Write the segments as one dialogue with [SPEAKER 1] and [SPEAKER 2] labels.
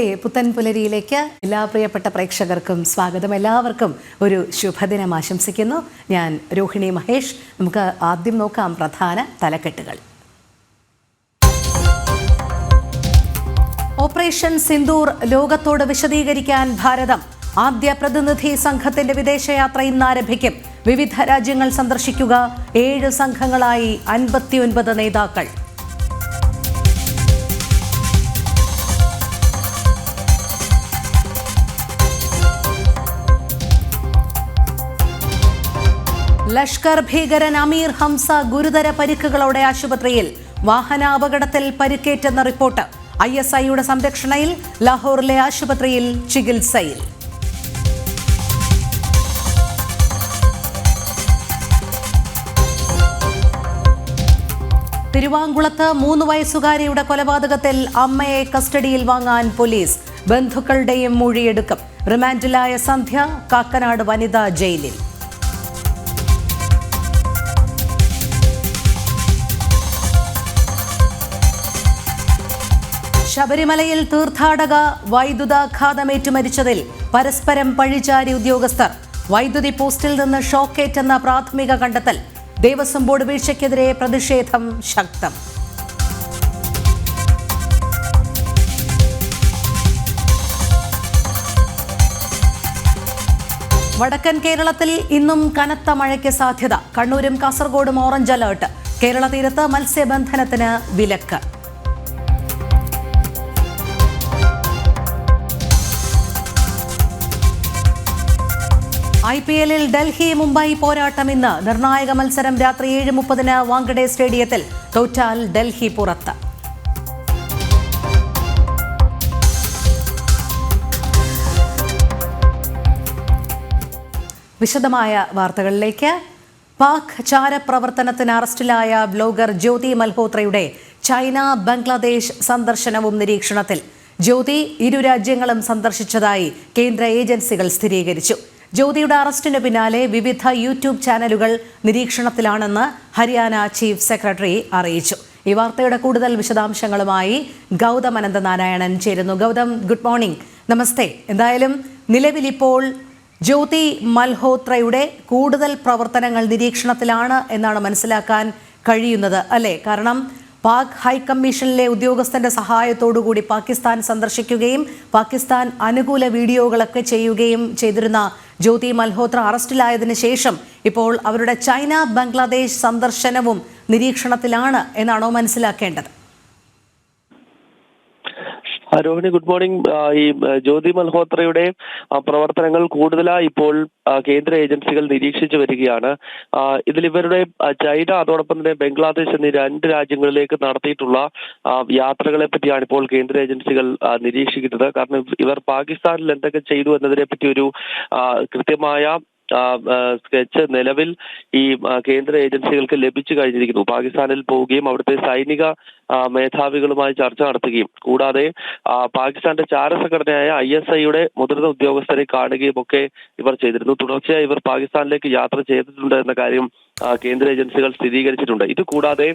[SPEAKER 1] നമസ്തേ. പുത്തൻ പുലരിയിലേക്ക് എല്ലാ പ്രിയപ്പെട്ട പ്രേക്ഷകർക്കും സ്വാഗതം. എല്ലാവർക്കും ഒരു ശുഭദിനം ആശംസിക്കുന്നു. ഞാൻ രോഹിണി മഹേഷ്. നമുക്ക് ആദ്യം നോക്കാം പ്രധാന തലക്കെട്ടുകൾ. ഓപ്പറേഷൻ സിന്ദൂർ ലോകത്തോട് വിശദീകരിക്കാൻ ഭാരതം. ആദ്യ പ്രതിനിധി സംഘത്തിന്റെ വിദേശയാത്ര ഇന്ന് ആരംഭിക്കും. വിവിധ രാജ്യങ്ങൾ സന്ദർശിക്കുക. 7 സംഘങ്ങളായി 59 നേതാക്കൾ. ലഷ്കർ ഭീകരൻ അമീർ ഹംസ ഗുരുതര പരിക്കുകളോടെ ആശുപത്രിയിൽ. വാഹനാപകടത്തിൽ പരിക്കേറ്റെന്ന റിപ്പോർട്ട്. ISIയുടെ സംരക്ഷണയിൽ ലാഹോറിലെ ആശുപത്രിയിൽ ചികിത്സയിൽ. തിരുവാങ്കുളത്ത് 3 വയസ്സുകാരിയുടെ കൊലപാതകത്തിൽ അമ്മയെ കസ്റ്റഡിയിൽ വാങ്ങാൻ പോലീസ്. ബന്ധുക്കളുടെയും മൊഴിയെടുക്കും. റിമാൻഡിലായ സന്ധ്യ കാക്കനാട് വനിതാ ജയിലിൽ. ശബരിമലയിൽ തീർത്ഥാടക വൈദ്യുതാഘാതമേറ്റു മരിച്ചതിൽ പരസ്പരം പഴിചാരി ഉദ്യോഗസ്ഥർ. വൈദ്യുതി പോസ്റ്റിൽ നിന്ന് ഷോക്കേറ്റെന്ന പ്രാഥമിക കണ്ടെത്തൽ. ദേവസ്വം ബോർഡ് വീഴ്ചയ്ക്കെതിരെ പ്രതിഷേധം ശക്തം. വടക്കൻ കേരളത്തിൽ ഇന്നും കനത്ത മഴയ്ക്ക് സാധ്യത. കണ്ണൂരും കാസർഗോഡും ഓറഞ്ച് അലേർട്ട്. കേരള തീരത്ത് മത്സ്യബന്ധനത്തിന് വിലക്ക്. IPLൽ ഡൽഹി മുംബൈ പോരാട്ടം ഇന്ന്. നിർണായക മത്സരം രാത്രി 7:30 വാങ്കഡെ സ്റ്റേഡിയത്തിൽ. തോറ്റാൽ ഡൽഹി പുറത്ത്. വിശദമായ വാർത്തകളിലേക്ക്. പാക് ചാരപ്രവർത്തനത്തിന് അറസ്റ്റിലായ ബ്ലോഗർ ജ്യോതി മൽഹോത്രയുടെ ചൈന ബംഗ്ലാദേശ് സന്ദർശനവും നിരീക്ഷണത്തിൽ. ജ്യോതി ഇരു രാജ്യങ്ങളും സന്ദർശിച്ചതായി കേന്ദ്ര ഏജൻസികൾ സ്ഥിരീകരിച്ചു. ജ്യോതിയുടെ അറസ്റ്റിന് പിന്നാലെ വിവിധ യൂട്യൂബ് ചാനലുകൾ നിരീക്ഷണത്തിലാണെന്ന് ഹരിയാന ചീഫ് സെക്രട്ടറി അറിയിച്ചു. ഈ വാർത്തയുടെ കൂടുതൽ വിശദാംശങ്ങളുമായി ഗൗതം അനന്തനാരായണൻ ചേരുന്നു. Gautham, good morning. നമസ്തേ. എന്തായാലും നിലവിലിപ്പോൾ ജ്യോതി മൽഹോത്രയുടെ കൂടുതൽ പ്രവർത്തനങ്ങൾ നിരീക്ഷണത്തിലാണ് എന്നാണ് മനസ്സിലാക്കാൻ കഴിയുന്നത്, അല്ലേ? കാരണം പാക് ഹൈക്കമ്മീഷനിലെ ഉദ്യോഗസ്ഥന്റെ സഹായത്തോടുകൂടി പാകിസ്ഥാൻ സന്ദർശിക്കുകയും പാകിസ്ഥാൻ അനുകൂല വീഡിയോകളൊക്കെ ചെയ്യുകയും ചെയ്തിരുന്ന ജ്യോതി മൽഹോത്ര അറസ്റ്റിലായതിനു ശേഷം ഇപ്പോൾ അവരുടെ ചൈന ബംഗ്ലാദേശ് സന്ദർശനവും നിരീക്ഷണത്തിലാണ് എന്നാണോ മനസ്സിലാക്കേണ്ടത്?
[SPEAKER 2] Rohini, good morning. ഈ ജ്യോതി മൽഹോത്രയുടെ പ്രവർത്തനങ്ങൾ കൂടുതലായി ഇപ്പോൾ കേന്ദ്ര ഏജൻസികൾ നിരീക്ഷിച്ചു വരികയാണ്. ഇതിൽ ഇവരുടെ ചൈന, അതോടൊപ്പം തന്നെ ബംഗ്ലാദേശ് എന്നീ 2 രാജ്യങ്ങളിലേക്ക് നടത്തിയിട്ടുള്ള യാത്രകളെ പറ്റിയാണ് ഇപ്പോൾ കേന്ദ്ര ഏജൻസികൾ നിരീക്ഷിക്കുന്നത്. കാരണം ഇവർ പാകിസ്ഥാനിൽ എന്തൊക്കെ ചെയ്തു എന്നതിനെ പറ്റി ഒരു കൃത്യമായ സ്കെച്ച് നിലവിൽ ഈ കേന്ദ്ര ഏജൻസികൾക്ക് ലഭിച്ചു കഴിഞ്ഞിരിക്കുന്നു. പാകിസ്ഥാനിൽ പോവുകയും അവിടുത്തെ സൈനിക മേധാവികളുമായി ചർച്ച നടത്തുകയും കൂടാതെ പാകിസ്ഥാന്റെ ചാരസംഘടനയായ ISIയുടെ മുതിർന്ന ഉദ്യോഗസ്ഥരെ കാണുകയും ഒക്കെ ഇവർ ചെയ്തിരുന്നു. തുടർച്ചയായി ഇവർ പാകിസ്ഥാനിലേക്ക് യാത്ര ചെയ്തിട്ടുണ്ട് എന്ന കാര്യം കേന്ദ്ര ഏജൻസികൾ സ്ഥിരീകരിച്ചിട്ടുണ്ട്. ഇത് കൂടാതെ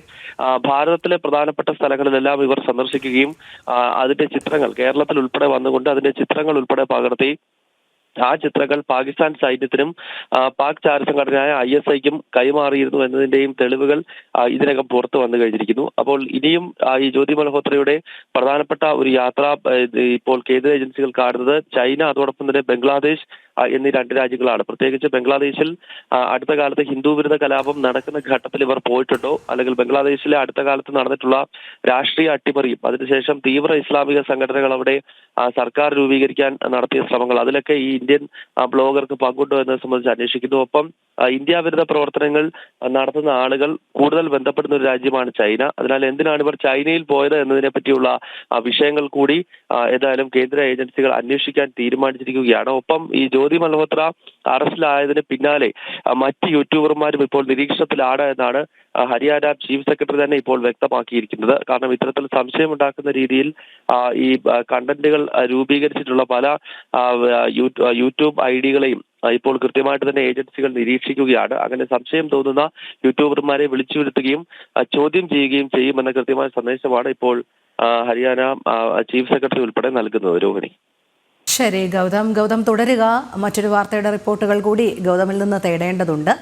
[SPEAKER 2] ഭാരതത്തിലെ പ്രധാനപ്പെട്ട സ്ഥലങ്ങളിലെല്ലാം ഇവർ സന്ദർശിക്കുകയും അതിന്റെ ചിത്രങ്ങൾ കേരളത്തിൽ ഉൾപ്പെടെ വന്നുകൊണ്ട് അതിന്റെ ചിത്രങ്ങൾ ഉൾപ്പെടെ പകർത്തി ആ ചിത്രങ്ങൾ പാകിസ്ഥാൻ സൈന്യത്തിനും പാക് ചാരസംഘടനയായ ISIക്കും കൈമാറിയിരുന്നു എന്നതിന്റെയും തെളിവുകൾ ഇതിനകം പുറത്തു വന്നു കഴിഞ്ഞിരിക്കുന്നു. അപ്പോൾ ഇനിയും ഈ ജ്യോതി മൽഹോത്രയുടെ പ്രധാനപ്പെട്ട ഒരു യാത്ര ഇപ്പോൾ കേന്ദ്ര ഏജൻസികൾ കാണുന്നത് ചൈന, അതോടൊപ്പം തന്നെ ബംഗ്ലാദേശ് എന്നീ 2 രാജ്യങ്ങളാണ്. പ്രത്യേകിച്ച് ബംഗ്ലാദേശിൽ അടുത്ത കാലത്ത് ഹിന്ദു വിരുദ്ധ കലാപം നടക്കുന്ന ഘട്ടത്തിൽ ഇവർ പോയിട്ടുണ്ടോ, അല്ലെങ്കിൽ ബംഗ്ലാദേശിലെ അടുത്ത കാലത്ത് നടന്നിട്ടുള്ള രാഷ്ട്രീയ അട്ടിമറിയും അതിനുശേഷം തീവ്ര ഇസ്ലാമിക സംഘടനകൾ അവിടെ സർക്കാർ രൂപീകരിക്കാൻ നടത്തിയ ശ്രമങ്ങൾ, അതിലൊക്കെ ഈ ഇന്ത്യൻ ബ്ലോഗർക്ക് പങ്കുണ്ടോ എന്നത് സംബന്ധിച്ച് അന്വേഷിക്കുന്നു. ഒപ്പം ഇന്ത്യ വിരുദ്ധ പ്രവർത്തനങ്ങൾ നടത്തുന്ന ആളുകൾ കൂടുതൽ ബന്ധപ്പെടുന്ന ഒരു രാജ്യമാണ് ചൈന. അതിനാൽ എന്തിനാണ് ഇവർ ചൈനയിൽ പോയത് എന്നതിനെ പറ്റിയുള്ള വിഷയങ്ങൾ കൂടി ഏതായാലും കേന്ദ്ര ഏജൻസികൾ അന്വേഷിക്കാൻ തീരുമാനിച്ചിരിക്കുകയാണ്. ഒപ്പം ഈ ജ്യോതി മൽഹോത്ര അറസ്റ്റിലായതിന് പിന്നാലെ മറ്റ് യൂട്യൂബർമാരും ഇപ്പോൾ നിരീക്ഷണത്തിലാണ് എന്നാണ് ഹരിയാന ചീഫ് സെക്രട്ടറി തന്നെ ഇപ്പോൾ വ്യക്തമാക്കിയിരിക്കുന്നത്. കാരണം ഇത്തരത്തിൽ സംശയമുണ്ടാക്കുന്ന രീതിയിൽ ഈ കണ്ടന്റുകൾ രൂപീകരിച്ചിട്ടുള്ള പല യൂട്യൂബ് ഐഡികളെയും ഇപ്പോൾ കൃത്യമായിട്ട് തന്നെ ഏജൻസികൾ നിരീക്ഷിക്കുകയാണ്. അങ്ങനെ സംശയം തോന്നുന്ന യൂട്യൂബർമാരെ വിളിച്ചു വരുത്തുകയും ചോദ്യം ചെയ്യുകയും ചെയ്യുമെന്ന കൃത്യമായ സന്ദേശമാണ് ഇപ്പോൾ ഹരിയാന ചീഫ് സെക്രട്ടറി ഉൾപ്പെടെ നൽകുന്നത്. രോഹിണി.
[SPEAKER 1] ശരി ഗൗതം തുടരുക. മറ്റൊരു വാർത്തയുടെ റിപ്പോർട്ടുകൾ കൂടി ഗൗതമിൽ നിന്ന് തേടേണ്ടതുണ്ട്.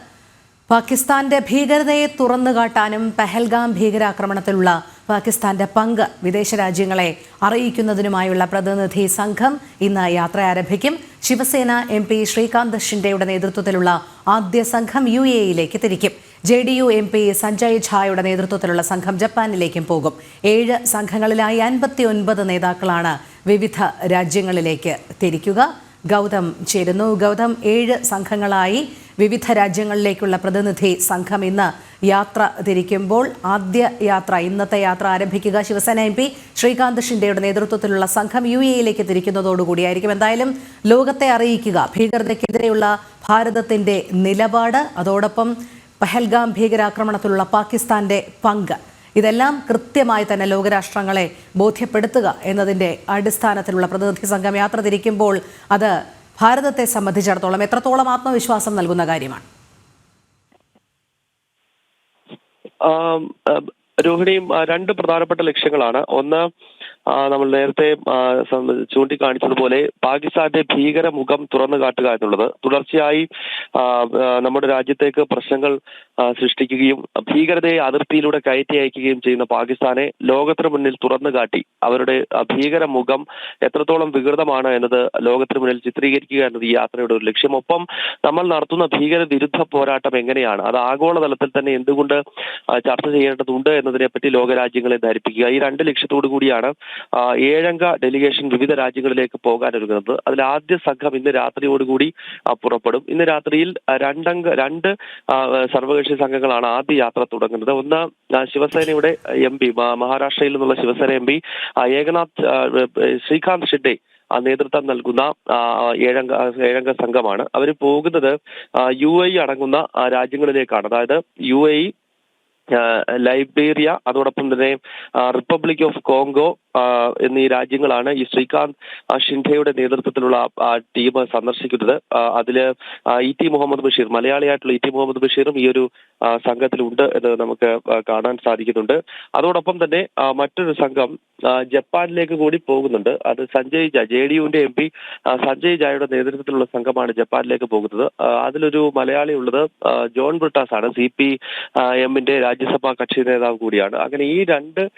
[SPEAKER 1] പാകിസ്ഥാന്റെ ഭീകരതയെ തുറന്നുകാട്ടാനും പെഹൽഗാം ഭീകരാക്രമണത്തിലുള്ള പാകിസ്ഥാന്റെ പങ്ക് വിദേശ രാജ്യങ്ങളെ അറിയിക്കുന്നതിനുമായുള്ള പ്രതിനിധി സംഘം ഇന്ന് യാത്ര ആരംഭിക്കും. ശിവസേന MP ശ്രീകാന്ത് ഷിൻഡെയുടെ നേതൃത്വത്തിലുള്ള ആദ്യ സംഘം UAE-യിലേക്ക് തിരിക്കും. JDU MP സഞ്ജയ് ഝായുടെ നേതൃത്വത്തിലുള്ള സംഘം ജപ്പാനിലേക്കും പോകും. 7 സംഘങ്ങളിലായി 59 നേതാക്കളാണ് വിവിധ രാജ്യങ്ങളിലേക്ക് തിരിക്കുക. ഗൗതം ചേരുന്നു. ഗൗതം, 7 സംഘങ്ങളായി വിവിധ രാജ്യങ്ങളിലേക്കുള്ള പ്രതിനിധി സംഘം ഇന്ന് യാത്ര തിരിക്കുമ്പോൾ ഇന്നത്തെ യാത്ര ആരംഭിക്കുക ശിവസേന MP ശ്രീകാന്ത് ഷിൻഡെയുടെ നേതൃത്വത്തിലുള്ള സംഘം UAE-യിലേക്ക് തിരിക്കുന്നതോടുകൂടിയായിരിക്കും. എന്തായാലും ലോകത്തെ അറിയിക്കുക ഭീകരതയ്ക്കെതിരെയുള്ള ഭാരതത്തിന്റെ നിലപാട്, അതോടൊപ്പം പഹൽഗാം ഭീകരാക്രമണത്തിലുള്ള പാകിസ്ഥാന്റെ പങ്ക്, ഇതെല്ലാം കൃത്യമായി തന്നെ ലോകരാഷ്ട്രങ്ങളെ ബോധ്യപ്പെടുത്തുക എന്നതിന്റെ അടിസ്ഥാനത്തിലുള്ള പ്രതിനിധി സംഘം യാത്ര തിരിക്കുമ്പോൾ അത് ഭാരതത്തെ സംബന്ധിച്ചിടത്തോളം എത്രത്തോളം ആത്മവിശ്വാസം നൽകുന്ന കാര്യമാണ്?
[SPEAKER 2] രോഹിണിയും 2 പ്രധാനപ്പെട്ട ലക്ഷ്യങ്ങളാണ്. ഒന്ന്, നമ്മൾ നേരത്തെ ചൂണ്ടിക്കാണിച്ചതുപോലെ പാകിസ്ഥാന്റെ ഭീകര മുഖം തുറന്നു കാട്ടുക എന്നുള്ളത്. തുടർച്ചയായി നമ്മുടെ രാജ്യത്തേക്ക് പ്രശ്നങ്ങൾ സൃഷ്ടിക്കുകയും ഭീകരതയെ അതിർത്തിയിലൂടെ കയറ്റി അയക്കുകയും ചെയ്യുന്ന പാകിസ്ഥാനെ ലോകത്തിന് മുന്നിൽ തുറന്നു കാട്ടി അവരുടെ ഭീകര മുഖം എത്രത്തോളം വികൃതമാണ് എന്നത് ലോകത്തിന് മുന്നിൽ ചിത്രീകരിക്കുക എന്നത് ഈ യാത്രയുടെ ഒരു ലക്ഷ്യം. ഒപ്പം നമ്മൾ നടത്തുന്ന ഭീകര വിരുദ്ധ പോരാട്ടം എങ്ങനെയാണ്, അത് ആഗോളതലത്തിൽ തന്നെ എന്തുകൊണ്ട് ചർച്ച ചെയ്യേണ്ടതുണ്ട് എന്നതിനെപ്പറ്റി ലോകരാജ്യങ്ങളെ ധരിപ്പിക്കുക. ഈ 2 ലക്ഷ്യത്തോടു കൂടിയാണ് 7 അംഗ ഡെലിഗേഷൻ വിവിധ രാജ്യങ്ങളിലേക്ക് പോകാനൊരുങ്ങുന്നത്. അതിൽ ആദ്യ സംഘം ഇന്ന് രാത്രിയോടുകൂടി പുറപ്പെടും. ഇന്ന് രാത്രിയിൽ 2 സർവകക്ഷി സംഘങ്ങളാണ് ആദ്യ യാത്ര തുടങ്ങുന്നത്. ഒന്ന്, ശിവസേനയുടെ MP, മഹാരാഷ്ട്രയിൽ നിന്നുള്ള ശിവസേന MP ശ്രീകാന്ത് ഷിൻഡെ നേതൃത്വം നൽകുന്ന 7 അംഗ സംഘമാണ്. അവർ പോകുന്നത് UAE അടങ്ങുന്ന രാജ്യങ്ങളിലേക്കാണ്. അതായത് UAE, ലൈബീരിയ, അതോടൊപ്പം തന്നെ റിപ്പബ്ലിക് ഓഫ് കോങ്കോ എന്നീ രാജ്യങ്ങളാണ് ഈ ശ്രീകാന്ത് ഷിൻഡെയുടെ നേതൃത്വത്തിലുള്ള ടീം സന്ദർശിക്കുന്നത്. അതില് ET മുഹമ്മദ് ബഷീർ, മലയാളിയായിട്ടുള്ള ET മുഹമ്മദ് ബഷീറും ഈ ഒരു സംഘത്തിലുണ്ട് എന്ന് നമുക്ക് കാണാൻ സാധിക്കുന്നുണ്ട്. അതോടൊപ്പം തന്നെ മറ്റൊരു സംഘം ജപ്പാനിലേക്ക് കൂടി പോകുന്നുണ്ട്. അത് സഞ്ജയ് ഝാ, JDU-ന്റെ MP സഞ്ജയ് ഝായുടെ നേതൃത്വത്തിലുള്ള സംഘമാണ് ജപ്പാനിലേക്ക് പോകുന്നത്. അതിലൊരു മലയാളി ഉള്ളത് ജോൺ ബ്രിട്ടാസ് ആണ്, CPM-ന്റെ രാജ്യസഭാ കക്ഷി നേതാവ് കൂടിയാണ്. അങ്ങനെ ഈ 2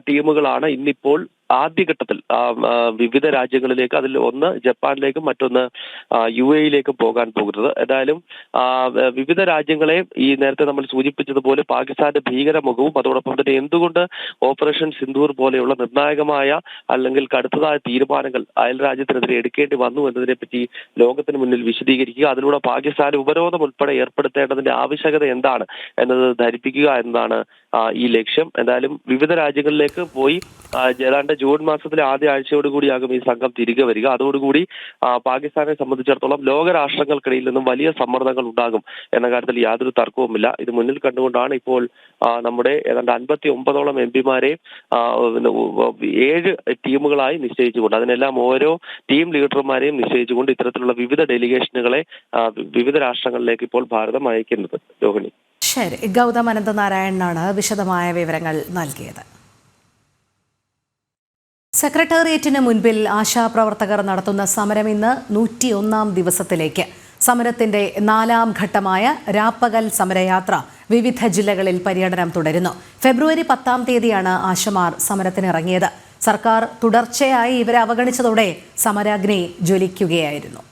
[SPEAKER 2] ടീമുകളാണ് ഇന്നിപ്പോൾ ആദ്യഘട്ടത്തിൽ വിവിധ രാജ്യങ്ങളിലേക്ക്, അതിൽ ഒന്ന് ജപ്പാനിലേക്കും മറ്റൊന്ന് UAE-യിലേക്കും പോകാൻ പോകുന്നത്. ഏതായാലും വിവിധ രാജ്യങ്ങളെ ഈ നേരത്തെ നമ്മൾ സൂചിപ്പിച്ചതുപോലെ പാകിസ്ഥാന്റെ ഭീകരമുഖവും അതോടൊപ്പം തന്നെ എന്തുകൊണ്ട് ഓപ്പറേഷൻ സിന്ദൂർ പോലെയുള്ള നിർണായകമായ അല്ലെങ്കിൽ കടുത്തതായ തീരുമാനങ്ങൾ അയൽ രാജ്യത്തിനെതിരെ എടുക്കേണ്ടി വന്നു എന്നതിനെപ്പറ്റി ലോകത്തിന് മുന്നിൽ വിശദീകരിക്കുക, അതിലൂടെ പാകിസ്ഥാൻ ഉപരോധം ഉൾപ്പെടെ ഏർപ്പെടുത്തേണ്ടതിന്റെ ആവശ്യകത എന്താണ് എന്നത് ധരിപ്പിക്കുക എന്നതാണ് ഈ ലക്ഷ്യം. എന്തായാലും വിവിധ രാജ്യങ്ങളിലേക്ക് പോയി ഏതാണ്ട് ജൂൺ മാസത്തിലെ ആദ്യ ആഴ്ചയോടുകൂടിയാകും ഈ സംഘം തിരികെ വരിക. അതോടുകൂടി പാകിസ്ഥാനെ സംബന്ധിച്ചിടത്തോളം ലോകരാഷ്ട്രങ്ങൾക്കിടയിൽ നിന്നും വലിയ സമ്മർദ്ദങ്ങൾ ഉണ്ടാകും എന്ന കാര്യത്തിൽ യാതൊരു തർക്കവുമില്ല. ഇത് മുന്നിൽ കണ്ടുകൊണ്ടാണ് ഇപ്പോൾ നമ്മുടെ ഏതാണ്ട് 59ഓളം MP-മാരെ 7 ടീമുകളായി നിശ്ചയിച്ചുകൊണ്ട്, അതിനെല്ലാം ഓരോ ടീം ലീഡർമാരെയും നിശ്ചയിച്ചുകൊണ്ട് ഇത്തരത്തിലുള്ള വിവിധ ഡെലിഗേഷനുകളെ വിവിധ രാഷ്ട്രങ്ങളിലേക്ക് ഇപ്പോൾ ഭാരതം അയക്കുന്നത്. രോഹിണി.
[SPEAKER 1] ശരി, ഗൗതം അനന്തനാരായണനാണ് വിശദമായ വിവരങ്ങൾ നൽകിയത്. സെക്രട്ടേറിയറ്റിന് മുൻപിൽ ആശാപ്രവർത്തകർ നടത്തുന്ന സമരം ഇന്ന് 101ാം ദിവസത്തിലേക്ക്. സമരത്തിന്റെ 4ാം ഘട്ടമായ രാപ്പകൽ സമരയാത്ര വിവിധ ജില്ലകളിൽ പര്യടനം തുടരുന്നു. ഫെബ്രുവരി 10-ാം തീയതിയാണ് ആശമാർ സമരത്തിനിറങ്ങിയത്. സർക്കാർ തുടർച്ചയായി ഇവരെ അവഗണിച്ചതോടെ സമരാഗ്നി ജ്വലിക്കുകയായിരുന്നു.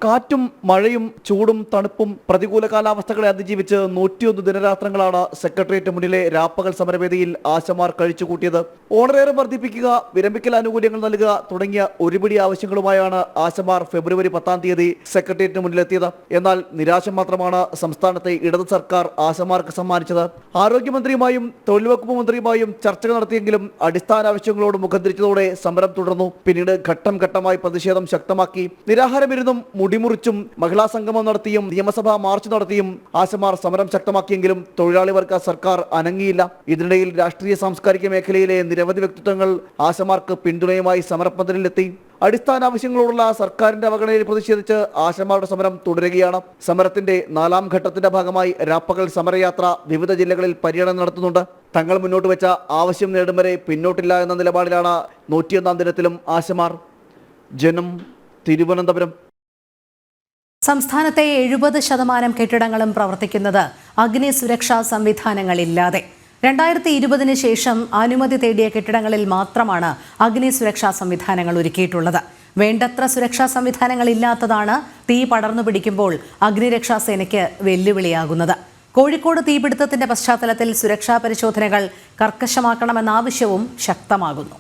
[SPEAKER 3] കാറ്റും മഴയും ചൂടും തണുപ്പും പ്രതികൂല കാലാവസ്ഥകളെ അതിജീവിച്ച് 101 ദിനരാത്രങ്ങളാണ് സെക്രട്ടേറിയറ്റ് മുന്നിലെ രാപ്പകൽ സമരവേദിയിൽ ആശമാർ കഴിച്ചുകൂട്ടിയത്. ഓണറേറിയം വർദ്ധിപ്പിക്കുക, വിരമിക്കൽ ആനുകൂല്യങ്ങൾ നൽകുക തുടങ്ങിയ ഒരുപിടി ആവശ്യങ്ങളുമായാണ് ആശമാർ ഫെബ്രുവരി 10-ാം തീയതി സെക്രട്ടേറിയറ്റിന് മുന്നിലെത്തിയത്. എന്നാൽ നിരാശ മാത്രമാണ് സംസ്ഥാനത്തെ ഇടത് സർക്കാർ ആശമാർക്ക് സമ്മാനിച്ചത്. ആരോഗ്യമന്ത്രിയുമായും തൊഴിൽ വകുപ്പ് മന്ത്രിയുമായും ചർച്ചകൾ നടത്തിയെങ്കിലും അടിസ്ഥാന ആവശ്യങ്ങളോട് മുഖം തിരിച്ചതോടെ സമരം തുടർന്നു. പിന്നീട് ഘട്ടം ഘട്ടമായി പ്രതിഷേധം ശക്തമാക്കി. നിരാഹാരമിരുന്നും മുടിമുറിച്ചും മഹിളാ സംഗമം നടത്തിയും നിയമസഭാ മാർച്ച് നടത്തിയും ആശമാർ സമരം ശക്തമാക്കിയെങ്കിലും തൊഴിലാളി വർഗ സർക്കാർ അനങ്ങിയില്ല. ഇതിനിടയിൽ രാഷ്ട്രീയ സാംസ്കാരിക മേഖലയിലെ നിരവധി വ്യക്തിത്വങ്ങൾ ആശമാർക്ക് പിന്തുണയുമായി സമരപ്പന്തലിലെത്തി. അടിസ്ഥാന ആവശ്യങ്ങളോടുള്ള സർക്കാരിന്റെ അവഗണനയിൽ പ്രതിഷേധിച്ച് ആശമാരുടെ സമരം തുടരുകയാണ്. സമരത്തിന്റെ 4-ാം ഘട്ടത്തിന്റെ ഭാഗമായി രാപ്പകൽ സമരയാത്ര വിവിധ ജില്ലകളിൽ പര്യടനം നടത്തുന്നുണ്ട്. തങ്ങൾ മുന്നോട്ട് വെച്ച ആവശ്യം നേടും വരെ പിന്നോട്ടില്ല എന്ന നിലപാടിലാണ് 101-ാം ദിനത്തിലും ആശമാർ. ജനം, തിരുവനന്തപുരം.
[SPEAKER 1] സംസ്ഥാനത്തെ 70% കെട്ടിടങ്ങളും പ്രവർത്തിക്കുന്നത് അഗ്നി സുരക്ഷാ സംവിധാനങ്ങളില്ലാതെ. 2020 ശേഷം അനുമതി തേടിയ കെട്ടിടങ്ങളിൽ മാത്രമാണ് അഗ്നി സുരക്ഷാ സംവിധാനങ്ങൾ ഒരുക്കിയിട്ടുള്ളത്. വേണ്ടത്ര സുരക്ഷാ സംവിധാനങ്ങൾ ഇല്ലാത്തതാണ് തീ പടർന്നു പിടിക്കുമ്പോൾ അഗ്നിരക്ഷാസേനയ്ക്ക് വെല്ലുവിളിയാകുന്നത്. കോഴിക്കോട് തീപിടുത്തത്തിന്റെ പശ്ചാത്തലത്തിൽ സുരക്ഷാ പരിശോധനകൾ കർക്കശമാക്കണമെന്ന ആവശ്യവും ശക്തമാകുന്നു.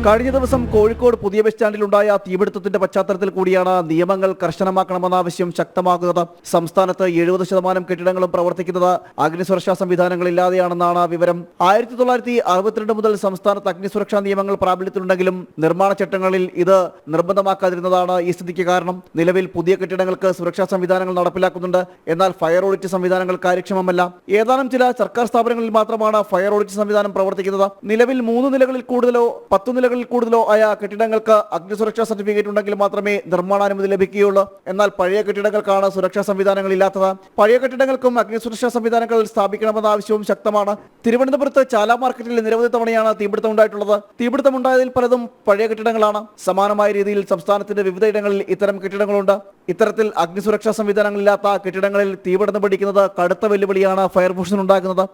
[SPEAKER 3] കഴിഞ്ഞ ദിവസം കോഴിക്കോട് പുതിയ ബസ് സ്റ്റാൻഡിലുണ്ടായ തീപിടുത്തത്തിന്റെ പശ്ചാത്തലത്തിൽ കൂടിയാണ് നിയമങ്ങൾ കർശനമാക്കണമെന്ന ആവശ്യം ശക്തമാകുന്നത്. സംസ്ഥാനത്ത് 70% കെട്ടിടങ്ങളും പ്രവർത്തിക്കുന്നത് അഗ്നിസുരക്ഷാ സംവിധാനങ്ങളില്ലാതെയാണെന്നാണ് വിവരം. 1962 മുതൽ സംസ്ഥാനത്ത് അഗ്നിസുരക്ഷാ നിയമങ്ങൾ പ്രാബല്യത്തിലുണ്ടെങ്കിലും നിർമ്മാണ ചട്ടങ്ങളിൽ ഇത് നിർബന്ധമാക്കാതിരുന്നതാണ് ഈ സ്ഥിതിക്ക് കാരണം. നിലവിൽ പുതിയ കെട്ടിടങ്ങൾക്ക് സുരക്ഷാ സംവിധാനങ്ങൾ നടപ്പിലാക്കുന്നുണ്ട്. എന്നാൽ ഫയർ ഓഡിറ്റ് സംവിധാനങ്ങൾ കാര്യക്ഷമമല്ല. ഏതാനും ചില സർക്കാർ സ്ഥാപനങ്ങളിൽ മാത്രമാണ് ഫയർ ഓഡിറ്റ് സംവിധാനം പ്രവർത്തിക്കുന്നത്. നിലവിൽ 3 നിലകളിൽ കൂടുതലോ 10 നിലകളിൽ കൂടുതലോ ആയ കെട്ടിടങ്ങൾക്ക് അഗ്നിസുരക്ഷാ സർട്ടിഫിക്കറ്റ് ഉണ്ടെങ്കിൽ മാത്രമേ നിർമ്മാണാനുമതി ലഭിക്കുകയുള്ളൂ. എന്നാൽ പഴയ കെട്ടിടങ്ങൾക്കാണ് സുരക്ഷാ സംവിധാനങ്ങൾ ഇല്ലാത്തത്. പഴയ കെട്ടിടങ്ങൾക്കും അഗ്നിസുരക്ഷാ സംവിധാനങ്ങൾ സ്ഥാപിക്കണമെന്ന ആവശ്യവും ശക്തമാണ്. തിരുവനന്തപുരത്ത് ചാല മാർക്കറ്റിൽ നിരവധി തവണയാണ് തീപിടുത്തം ഉണ്ടായിട്ടുള്ളത്. തീപിടുത്തമുണ്ടായതിൽ പലതും പഴയ കെട്ടിടങ്ങളാണ്. സമാനമായ രീതിയിൽ സംസ്ഥാനത്തിന്റെ വിവിധയിടങ്ങളിൽ ഇത്തരം കെട്ടിടങ്ങളുണ്ട്. ഇത്തരത്തിൽ അഗ്നിസുരക്ഷാ സംവിധാനങ്ങളില്ലാത്ത കെട്ടിടങ്ങളിൽ തീപിടുത്തം പിടിക്കുന്നത് കടുത്ത വെല്ലുവിളിയാണ് ഫയർഫോഴ്സിനുണ്ടാകുന്നത്.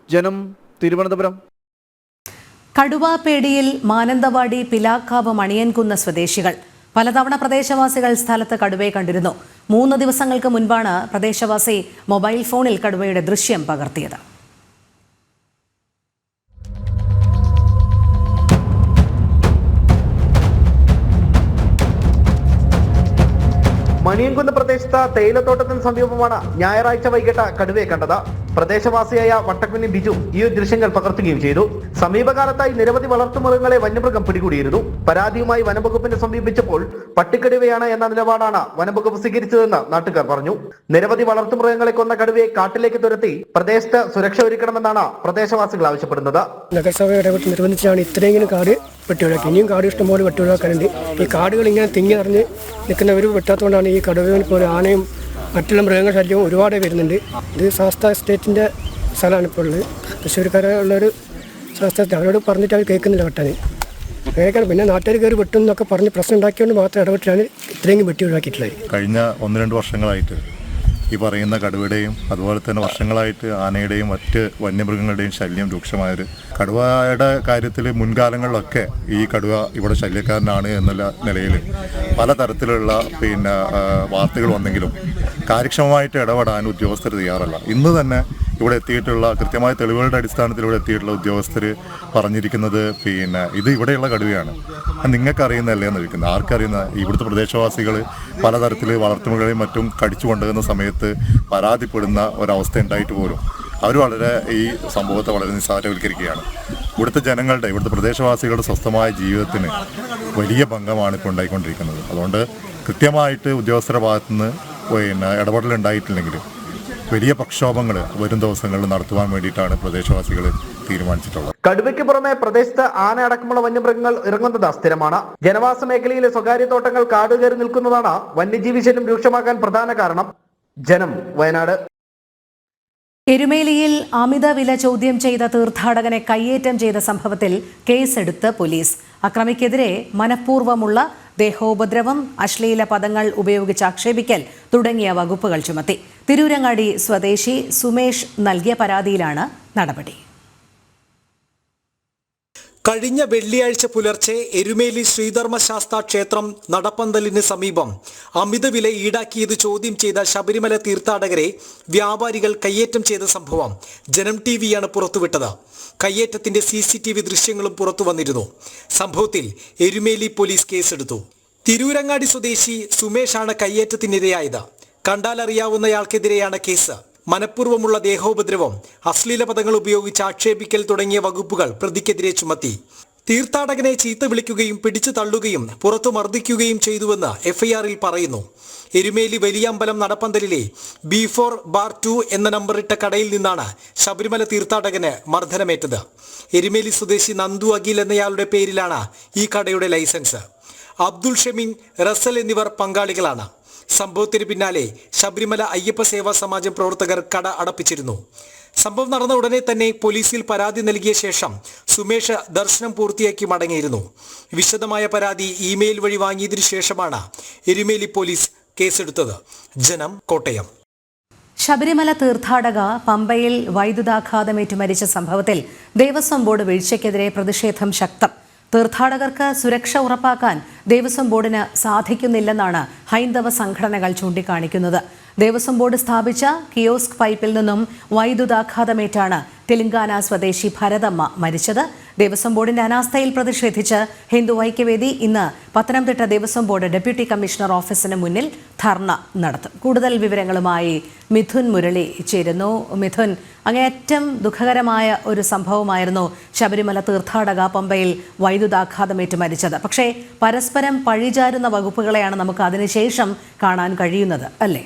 [SPEAKER 3] ജനം, തിരുവനന്തപുരം.
[SPEAKER 1] കടുവാപ്പേടിയിൽ മാനന്തവാടി പിലാക്കാവ് മണിയൻകുന്ന് സ്വദേശികൾ. പലതവണ പ്രദേശവാസികൾ സ്ഥലത്ത് കടുവയെ കണ്ടിരുന്നു. 3 ദിവസങ്ങൾക്ക് മുൻപാണ് പ്രദേശവാസി മൊബൈൽ ഫോണിൽ കടുവയുടെ ദൃശ്യം പകർത്തിയത്.
[SPEAKER 4] മണിയൻകുന്ന് പ്രദേശത്ത് തേയിലത്തോട്ടത്തിന് സമീപമാണ് ഞായറാഴ്ച വൈകിട്ട് കടുവയെ കണ്ടത്. പ്രദേശവാസിയായ വട്ടക്കുനി ബിജു ഈ ദൃശ്യങ്ങൾ പകർത്തുകയും ചെയ്തു. സമീപകാലത്തായി നിരവധി വളർത്തുമൃഗങ്ങളെ വന്യമൃഗം പിടികൂടിയിരുന്നു. പരാതിയുമായി വനംവകുപ്പിനെ സമീപിച്ചപ്പോൾ പട്ടിക്കടുവയാണ് എന്ന നിലപാടാണ് വനംവകുപ്പ് സ്വീകരിച്ചതെന്ന് നാട്ടുകാർ പറഞ്ഞു. നിരവധി വളർത്തുമൃഗങ്ങളെ കൊന്ന കടുവയെ കാട്ടിലേക്ക് തുരത്തി പ്രദേശത്ത് സുരക്ഷ ഒരുക്കണമെന്നാണ് പ്രദേശവാസികൾ ആവശ്യപ്പെടുന്നത്.
[SPEAKER 5] നഗരസഭ ഇടപെട്ട് നിർബന്ധിച്ചാണ് ഇത്രയെങ്കിലും കാട് വെട്ടിയൊഴിവാക്കി. ഇനിയും കാട് ഇഷ്ടംപോലെ വെട്ടിയൊഴിവാക്കാനുണ്ട്. ഈ കാടുകൾ ഇങ്ങനെ തിങ്ങി നിറഞ്ഞ് നിൽക്കുന്നവർ വെട്ടാത്തതുകൊണ്ടാണ് ഈ കടുവയിൽ പോലെ ആനയും മറ്റുള്ള മൃഗങ്ങളുടെ ശല്യവും ഒരുപാട് വരുന്നുണ്ട്. ഇത് ശാസ്ത്ര എസ്റ്റേറ്റിൻ്റെ സ്ഥലമാണ് ഇപ്പോൾ ഉള്ളത്. തൃശ്ശൂർക്കാരുള്ളൊരു ശാസ്ത്രത്തിൽ അവരോട് പറഞ്ഞിട്ട് അവർ കേൾക്കുന്നില്ല വെട്ടാൻ. അങ്ങനെയൊക്കെയാണ്. പിന്നെ നാട്ടുകാർ കയറി വെട്ടും എന്നൊക്കെ പറഞ്ഞ് പ്രശ്നം ഉണ്ടാക്കിയോണ്ട് മാത്രം ഇടപെട്ടാണ് ഇത്രയെങ്കിലും വെട്ടി ഒഴിവാക്കിയിട്ടുള്ളത്.
[SPEAKER 6] കഴിഞ്ഞ 1-2 വർഷങ്ങളായിട്ട് ഈ പറയുന്ന കടുവയുടെയും അതുപോലെ തന്നെ വർഷങ്ങളായിട്ട് ആനയുടെയും മറ്റ് വന്യമൃഗങ്ങളുടെയും ശല്യം രൂക്ഷമായത്. കടുവയുടെ കാര്യത്തിൽ മുൻകാലങ്ങളിലൊക്കെ ഈ കടുവ ഇവിടെ ശല്യക്കാരനാണ് എന്നുള്ള നിലയിൽ പലതരത്തിലുള്ള വാർത്തകൾ വന്നെങ്കിലും കാര്യക്ഷമമായിട്ട് ഇടപെടാൻ ഉദ്യോഗസ്ഥർ തയ്യാറല്ല. ഇന്ന് തന്നെ ഇവിടെ എത്തിയിട്ടുള്ള കൃത്യമായ തെളിവുകളുടെ അടിസ്ഥാനത്തിൽ ഇവിടെ എത്തിയിട്ടുള്ള ഉദ്യോഗസ്ഥർ പറഞ്ഞിരിക്കുന്നത് ഇത് ഇവിടെയുള്ള കടുവയാണ്. നിങ്ങൾക്കറിയുന്നതല്ലേ എന്ന് ചോദിക്കുന്നത്. ആർക്കറിയുന്ന? ഇവിടുത്തെ പ്രദേശവാസികൾ പലതരത്തിൽ വളർത്തുമൃഗങ്ങളെയും മറ്റും കടിച്ചു കൊണ്ടുവന്ന സമയത്ത് പരാതിപ്പെടുന്ന ഒരവസ്ഥ ഉണ്ടായിട്ട് പോലും അവർ വളരെ ഈ സംഭവത്തെ വളരെ നിസ്സാരവൽക്കരിക്കുകയാണ്. ഇവിടുത്തെ ജനങ്ങളുടെ, ഇവിടുത്തെ പ്രദേശവാസികളുടെ സ്വസ്ഥമായ ജീവിതത്തിന് വലിയ ഭംഗമാണ് ഇപ്പോൾ ഉണ്ടായിക്കൊണ്ടിരിക്കുന്നത്. അതുകൊണ്ട് കൃത്യമായിട്ട് ഉദ്യോഗസ്ഥരുടെ ഭാഗത്തുനിന്ന് ഇടപെടലുണ്ടായിട്ടില്ലെങ്കിൽ വലിയ പ്രക്ഷോഭങ്ങൾ വരും ദിവസങ്ങളിൽ നടത്തുവാൻ വേണ്ടിയിട്ടാണ് പ്രദേശവാസികൾ തീരുമാനിച്ചിട്ടുള്ളത്.
[SPEAKER 4] കടുവയ്ക്ക് പുറമെ പ്രദേശത്ത് ആന അടക്കമുള്ള വന്യമൃഗങ്ങൾ ഇറങ്ങുന്നത് സ്ഥിരമാണ്. ജനവാസ മേഖലയിലെ സ്വകാര്യ തോട്ടങ്ങൾ കാടുകയറി നിൽക്കുന്നതാണ് വന്യജീവി ശല്യം രൂക്ഷമാക്കാൻ പ്രധാന കാരണം. ജനം, വയനാട്.
[SPEAKER 1] എരുമേലിയിൽ അമിത വില ചോദ്യം ചെയ്ത തീർത്ഥാടകനെ കയ്യേറ്റം ചെയ്ത സംഭവത്തിൽ കേസെടുത്ത് പോലീസ്. അക്രമിക്കെതിരെ മനഃപൂർവ്വമുള്ള ദേഹോപദ്രവം, അശ്ലീല പദങ്ങൾ ഉപയോഗിച്ച് ആക്ഷേപിക്കൽ തുടങ്ങിയ വകുപ്പുകൾ ചുമത്തി. തിരൂരങ്ങാടി സ്വദേശി സുമേഷ് നൽകിയ പരാതിയിലാണ് നടപടി.
[SPEAKER 7] കഴിഞ്ഞ വെള്ളിയാഴ്ച പുലർച്ചെ എരുമേലി ശ്രീധർമ്മശാസ്താ ക്ഷേത്രം നടപ്പന്തലിന് സമീപം അമിതവില ഈടാക്കിയത് ചോദ്യം ചെയ്ത ശബരിമല തീർത്ഥാടകരെ വ്യാപാരികൾ കയ്യേറ്റം ചെയ്ത സംഭവം ജനം ടിവിയാണ് പുറത്തുവിട്ടത്. കയ്യേറ്റത്തിന്റെ CCTV ദൃശ്യങ്ങളും പുറത്തു വന്നിരുന്നു. സംഭവത്തിൽ എരുമേലി പോലീസ് കേസെടുത്തു. തിരൂരങ്ങാടി സ്വദേശി സുമേഷാണ് കയ്യേറ്റത്തിനിരയായത്. കണ്ടാലറിയാവുന്നയാൾക്കെതിരെയാണ് കേസ്. മനഃപൂർവ്വമുള്ള ദേഹോപദ്രവം, അശ്ലീല പദങ്ങൾ ഉപയോഗിച്ച് ആക്ഷേപിക്കൽ തുടങ്ങിയ വകുപ്പുകൾ പ്രതിക്കെതിരെ ചുമത്തി. തീർത്ഥാടകനെ ചീത്ത വിളിക്കുകയും പിടിച്ചു തള്ളുകയും പുറത്തു മർദ്ദിക്കുകയും ചെയ്തുവെന്ന് FIR-ൽ പറയുന്നു. എരുമേലി വലിയമ്പലം നടപ്പന്തലിലെ B4 ബാർ 2 എന്ന നമ്പറിട്ട കടയിൽ നിന്നാണ് ശബരിമല തീർത്ഥാടകന് മർദ്ദനമേറ്റത്. എരുമേലി സ്വദേശി നന്ദു അഖിൽ എന്നയാളുടെ പേരിലാണ് ഈ കടയുടെ ലൈസൻസ്. അബ്ദുൾ ഷമീൻ, റസൽ എന്നിവർ പങ്കാളികളാണ്. സംഭവത്തിന് പിന്നാലെ ശബരിമല അയ്യപ്പ സേവാ സമാജം പ്രവർത്തകർ കട അടപ്പിച്ചിരുന്നു. സംഭവം നടന്ന ഉടനെ തന്നെ പോലീസിൽ പരാതി നൽകിയ ശേഷം സുമേഷ് ദർശനം പൂർത്തിയാക്കി മടങ്ങിയിരുന്നു. വിശദമായ പരാതി ഇമെയിൽ വഴി വാങ്ങിയതിനു ശേഷമാണ് എരുമേലി പോലീസ് കേസെടുത്തത്. ജനം, കോട്ടയം.
[SPEAKER 1] ശബരിമല തീർത്ഥാടക പമ്പയിൽ വൈദ്യുതാഘാതമേറ്റ് മരിച്ച സംഭവത്തിൽ ദേവസ്വം ബോർഡ് വീഴ്ചയ്ക്കെതിരെ പ്രതിഷേധം ശക്തം. തീർത്ഥാടകർക്ക് സുരക്ഷ ഉറപ്പാക്കാൻ ദേവസ്വം ബോർഡിന് സാധിക്കുന്നില്ലെന്നാണ് ഹൈന്ദവ സംഘടനകൾ ചൂണ്ടിക്കാണിക്കുന്നത്. ദേവസ്വം ബോർഡ് സ്ഥാപിച്ച കിയോസ്ക് പൈപ്പിൽ നിന്നും വൈദ്യുതാഘാതമേറ്റാണ് തെലങ്കാന സ്വദേശി ഭരതമ്മ മരിച്ചത്. ദേവസ്വം ബോർഡിന്റെ അനാസ്ഥയിൽ പ്രതിഷേധിച്ച് ഹിന്ദു ഐക്യവേദി ഇന്ന് Pathanamthitta Devaswom board deputy commissioner ഓഫീസിന് മുന്നിൽ ധർണ നടത്തും. കൂടുതൽ വിവരങ്ങളുമായി മിഥുൻ മുരളി ചേരുന്നു. മിഥുൻ, അങ്ങേയറ്റം ദുഃഖകരമായ ഒരു സംഭവമായിരുന്നു ശബരിമല തീർത്ഥാടക പമ്പയിൽ വൈദ്യുതാഘാതമേറ്റ് മരിച്ചത്. പക്ഷേ പരസ്പരം പഴിചാരുന്ന വകുപ്പുകളെയാണ് നമുക്ക് അതിനുശേഷം കാണാൻ കഴിയുന്നത്, അല്ലേ?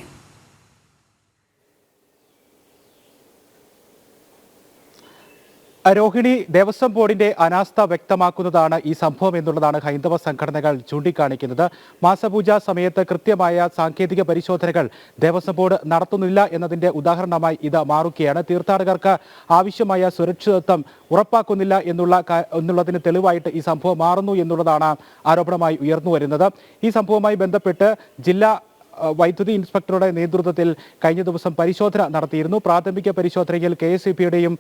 [SPEAKER 8] രോഹിണി, ദേവസ്വം ബോർഡിന്റെ അനാസ്ഥ വ്യക്തമാക്കുന്നതാണ് ഈ സംഭവം എന്നുള്ളതാണ് ഹൈന്ദവ സംഘടനകൾ ചൂണ്ടിക്കാണിക്കുന്നത്. മാസപൂജ സമയത്ത് കൃത്യമായ സാങ്കേതിക പരിശോധനകൾ ദേവസ്വം ബോർഡ് നടത്തുന്നില്ല എന്നതിന്റെ ഇത് മാറുകയാണ്. തീർത്ഥാടകർക്ക് ആവശ്യമായ സുരക്ഷിതത്വം ഉറപ്പാക്കുന്നില്ല എന്നുള്ളതിന് തെളിവായിട്ട് ഈ സംഭവം മാറുന്നു എന്നുള്ളതാണ് ആരോപണമായി ഉയർന്നു വരുന്നത്. ഈ സംഭവവുമായി ബന്ധപ്പെട്ട് ജില്ലാ വൈദ്യുതി ഇൻസ്പെക്ടറുടെ നേതൃത്വത്തിൽ കഴിഞ്ഞ ദിവസം പരിശോധന നടത്തിയിരുന്നു. പ്രാഥമിക പരിശോധനയിൽ KSEBയുടെയും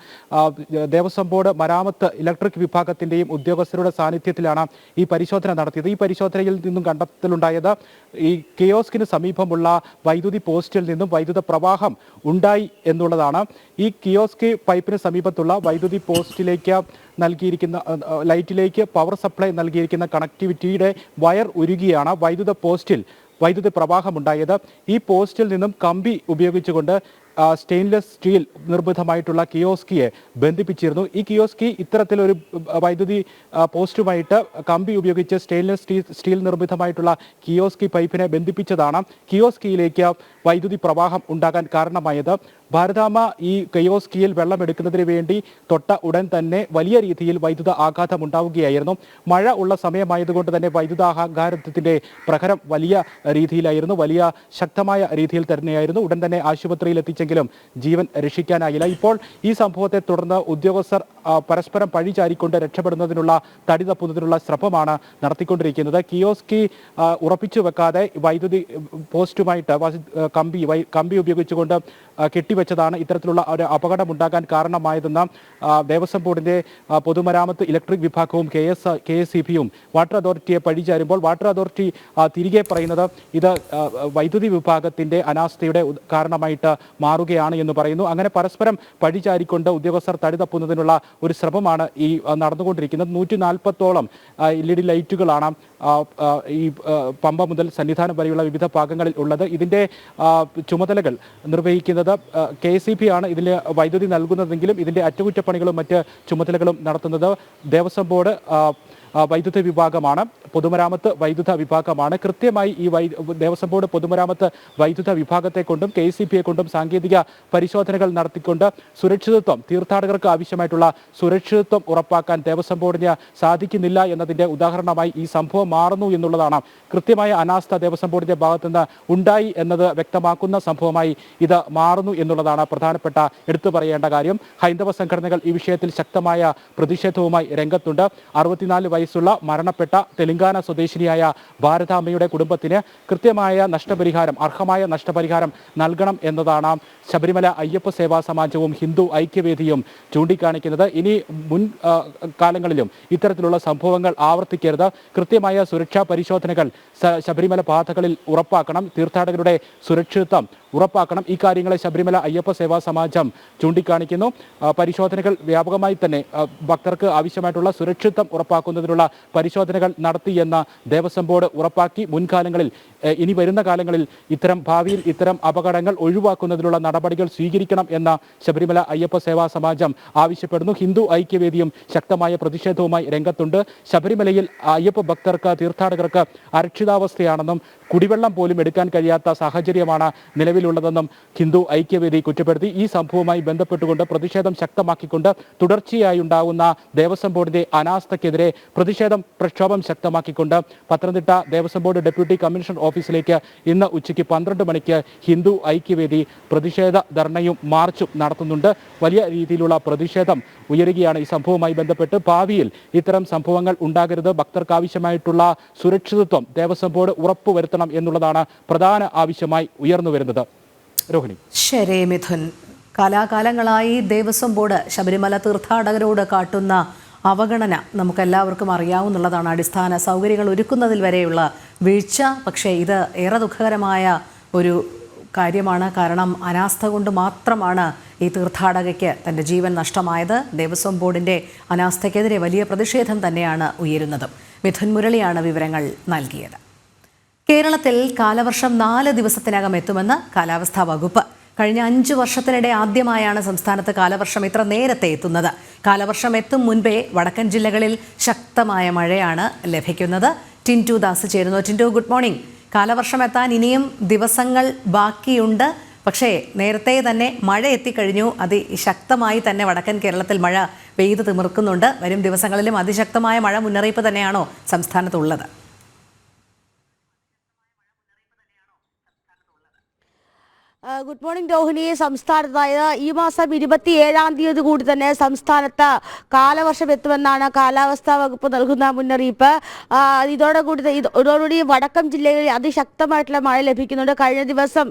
[SPEAKER 8] ദേവസ്വം ബോർഡ് മരാമത്ത് ഇലക്ട്രിക് വിഭാഗത്തിന്റെയും ഉദ്യോഗസ്ഥരുടെ സാന്നിധ്യത്തിലാണ് ഈ പരിശോധന നടത്തിയത്. ഈ പരിശോധനയിൽ നിന്നും കണ്ടെത്തലുണ്ടായത് ഈ കിയോസ്കിന് സമീപമുള്ള വൈദ്യുതി പോസ്റ്റിൽ നിന്നും വൈദ്യുത പ്രവാഹം ഉണ്ടായി എന്നുള്ളതാണ്. ഈ കിയോസ്ക് പൈപ്പിന് സമീപത്തുള്ള വൈദ്യുതി പോസ്റ്റിലേക്ക് നൽകിയിരിക്കുന്ന ലൈറ്റിലേക്ക് പവർ സപ്ലൈ നൽകിയിരിക്കുന്ന കണക്ടിവിറ്റിയുടെ വയർ ഉരുകിയാണ് വൈദ്യുതി പ്രവാഹമുണ്ടായത്. ഈ പോസ്റ്റിൽ നിന്നും കമ്പി ഉപയോഗിച്ചുകൊണ്ട് സ്റ്റെയിൻലെസ് സ്റ്റീൽ നിർമ്മിതമായിട്ടുള്ള കിയോസ്കിയെ ബന്ധിപ്പിച്ചിരുന്നു. ഈ കിയോസ്കി ഇത്തരത്തിലൊരു വൈദ്യുതി പോസ്റ്റുമായിട്ട് കമ്പി ഉപയോഗിച്ച് സ്റ്റെയിൻലെസ് സ്റ്റീൽ നിർമ്മിതമായിട്ടുള്ള കിയോസ്കി പൈപ്പിനെ ബന്ധിപ്പിച്ചതാണ് കിയോസ്കിയിലേക്ക് വൈദ്യുതി പ്രവാഹം ഉണ്ടാകാൻ കാരണമായത്. ഭാരതാമ്മ ഈ കിയോസ്കിയിൽ വെള്ളം എടുക്കുന്നതിന് വേണ്ടി തൊട്ട ഉടൻ തന്നെ വലിയ രീതിയിൽ വൈദ്യുത ആഘാതം ഉണ്ടാവുകയായിരുന്നു. മഴ ഉള്ള സമയമായതുകൊണ്ട് തന്നെ വൈദ്യുതാഘാതത്തിന്റെ പ്രഹരം വലിയ രീതിയിലായിരുന്നു, വലിയ ശക്തമായ രീതിയിൽ തന്നെയായിരുന്നു. ഉടൻ തന്നെ ആശുപത്രിയിൽ എത്തിച്ചെങ്കിലും ജീവൻ രക്ഷിക്കാനായില്ല. ഇപ്പോൾ ഈ സംഭവത്തെ തുടർന്ന് ഉദ്യോഗസ്ഥർ പരസ്പരം പഴിചാരിക്കൊണ്ട് രക്ഷപ്പെടുന്നതിനുള്ള തടി തപ്പുന്നതിനുള്ള ശ്രമമാണ് നടത്തിക്കൊണ്ടിരിക്കുന്നത്. കിയോസ്കി ഉറപ്പിച്ചു വെക്കാതെ വൈദ്യുതി പോസ്റ്റുമായിട്ട് കമ്പി ഉപയോഗിച്ചുകൊണ്ട് കെട്ടിവെച്ചതാണ് ഇത്തരത്തിലുള്ള ഒരു അപകടമുണ്ടാകാൻ കാരണമായതെന്ന് ദേവസ്വം ബോർഡിന്റെ പൊതുമരാമത്ത് ഇലക്ട്രിക് വിഭാഗവും KSEBയും വാട്ടർ അതോറിറ്റിയെ പഴിചാരുമ്പോൾ വാട്ടർ അതോറിറ്റി തിരികെ പറയുന്നത് ഇത് വൈദ്യുതി വിഭാഗത്തിന്റെ അനാസ്ഥയുടെ കാരണമായിട്ട് മാറുകയാണ് എന്ന് പറയുന്നു. അങ്ങനെ പരസ്പരം പഴിചാരിക്കൊണ്ട് ഉദ്യോഗസ്ഥർ തടി തപ്പുന്നതിനുള്ള ഒരു ശ്രമമാണ് ഈ നടന്നുകൊണ്ടിരിക്കുന്നത്. 140ഓളം LED ലൈറ്റുകളാണ് ഈ പമ്പ മുതൽ സന്നിധാനം വരെയുള്ള വിവിധ ഭാഗങ്ങളിൽ ഉള്ളത്. ഇതിന്റെ ചുമതലകൾ നിർവഹിക്കുന്നത് KSEB ആണ്. ഇതിൽ വൈദ്യുതി നൽകുന്നതെങ്കിലും ഇതിന്റെ അറ്റകുറ്റപ്പണികളും മറ്റ് ചുമതലകളും നടത്തുന്നത് ദേവസ്വം ബോർഡ് വൈദ്യുത വിഭാഗമാണ്, പൊതുമരാമത്ത് വൈദ്യുത വിഭാഗമാണ്. കൃത്യമായി ഈ ദേവസ്വം ബോർഡ് പൊതുമരാമത്ത് വൈദ്യുത വിഭാഗത്തെ കൊണ്ടും KSEBയെ കൊണ്ടും സാങ്കേതിക പരിശോധനകൾ നടത്തിക്കൊണ്ട് തീർത്ഥാടകർക്ക് ആവശ്യമായിട്ടുള്ള സുരക്ഷിതത്വം ഉറപ്പാക്കാൻ ദേവസ്വം ബോർഡിന് സാധിക്കുന്നില്ല എന്നതിന്റെ ഉദാഹരണമായി ഈ സംഭവം സമീപനം മാറുന്നു എന്നുള്ളതാണ്. കൃത്യമായ അനാസ്ഥ ദേവസ്വം ബോർഡിന്റെ ഭാഗത്തുനിന്ന് ഉണ്ടായി എന്നത് വ്യക്തമാക്കുന്ന സംഭവമായി ഇത് മാറുന്നു എന്നുള്ളതാണ് പ്രധാനപ്പെട്ട എടുത്തു പറയേണ്ട കാര്യം. ഹൈന്ദവ സംഘടനകൾ ഈ വിഷയത്തിൽ ശക്തമായ പ്രതിഷേധവുമായി രംഗത്തുണ്ട്. 64 വയസ്സുള്ള മരണപ്പെട്ട തെലങ്കാന സ്വദേശിനിയായ ഭാരതാമ്മയുടെ കുടുംബത്തിന് കൃത്യമായ നഷ്ടപരിഹാരം, അർഹമായ നഷ്ടപരിഹാരം നൽകണം എന്നതാണ് ശബരിമല അയ്യപ്പ സേവാ സമാജവും ഹിന്ദു ഐക്യവേദിയും ചൂണ്ടിക്കാണിക്കുന്നത്. ഇനി മുൻ കാലങ്ങളിലും ഇത്തരത്തിലുള്ള സംഭവങ്ങൾ ആവർത്തിക്കരുത്. കൃത്യമായ സുരക്ഷാ പരിശോധനകൾ ശബരിമല പാതകളിൽ ഉറപ്പാക്കണം. തീർത്ഥാടകരുടെ സുരക്ഷിതത്വം ഉറപ്പാക്കണം. ഈ കാര്യങ്ങളെ ശബരിമല അയ്യപ്പ സേവാ സമാജം ചൂണ്ടിക്കാണിക്കുന്നു. പരിശോധനകൾ വ്യാപകമായി തന്നെ ഭക്തർക്ക് ആവശ്യമായിട്ടുള്ള സുരക്ഷിതത്വം ഉറപ്പാക്കുന്നതിനുള്ള പരിശോധനകൾ നടത്തിയെന്ന് ദേവസ്വം ബോർഡ് ഉറപ്പാക്കി. മുൻകാലങ്ങളിൽ ഇനി വരുന്ന കാലങ്ങളിൽ ഭാവിയിൽ ഇത്തരം അപകടങ്ങൾ ഒഴിവാക്കുന്നതിനുള്ള നടപടികൾ സ്വീകരിക്കണം എന്ന ശബരിമല അയ്യപ്പ സേവാ സമാജം ആവശ്യപ്പെടുന്നു. ഹിന്ദു ഐക്യവേദിയും ശക്തമായ പ്രതിഷേധവുമായി രംഗത്തുണ്ട്. ശബരിമലയിൽ അയ്യപ്പ ഭക്തർക്ക്, തീർത്ഥാടകർക്ക് അരക്ഷിതാവസ്ഥയാണെന്നും കുടിവെള്ളം പോലും എടുക്കാൻ കഴിയാത്ത സാഹചര്യമാണ് നിലവിലുള്ളതെന്നും ഹിന്ദു ഐക്യവേദി കുറ്റപ്പെടുത്തി. ഈ സംഭവവുമായി ബന്ധപ്പെട്ടുകൊണ്ട് പ്രതിഷേധം ശക്തമാക്കിക്കൊണ്ട് തുടർച്ചയായി ഉണ്ടാകുന്ന ദേവസ്വം ബോർഡിന്റെ അനാസ്ഥയ്ക്കെതിരെ പ്രക്ഷോഭം ശക്തമാക്കിക്കൊണ്ട് Pathanamthitta Devaswom board deputy commissioner ഓഫീസിലേക്ക് ഇന്ന് ഉച്ചയ്ക്ക് 12 മണിക്ക് ഹിന്ദു ഐക്യവേദി പ്രതിഷേധ ധർണയും മാർച്ചും നടത്തുന്നുണ്ട്. വലിയ രീതിയിലുള്ള പ്രതിഷേധം ഉയരുകയാണ് ഈ സംഭവവുമായി ബന്ധപ്പെട്ട്. ഭാവിയിൽ ഇത്തരം സംഭവങ്ങൾ ഉണ്ടാകരുത്. ഭക്തർക്ക് ആവശ്യമായിട്ടുള്ള സുരക്ഷിതത്വം ദേവസ്വം ബോർഡ് ഉറപ്പുവരുത്തണം എന്നുള്ളതാണ് പ്രധാന ആവശ്യമായി ഉയർന്നു വരുന്നത്. രോഹിണി.
[SPEAKER 1] ശരി മിഥുൻ, കാലാകാലങ്ങളായി ദേവസ്വം ബോർഡ് ശബരിമല തീർത്ഥാടകരോട് കാട്ടുന്ന അവഗണന നമുക്കെല്ലാവർക്കും അറിയാവുന്നതാണ്. അടിസ്ഥാന സൗകര്യങ്ങൾ ഒരുക്കുന്നതിൽ വരെയുള്ള വീഴ്ച. പക്ഷേ ഇത് ഏറെ ദുഃഖകരമായ ഒരു കാര്യമാണ്. കാരണം അനാസ്ഥ കൊണ്ട് മാത്രമാണ് ഈ തീർത്ഥാടകയ്ക്ക് തൻ്റെ ജീവൻ നഷ്ടമായത്. ദേവസ്വം ബോർഡിൻ്റെ അനാസ്ഥയ്ക്കെതിരെ വലിയ പ്രതിഷേധം തന്നെയാണ് ഉയരുന്നത്. മിഥുൻ മുരളിയാണ് വിവരങ്ങൾ നൽകിയത്. കേരളത്തിൽ കാലവർഷം 4 ദിവസത്തിനകം എത്തുമെന്ന് കാലാവസ്ഥാ വകുപ്പ്. കഴിഞ്ഞ 5 വർഷത്തിനിടെ ആദ്യമായാണ് സംസ്ഥാനത്ത് കാലവർഷം ഇത്ര നേരത്തെ എത്തുന്നത്. കാലവർഷം എത്തും മുൻപേ വടക്കൻ ജില്ലകളിൽ ശക്തമായ മഴയാണ് ലഭിക്കുന്നത്. ടിൻറ്റു ദാസ് ചേരുന്നു. Tintu, good morning. കാലവർഷം എത്താൻ ഇനിയും ദിവസങ്ങൾ ബാക്കിയുണ്ട്. പക്ഷേ നേരത്തെ തന്നെ മഴ എത്തിക്കഴിഞ്ഞു. അതിശക്തമായി തന്നെ വടക്കൻ കേരളത്തിൽ മഴ പെയ്ത് തിമിർക്കുന്നുണ്ട്. വരും ദിവസങ്ങളിലും അതിശക്തമായ മഴ മുന്നറിയിപ്പ് തന്നെയാണോ സംസ്ഥാനത്തുള്ളത്?
[SPEAKER 9] Good morning Rohini. സംസ്ഥാനത്ത് ഈ മാസം 27-ാം തീയതി കൂടി തന്നെ കാലവർഷം എത്തുമെന്നാണ് കാലാവസ്ഥാ വകുപ്പ് നൽകുന്ന മുന്നറിയിപ്പ്. ഇതോടുകൂടി വടക്കൻ ജില്ലകളിൽ അതിശക്തമായിട്ടുള്ള മഴ ലഭിക്കുന്നുണ്ട്. കഴിഞ്ഞ ദിവസം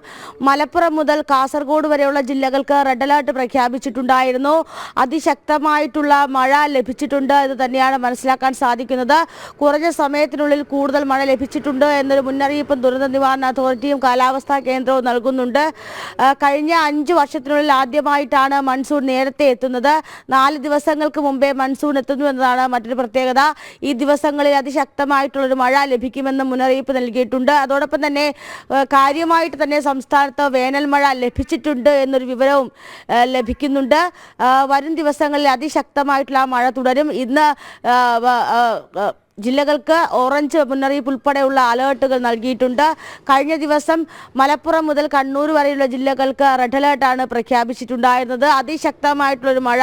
[SPEAKER 9] മലപ്പുറം മുതൽ കാസർഗോഡ് വരെയുള്ള ജില്ലകൾക്ക് റെഡ് അലേർട്ട് പ്രഖ്യാപിച്ചിട്ടുണ്ടായിരുന്നു. അതിശക്തമായിട്ടുള്ള മഴ ലഭിച്ചിട്ടുണ്ട് എന്ന് തന്നെയാണ് മനസ്സിലാക്കാൻ സാധിക്കുന്നത്. കുറഞ്ഞ സമയത്തിനുള്ളിൽ കൂടുതൽ മഴ ലഭിച്ചിട്ടുണ്ട് എന്നൊരു മുന്നറിയിപ്പും ദുരന്ത നിവാരണ അതോറിറ്റിയും കാലാവസ്ഥാ കേന്ദ്രവും നൽകുന്നുണ്ട്. കഴിഞ്ഞ 5 വർഷത്തിനുള്ളിൽ ആദ്യമായിട്ടാണ് മൺസൂൺ നേരത്തെ എത്തുന്നത്. 4 ദിവസങ്ങൾക്ക് മുമ്പേ മൺസൂൺ എത്തുന്നു എന്നതാണ് മറ്റൊരു പ്രത്യേകത. ഈ ദിവസങ്ങളിൽ അതിശക്തമായിട്ടുള്ളൊരു മഴ ലഭിക്കുമെന്ന് മുന്നറിയിപ്പ് നൽകിയിട്ടുണ്ട്. അതോടൊപ്പം തന്നെ കാര്യമായിട്ട് തന്നെ സംസ്ഥാനത്ത് വേനൽ മഴ ലഭിച്ചിട്ടുണ്ട് എന്നൊരു വിവരവും ലഭിക്കുന്നുണ്ട്. വരും ദിവസങ്ങളിൽ അതിശക്തമായിട്ടുള്ള മഴ തുടരും. ഇന്ന് ജില്ലകൾക്ക് ഓറഞ്ച് മുന്നറിയിപ്പ് ഉൾപ്പെടെയുള്ള അലേർട്ടുകൾ നൽകിയിട്ടുണ്ട്. കഴിഞ്ഞ ദിവസം മലപ്പുറം മുതൽ കണ്ണൂർ വരെയുള്ള ജില്ലകൾക്ക് റെഡ് അലേർട്ടാണ് പ്രഖ്യാപിച്ചിട്ടുണ്ടായിരുന്നത്. അതിശക്തമായിട്ടുള്ളൊരു മഴ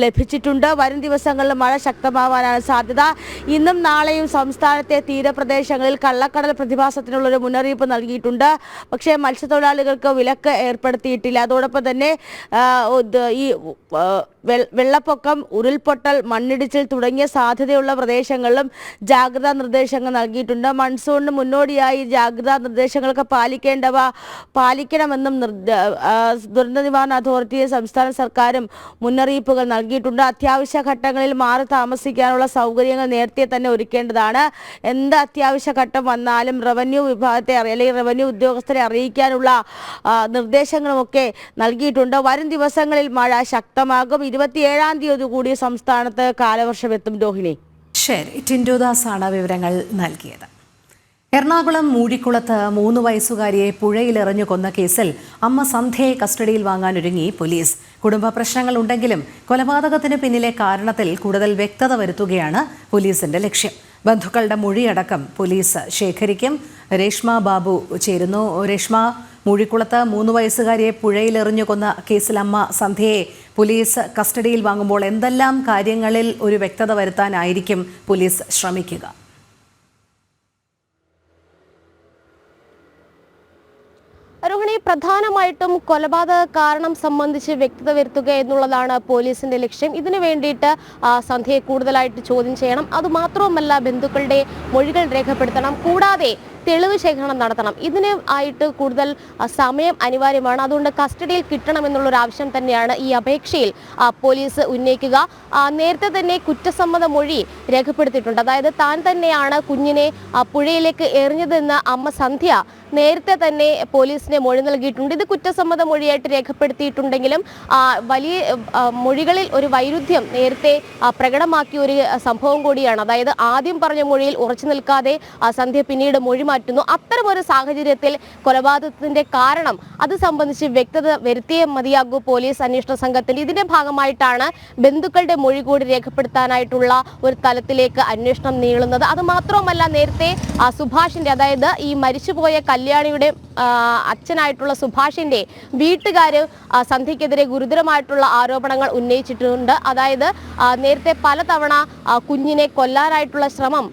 [SPEAKER 9] ലഭിച്ചിട്ടുണ്ട്. വരും ദിവസങ്ങളിൽ മഴ ശക്തമാവാനാണ് സാധ്യത. ഇന്നും നാളെയും സംസ്ഥാനത്തെ തീരപ്രദേശങ്ങളിൽ കള്ളക്കടൽ പ്രതിഭാസത്തിനുള്ളൊരു മുന്നറിയിപ്പ് നൽകിയിട്ടുണ്ട്. പക്ഷേ മത്സ്യത്തൊഴിലാളികൾക്ക് വിലക്ക് ഏർപ്പെടുത്തിയിട്ടില്ല. അതോടൊപ്പം തന്നെ ഈ വെള്ളപ്പൊക്കം, ഉരുൾപൊട്ടൽ, മണ്ണിടിച്ചിൽ തുടങ്ങിയ സാധ്യതയുള്ള പ്രദേശങ്ങളിലും ജാഗ്രതാ നിർദ്ദേശങ്ങൾ നൽകിയിട്ടുണ്ട്. മൺസൂണിന് മുന്നോടിയായി ജാഗ്രതാ നിർദ്ദേശങ്ങളൊക്കെ പാലിക്കണമെന്നും ദുരന്ത നിവാരണ അതോറിറ്റിയും സംസ്ഥാന സർക്കാരും മുന്നറിയിപ്പുകൾ നൽകിയിട്ടുണ്ട്. അത്യാവശ്യ ഘട്ടങ്ങളിൽ മാറി താമസിക്കാനുള്ള സൗകര്യങ്ങൾ നേരത്തെ തന്നെ ഒരുക്കേണ്ടതാണ്. എന്ത് അത്യാവശ്യ ഘട്ടം വന്നാലും റവന്യൂ വിഭാഗത്തെ അല്ലെങ്കിൽ റവന്യൂ ഉദ്യോഗസ്ഥരെ അറിയിക്കാനുള്ള നിർദ്ദേശങ്ങളുമൊക്കെ നൽകിയിട്ടുണ്ട്. വരും ദിവസങ്ങളിൽ മഴ ശക്തമാകും. 27-ാം തീയതി കൂടി സംസ്ഥാനത്ത് കാലവർഷം എത്തും. രോഹിണി.
[SPEAKER 1] ശരി, ടിൻറ്റുദാസാണ് വിവരങ്ങൾ നൽകിയത്. എറണാകുളം മൂഴിക്കുളത്ത് 3 വയസ്സുകാരിയെ പുഴയിലെറിഞ്ഞു കൊന്ന കേസിൽ അമ്മ സന്ധ്യയെ കസ്റ്റഡിയിൽ വാങ്ങാനൊരുങ്ങി പോലീസ്. കുടുംബ പ്രശ്നങ്ങളുണ്ടെങ്കിലും കൊലപാതകത്തിന് പിന്നിലെ കാരണത്തിൽ കൂടുതൽ വ്യക്തത വരുത്തുകയാണ് പോലീസിന്റെ ലക്ഷ്യം. ബന്ധുക്കളുടെ മൊഴിയടക്കം പോലീസ് ശേഖരിക്കും. രേഷ്മ ബാബു ചേരുന്നു. രേഷ്മ, മൂഴിക്കുളത്ത് 3 വയസ്സുകാരിയെ പുഴയിലെറിഞ്ഞു കൊന്ന കേസിൽ അമ്മ സന്ധ്യയെ പോലീസ് കസ്റ്റഡിയിൽ വാങ്ങുമ്പോൾ എന്തെല്ലാം കാര്യങ്ങളിൽ ഒരു വ്യക്തത വരുത്താനായിരിക്കും പോലീസ് ശ്രമിക്കുക?
[SPEAKER 10] പ്രധാനമായിട്ടും കൊലപാതക കാരണം സംബന്ധിച്ച് വ്യക്തത വരുത്തുക എന്നുള്ളതാണ് പോലീസിന്റെ ലക്ഷ്യം. ഇതിനു വേണ്ടിയിട്ട് സന്ധ്യയെ കൂടുതലായിട്ട് ചോദ്യം ചെയ്യണം. അതുമാത്രവുമല്ല, ബന്ധുക്കളുടെ മൊഴികൾ രേഖപ്പെടുത്തണം. കൂടാതെ തെളിവ് ശേഖരണം നടത്തണം. ഇതിന് ആയിട്ട് കൂടുതൽ സമയം അനിവാര്യമാണ്. അതുകൊണ്ട് കസ്റ്റഡിയിൽ കിട്ടണമെന്നുള്ളൊരു ആവശ്യം തന്നെയാണ് ഈ അപേക്ഷയിൽ പോലീസ് ഉന്നയിക്കുക. നേരത്തെ തന്നെ കുറ്റസമ്മത മൊഴി രേഖപ്പെടുത്തിയിട്ടുണ്ട്. അതായത് താൻ തന്നെയാണ് കുഞ്ഞിനെ പുഴയിലേക്ക് എറിഞ്ഞതെന്ന് അമ്മ സന്ധ്യ നേരത്തെ തന്നെ പോലീസിനെ മൊഴി നൽകിയിട്ടുണ്ട്. ഇത് കുറ്റസമ്മത മൊഴിയായിട്ട് രേഖപ്പെടുത്തിയിട്ടുണ്ടെങ്കിലും വലിയ മൊഴികളിൽ ഒരു വൈരുദ്ധ്യം നേരത്തെ പ്രകടമാക്കിയ ഒരു സംഭവം കൂടിയാണ്. അതായത് ആദ്യം പറഞ്ഞ മൊഴിയിൽ ഉറച്ചു നിൽക്കാതെ സന്ധ്യ പിന്നീട് മൊഴി മാറ്റുന്നു. അത്തരമൊരു സാഹചര്യത്തിൽ കൊലപാതകത്തിന്റെ കാരണം അത് സംബന്ധിച്ച് വ്യക്തത വരുത്തിയേ മതിയാകൂ പോലീസ് അന്വേഷണ സംഘത്തിന്. ഇതിന്റെ ഭാഗമായിട്ടാണ് ബന്ധുക്കളുടെ മൊഴി കൂടി രേഖപ്പെടുത്താനായിട്ടുള്ള ഒരു തലത്തിലേക്ക് അന്വേഷണം നീളുന്നത്. അത് മാത്രമല്ല, നേരത്തെ സുഭാഷിന്റെ, അതായത് ഈ മരിച്ചുപോയ കല്യാണിയുടെ അച്ഛനായിട്ടുള്ള സുഭാഷിന്റെ വീട്ടുകാര് സന്ധ്യക്കെതിരെ ഗുരുതരമായിട്ടുള്ള ആരോപണങ്ങൾ ഉന്നയിച്ചിട്ടുണ്ട്. അതായത് നേരത്തെ പലതവണ കുഞ്ഞിനെ കൊല്ലാനായിട്ടുള്ള ശ്രമം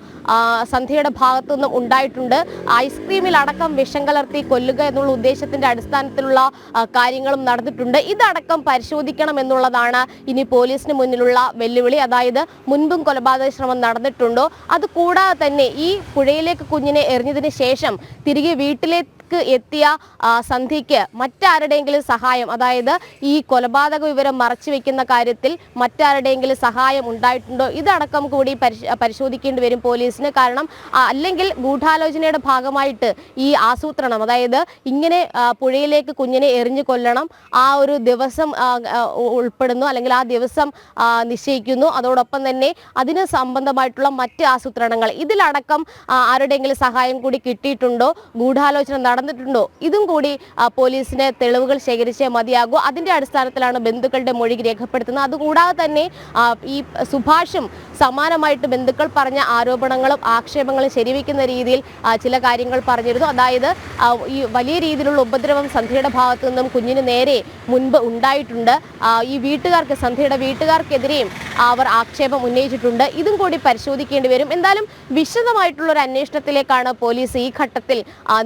[SPEAKER 10] സന്ധ്യയുടെ ഭാഗത്തു നിന്നും ഉണ്ടായിട്ടുണ്ട്. ഐസ്ക്രീമിൽ അടക്കം വിഷം കലർത്തി കൊല്ലുക എന്നുള്ള ഉദ്ദേശത്തിന്റെ അടിസ്ഥാനത്തിലുള്ള കാര്യങ്ങളും നടന്നിട്ടുണ്ട്. ഇതടക്കം പരിശോധിക്കണം എന്നുള്ളതാണ് ഇനി പോലീസിന് മുന്നിലുള്ള വെല്ലുവിളി. അതായത് മുൻപും കൊലപാതക ശ്രമം നടന്നിട്ടുണ്ടോ, അതുകൂടാതെ തന്നെ ഈ പുഴയിലേക്ക് കുഞ്ഞിനെ എറിഞ്ഞതിന് ശേഷം തിരികെ വീട്ടിലേക്ക് എത്തിയ സന്ധ്യയ്ക്ക് മറ്റാരുടെയെങ്കിലും സഹായം, അതായത് ഈ കൊലപാതക വിവരം മറച്ചു വെക്കുന്ന കാര്യത്തിൽ മറ്റാരുടെയെങ്കിലും സഹായം ഉണ്ടായിട്ടുണ്ടോ, ഇതടക്കം കൂടി പരിശോധിക്കേണ്ടി വരും പോലീസിന്. കാരണം അല്ലെങ്കിൽ ഗൂഢാലോചനയുടെ ഭാഗമായിട്ട് ഈ ആസൂത്രണം, അതായത് ഇങ്ങനെ പുഴയിലേക്ക് കുഞ്ഞിനെ എറിഞ്ഞു കൊല്ലണം, ആ ഒരു ദിവസം ഉൾപ്പെടുന്നു, അല്ലെങ്കിൽ ആ ദിവസം നിശ്ചയിക്കുന്നു. അതോടൊപ്പം തന്നെ അതിന് സംബന്ധമായിട്ടുള്ള മറ്റ് ആസൂത്രണങ്ങൾ, ഇതിലടക്കം ആരുടെയെങ്കിലും സഹായം കൂടി കിട്ടിയിട്ടുണ്ടോ, ഗൂഢാലോചന നടന്നിട്ടുണ്ടോ, ഇതും കൂടി പോലീസിന് തെളിവുകൾ ശേഖരിച്ചേ മതിയാകൂ. അതിന്റെ അടിസ്ഥാനത്തിലാണ് ബന്ധുക്കളുടെ മൊഴി രേഖപ്പെടുത്തുന്നത്. അതുകൂടാതെ തന്നെ ഈ സുഭാഷും സമാനമായിട്ട് ബന്ധുക്കൾ പറഞ്ഞ ആരോപണങ്ങളും ആക്ഷേപങ്ങളും ശരിവെക്കുന്ന രീതിയിൽ ചില കാര്യങ്ങൾ പറഞ്ഞിരുന്നു. അതായത് ഈ വലിയ രീതിയിലുള്ള ഉപദ്രവം സന്ധ്യയുടെ ഭാഗത്തു നിന്നും കുഞ്ഞിന് നേരെ മുൻപ് ഉണ്ടായിട്ടുണ്ട്. ഈ വീട്ടുകാർക്ക്, സന്ധ്യയുടെ വീട്ടുകാർക്കെതിരെയും അവർ ആക്ഷേപം ഉന്നയിച്ചിട്ടുണ്ട്. ഇതും കൂടി പരിശോധിക്കേണ്ടി വരും. എന്തായാലും വിശദമായിട്ടുള്ള ഒരു അന്വേഷണത്തിലേക്കാണ് പോലീസ് ഈ ഘട്ടത്തിൽ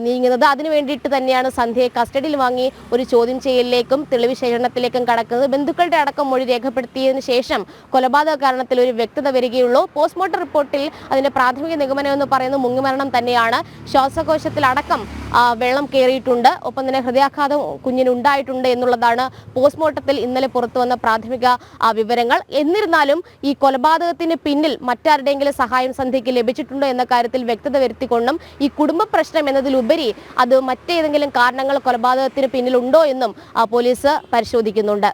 [SPEAKER 10] നീങ്ങുന്നത്. അതിനു വേണ്ടിയിട്ട് തന്നെയാണ് സന്ധ്യയെ കസ്റ്റഡിയിൽ വാങ്ങി ഒരു ചോദ്യം ചെയ്യലിലേക്കും തെളിവ് ശേഖരണത്തിലേക്കും കടക്കുന്നത്. ബന്ധുക്കളുടെ അടക്കം മൊഴി രേഖപ്പെടുത്തിയതിനു ശേഷം കൊലപാതക കാരണത്തിൽ ഒരു വ്യക്തത വരികയുള്ളൂ. പോസ്റ്റ്മോർട്ടം റിപ്പോർട്ടിൽ അതിന്റെ പ്രാഥമിക നിഗമനം എന്ന് പറയുന്നത് മുങ്ങിമരണം തന്നെയാണ്. ശ്വാസകോശത്തിലടക്കം വെള്ളം കയറിയിട്ടുണ്ട്, ഒപ്പം തന്നെ ഹൃദയാഘാതം കുഞ്ഞിനുണ്ടായിട്ടുണ്ട് എന്നുള്ളതാണ് പോസ്റ്റ്മോർട്ടത്തിൽ ഇന്നലെ പുറത്തു വന്ന പ്രാഥമിക വിവരങ്ങൾ. എന്നിരുന്നാലും ഈ കൊലപാതകത്തിന് പിന്നിൽ മറ്റാരുടെയെങ്കിലും സഹായം സന്ധ്യയ്ക്ക് ലഭിച്ചിട്ടുണ്ടോ എന്ന കാര്യത്തിൽ വ്യക്തത വരുത്തിക്കൊണ്ടും ഈ കുടുംബ പ്രശ്നം എന്നതിലുപരി അത് മറ്റേതെങ്കിലും കാരണങ്ങൾ കൊലപാതകത്തിന് പിന്നിലുണ്ടോ എന്നും പോലീസ് പരിശോധിക്കുന്നുണ്ട്.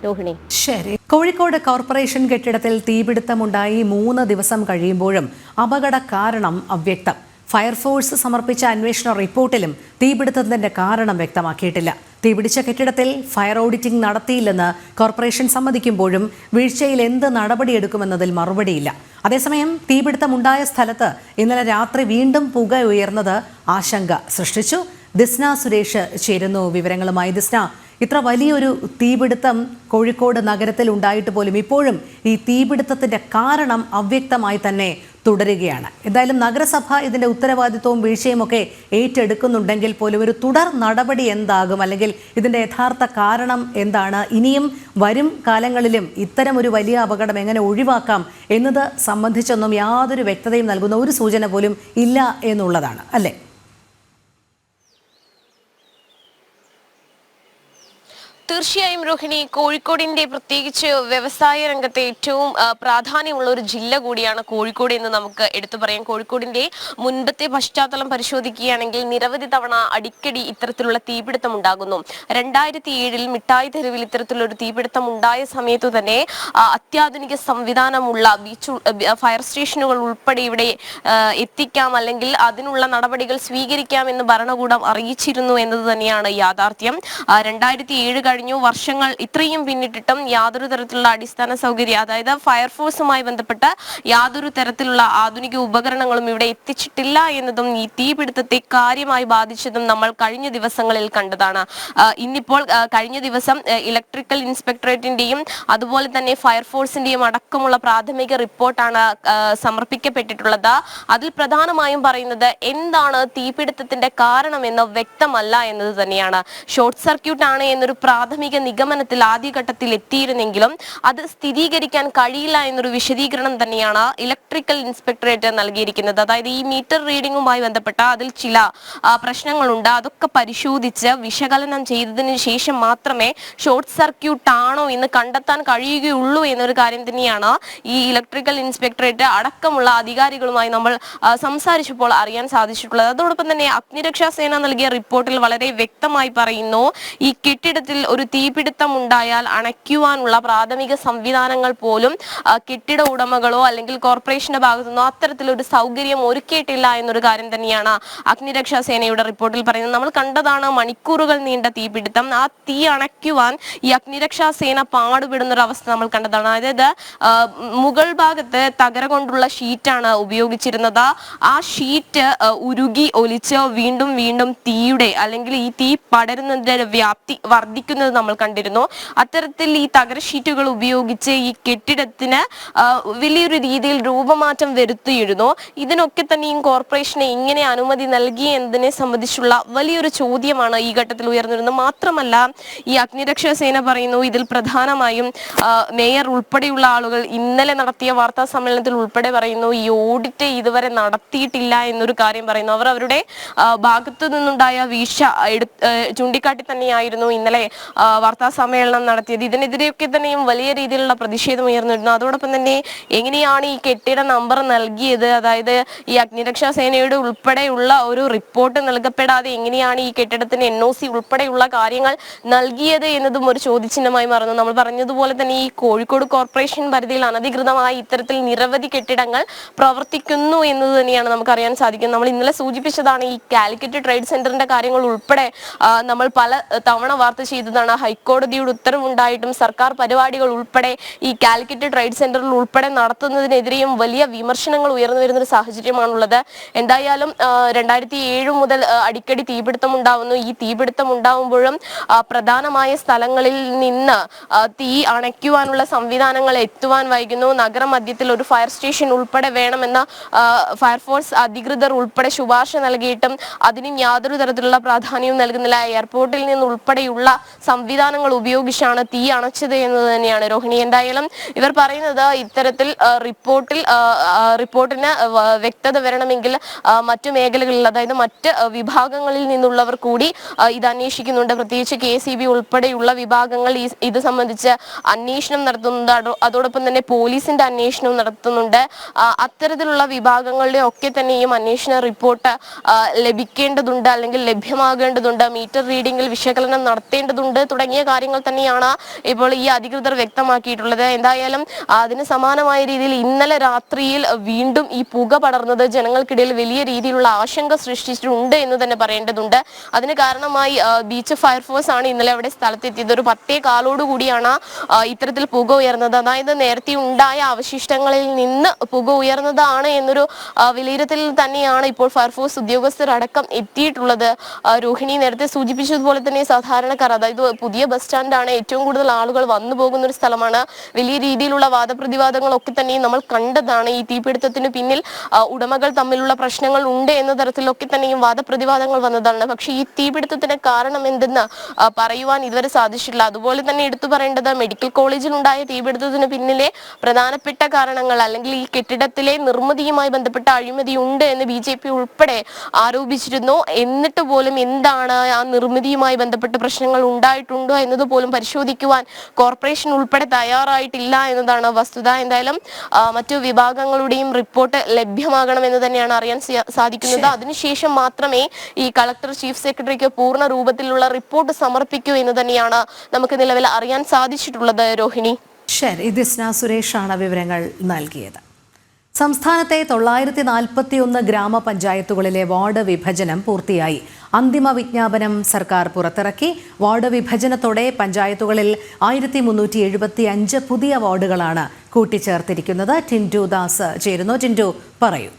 [SPEAKER 10] രോഹിണി.
[SPEAKER 1] ശരി. കോഴിക്കോട് കോർപ്പറേഷൻ കെട്ടിടത്തിൽ തീപിടുത്തമുണ്ടായി 3 ദിവസം കഴിയുമ്പോഴും അപകട കാരണം അവ്യക്തം. ഫയർഫോഴ്സ് സമർപ്പിച്ച അന്വേഷണ റിപ്പോർട്ടിലും തീപിടുത്തത്തിന്റെ കാരണം വ്യക്തമാക്കിയിട്ടില്ല. തീപിടിച്ച കെട്ടിടത്തിൽ ഫയർ ഓഡിറ്റിംഗ് നടത്തിയില്ലെന്ന് കോർപ്പറേഷൻ സമ്മതിക്കുമ്പോഴും വീഴ്ചയിൽ എന്ത് നടപടിയെടുക്കുമെന്നതിൽ മറുപടിയില്ല. അതേസമയം തീപിടുത്തമുണ്ടായ സ്ഥലത്ത് ഇന്നലെ രാത്രി വീണ്ടും പുക ഉയർന്നത് ആശങ്ക സൃഷ്ടിച്ചു. ദിസ്ന സുരേഷ് ചേരുന്നു വിവരങ്ങളുമായി. ദിസ്ന, ഇത്ര വലിയൊരു തീപിടുത്തം കോഴിക്കോട് നഗരത്തിൽ ഉണ്ടായിട്ട് പോലും ഇപ്പോഴും ഈ തീപിടുത്തത്തിന്റെ കാരണം അവ്യക്തമായി തന്നെ തുടരുകയാണ്. എന്തായാലും നഗരസഭ ഇതിന്റെ ഉത്തരവാദിത്വവും വീഴ്ചയും ഒക്കെ ഏറ്റെടുക്കുന്നുണ്ടെങ്കിൽ പോലും ഒരു തുടർ നടപടി എന്താകും, അല്ലെങ്കിൽ ഇതിന്റെ യഥാർത്ഥ കാരണം എന്താണ്? ഇനിയും വരും കാലങ്ങളിലും ഇത്തരം ഒരു വലിയ അപകടം എങ്ങനെ ഒഴിവാക്കാം എന്നത് സംബന്ധിച്ചൊന്നും യാതൊരു വ്യക്തതയും നൽകുന്ന ഒരു സൂചന പോലും ഇല്ല എന്നുള്ളതാണ്, അല്ലേ?
[SPEAKER 11] തീർച്ചയായും രോഹിണി, കോഴിക്കോടിന്റെ പ്രത്യേകിച്ച് വ്യവസായ രംഗത്തെ ഏറ്റവും പ്രാധാന്യമുള്ള ഒരു ജില്ല കൂടിയാണ് കോഴിക്കോട് എന്ന് നമുക്ക് എടുത്തു പറയാം. കോഴിക്കോടിന്റെ മുൻപത്തെ പശ്ചാത്തലം പരിശോധിക്കുകയാണെങ്കിൽ നിരവധി തവണ അടിക്കടി ഇത്തരത്തിലുള്ള തീപിടുത്തം ഉണ്ടാകുന്നു. 2007 മിഠായി തെരുവിൽ ഇത്തരത്തിലൊരു തീപിടുത്തം ഉണ്ടായ സമയത്തു തന്നെ അത്യാധുനിക സംവിധാനമുള്ള ഫയർ സ്റ്റേഷനുകൾ ഉൾപ്പെടെ ഇവിടെ എത്തിക്കാം, അല്ലെങ്കിൽ അതിനുള്ള നടപടികൾ സ്വീകരിക്കാം എന്ന് ഭരണകൂടം അറിയിച്ചിരുന്നു എന്നത് തന്നെയാണ് യാഥാർത്ഥ്യം. 2007 കഴിഞ്ഞ കഴിഞ്ഞു. വർഷങ്ങൾ ഇത്രയും പിന്നിട്ടിട്ടും യാതൊരു തരത്തിലുള്ള അടിസ്ഥാന സൗകര്യം, അതായത് ഫയർഫോഴ്സുമായി ബന്ധപ്പെട്ട യാതൊരു തരത്തിലുള്ള ആധുനിക ഉപകരണങ്ങളും ഇവിടെ എത്തിച്ചിട്ടില്ല എന്നതും ഈ തീപിടുത്തത്തെ കാര്യമായി ബാധിച്ചതും നമ്മൾ കഴിഞ്ഞ ദിവസങ്ങളിൽ കണ്ടതാണ്. ഇന്നിപ്പോൾ കഴിഞ്ഞ ദിവസം ഇലക്ട്രിക്കൽ ഇൻസ്പെക്ടറേറ്റിന്റെയും അതുപോലെ തന്നെ ഫയർഫോഴ്സിന്റെയും അടക്കമുള്ള പ്രാഥമിക റിപ്പോർട്ടാണ് സമർപ്പിക്കപ്പെട്ടിട്ടുള്ളത്. അതിൽ പ്രധാനമായും പറയുന്നത് എന്താണ് തീപിടുത്തത്തിന്റെ കാരണമെന്ന് വ്യക്തമല്ല എന്നത് തന്നെയാണ്. ഷോർട്ട് സർക്യൂട്ട് ആണ് എന്നൊരു പ്രാഥമിക നിഗമനത്തിൽ ആദ്യഘട്ടത്തിൽ എത്തിയിരുന്നെങ്കിലും അത് സ്ഥിരീകരിക്കാൻ കഴിയില്ല എന്നൊരു വിശദീകരണം തന്നെയാണ് ഇലക്ട്രിക്കൽ ഇൻസ്പെക്ടറേറ്റ് നൽകിയിരിക്കുന്നത്. അതായത് ഈ മീറ്റർ റീഡിംഗുമായി ബന്ധപ്പെട്ട അതിൽ ചില പ്രശ്നങ്ങളുണ്ട്. അതൊക്കെ പരിശോധിച്ച് വിശകലനം ചെയ്തതിനു ശേഷം മാത്രമേ ഷോർട്ട് സർക്യൂട്ട് ആണോ എന്ന് കണ്ടെത്താൻ കഴിയുകയുള്ളൂ എന്നൊരു കാര്യം തന്നെയാണ് ഈ ഇലക്ട്രിക്കൽ ഇൻസ്പെക്ടറേറ്റ് അടക്കമുള്ള അധികാരികളുമായി നമ്മൾ സംസാരിച്ചപ്പോൾ അറിയാൻ സാധിച്ചിട്ടുള്ളത്. അതോടൊപ്പം തന്നെ അഗ്നിരക്ഷാ സേന നൽകിയ റിപ്പോർട്ടിൽ വളരെ വ്യക്തമായി പറയുന്നു, ഈ കെട്ടിടത്തിൽ ഒരു തീപിടുത്തം ഉണ്ടായാൽ അണയ്ക്കുവാനുള്ള പ്രാഥമിക സംവിധാനങ്ങൾ പോലും കെട്ടിട ഉടമകളോ അല്ലെങ്കിൽ കോർപ്പറേഷന്റെ ഭാഗത്തുനിന്നോ അത്തരത്തിലൊരു സൗകര്യം ഒരുക്കിയിട്ടില്ല എന്നൊരു കാര്യം തന്നെയാണ് അഗ്നിരക്ഷാ സേനയുടെ റിപ്പോർട്ടിൽ പറയുന്നത്. നമ്മൾ കണ്ടതാണ് മണിക്കൂറുകൾ നീണ്ട തീപിടുത്തം. ആ തീ അണയ്ക്കുവാൻ ഈ അഗ്നിരക്ഷാ സേന പാടുപെടുന്ന ഒരു അവസ്ഥ നമ്മൾ കണ്ടതാണ്. അതായത് മുകൾ ഭാഗത്ത് തകര കൊണ്ടുള്ള ഷീറ്റാണ് ഉപയോഗിച്ചിരുന്നത്. ആ ഷീറ്റ് ഉരുകി ഒലിച്ച് വീണ്ടും വീണ്ടും തീയുടെ അല്ലെങ്കിൽ ഈ തീ പടരുന്നതിന്റെ വ്യാപ്തി വർദ്ധിക്കുന്നത് നമ്മൾ കണ്ടിരുന്നു. അത്തരത്തിൽ ഈ തകര ഷീറ്റുകൾ ഉപയോഗിച്ച് ഈ കെട്ടിടത്തിന് വലിയൊരു രീതിയിൽ രൂപമാറ്റം വരുത്തിയിരുന്നു. ഇതിനൊക്കെ തന്നെയും കോർപ്പറേഷന് ഇങ്ങനെ അനുമതി നൽകി എന്നതിനെ സംബന്ധിച്ചുള്ള വലിയൊരു ചോദ്യമാണ് ഈ ഘട്ടത്തിൽ ഉയർന്നിരുന്നത്. മാത്രമല്ല ഈ അഗ്നിരക്ഷാ സേന പറയുന്നു, ഇതിൽ പ്രധാനമായും മേയർ ഉൾപ്പെടെയുള്ള ആളുകൾ ഇന്നലെ നടത്തിയ വാർത്താ സമ്മേളനത്തിൽ ഉൾപ്പെടെ പറയുന്നു ഈ ഓഡിറ്റ് ഇതുവരെ നടത്തിയിട്ടില്ല എന്നൊരു കാര്യം പറയുന്നു. അവർ അവരുടെ ഭാഗത്തു നിന്നുണ്ടായ വീഴ്ച ചൂണ്ടിക്കാട്ടി തന്നെയായിരുന്നു ഇന്നലെ വാർത്താ സമ്മേളനം നടത്തിയത്. ഇതിനെതിരെയൊക്കെ തന്നെയും വലിയ രീതിയിലുള്ള പ്രതിഷേധം ഉയർന്നിരുന്നു. അതോടൊപ്പം തന്നെ എങ്ങനെയാണ് ഈ കെട്ടിട നമ്പർ നൽകിയത്, അതായത് ഈ അഗ്നിരക്ഷാ സേനയുടെ ഉൾപ്പെടെയുള്ള ഒരു റിപ്പോർട്ട് നൽകപ്പെടാതെ എങ്ങനെയാണ് ഈ കെട്ടിടത്തിന് NOC ഉൾപ്പെടെയുള്ള കാര്യങ്ങൾ നൽകിയത് എന്നതും ഒരു ചോദ്യചിഹ്നമായി മാറുന്നു. നമ്മൾ പറഞ്ഞതുപോലെ തന്നെ ഈ കോഴിക്കോട് കോർപ്പറേഷൻ പരിധിയിൽ അനധികൃതമായി ഇത്തരത്തിൽ നിരവധി കെട്ടിടങ്ങൾ പ്രവർത്തിക്കുന്നു എന്നത് തന്നെയാണ് നമുക്കറിയാൻ സാധിക്കുന്നത്. നമ്മൾ ഇന്നലെ സൂചിപ്പിച്ചതാണ് ഈ കാലിക്കറ്റ് ട്രേഡ് സെന്ററിന്റെ കാര്യങ്ങൾ ഉൾപ്പെടെ നമ്മൾ പല തവണ വാർത്ത ചെയ്തതാണ്. ഹൈക്കോടതിയുടെ ഉത്തരവുണ്ടായിട്ടും സർക്കാർ പരിപാടികൾ ഉൾപ്പെടെ ഈ കാലിക്കറ്റ് ട്രേഡ് സെന്ററിൽ ഉൾപ്പെടെ നടത്തുന്നതിനെതിരെയും വലിയ വിമർശനങ്ങൾ ഉയർന്നു വരുന്നൊരു സാഹചര്യമാണുള്ളത്. എന്തായാലും 2007 മുതൽ അടിക്കടി തീപിടുത്തം ഉണ്ടാവുന്നു. ഈ തീപിടുത്തം ഉണ്ടാവുമ്പോഴും പ്രധാനമായ സ്ഥലങ്ങളിൽ നിന്ന് തീ അണയ്ക്കുവാനുള്ള സംവിധാനങ്ങൾ എത്തുവാൻ വൈകുന്നു. നഗരമധ്യത്തിൽ ഒരു ഫയർ സ്റ്റേഷൻ ഉൾപ്പെടെ വേണമെന്ന ഫയർഫോഴ്സ് അധികൃതർ ഉൾപ്പെടെ ശുപാർശ നൽകിയിട്ടും അതിനും യാതൊരു തരത്തിലുള്ള പ്രാധാന്യവും നൽകുന്നില്ല. എയർപോർട്ടിൽ നിന്ന് ഉൾപ്പെടെയുള്ള സംവിധാനങ്ങൾ ഉപയോഗിച്ചാണ് തീ അണച്ചത് എന്നത് തന്നെയാണ് രോഹിണി. എന്തായാലും ഇവർ പറയുന്നത് ഇത്തരത്തിൽ റിപ്പോർട്ടിന് വ്യക്തത വരണമെങ്കിൽ മറ്റു മേഖലകളിൽ, അതായത് മറ്റ് വിഭാഗങ്ങളിൽ നിന്നുള്ളവർ കൂടി ഇത് അന്വേഷിക്കുന്നുണ്ട്. പ്രത്യേകിച്ച് KCB ഉൾപ്പെടെയുള്ള വിഭാഗങ്ങൾ ഇത് സംബന്ധിച്ച് അന്വേഷണം നടത്തുന്നുണ്ട്. അതോടൊപ്പം തന്നെ പോലീസിന്റെ അന്വേഷണവും നടത്തുന്നുണ്ട്. അത്തരത്തിലുള്ള വിഭാഗങ്ങളുടെ ഒക്കെ തന്നെയും അന്വേഷണ റിപ്പോർട്ട് ലഭിക്കേണ്ടതുണ്ട്, അല്ലെങ്കിൽ ലഭ്യമാകേണ്ടതുണ്ട്. മീറ്റർ റീഡിംഗിൽ വിശകലനം നടത്തേണ്ടതുണ്ട് തുടങ്ങിയ കാര്യങ്ങൾ തന്നെയാണ് ഇപ്പോൾ ഈ അധികൃതർ വ്യക്തമാക്കിയിട്ടുള്ളത്. എന്തായാലും അതിന് സമാനമായ രീതിയിൽ ഇന്നലെ രാത്രിയിൽ വീണ്ടും ഈ പുക പടർന്നത് ജനങ്ങൾക്കിടയിൽ വലിയ രീതിയിലുള്ള ആശങ്ക സൃഷ്ടിച്ചിട്ടുണ്ട് എന്ന് തന്നെ പറയേണ്ടതുണ്ട്. അതിന് കാരണമായി ബീച്ച് ഫയർഫോഴ്സ് ആണ് ഇന്നലെ അവിടെ സ്ഥലത്തെത്തിയത്. ഒരു 10:15 കൂടിയാണ് ഇത്തരത്തിൽ പുക ഉയർന്നത്. അതായത് നേരത്തെ ഉണ്ടായ അവശിഷ്ടങ്ങളിൽ നിന്ന് പുക ഉയർന്നതാണ് എന്നൊരു വിലയിരുത്തൽ തന്നെയാണ് ഇപ്പോൾ ഫയർഫോഴ്സ് ഉദ്യോഗസ്ഥരടക്കം എത്തിയിട്ടുള്ളത്. രോഹിണി നേരത്തെ സൂചിപ്പിച്ചതുപോലെ തന്നെ സാധാരണക്കാർ, അതായത് പുതിയ ബസ് സ്റ്റാൻഡാണ്, ഏറ്റവും കൂടുതൽ ആളുകൾ വന്നു പോകുന്ന ഒരു സ്ഥലമാണ്. വലിയ രീതിയിലുള്ള വാദപ്രതിവാദങ്ങളൊക്കെ തന്നെയും നമ്മൾ കണ്ടതാണ്. ഈ തീപിടുത്തത്തിന് പിന്നിൽ ഉടമകൾ തമ്മിലുള്ള പ്രശ്നങ്ങൾ ഉണ്ട് എന്ന തരത്തിലൊക്കെ തന്നെയും വാദപ്രതിവാദങ്ങൾ വന്നതാണ്. പക്ഷേ ഈ തീപിടുത്തത്തിന് കാരണം എന്തെന്ന് പറയുവാൻ ഇതുവരെ സാധിച്ചിട്ടില്ല. അതുപോലെ തന്നെ എടുത്തു പറയേണ്ടത് മെഡിക്കൽ കോളേജിൽ ഉണ്ടായ തീപിടുത്തത്തിന് പിന്നിലെ പ്രധാനപ്പെട്ട കാരണങ്ങൾ, അല്ലെങ്കിൽ ഈ കെട്ടിടത്തിലെ നിർമ്മിതിയുമായി ബന്ധപ്പെട്ട അഴിമതി ഉണ്ട് എന്ന് BJP ഉൾപ്പെടെ ആരോപിച്ചിരുന്നു. എന്നിട്ട് പോലും എന്താണ് ആ നിർമ്മിതിയുമായി ബന്ധപ്പെട്ട പ്രശ്നങ്ങൾ ഉണ്ടായിട്ടുണ്ടോ എന്നത് പോലും പരിശോധിക്കുവാൻ കോർപ്പറേഷൻ ഉൾപ്പെടെ തയ്യാറായിട്ടില്ല എന്നതാണ് വസ്തുത. എന്തായാലും മറ്റു വിഭാഗങ്ങളുടെയും റിപ്പോർട്ട് ലഭ്യമാകണമെന്ന് തന്നെയാണ് അറിയാൻ സാധിക്കുന്നത്. അതിനുശേഷം മാത്രമേ ഈ കളക്ടർ ചീഫ് സെക്രട്ടറിക്ക് പൂർണ്ണ രൂപത്തിലുള്ള റിപ്പോർട്ട് സമർപ്പിക്കൂ എന്ന് തന്നെയാണ് നമുക്ക് നിലവിൽ അറിയാൻ സാധിച്ചിട്ടുള്ളത്. രോഹിണി,
[SPEAKER 1] ശരി, ദിസ്ന സുരേഷാണ് വിവരങ്ങൾ നൽകിയത്. സംസ്ഥാനത്തെ 941 ഗ്രാമപഞ്ചായത്തുകളിലെ വാർഡ് വിഭജനം പൂർത്തിയായി. അന്തിമ വിജ്ഞാപനം സർക്കാർ പുറത്തിറക്കി. വാർഡ് വിഭജനത്തോടെ പഞ്ചായത്തുകളിൽ 1375 പുതിയ വാർഡുകളാണ് കൂട്ടിച്ചേർത്തിരിക്കുന്നത്. ടിൻറ്റു ദാസ് ചേരുന്നു. ടിൻറ്റു, പറയൂ.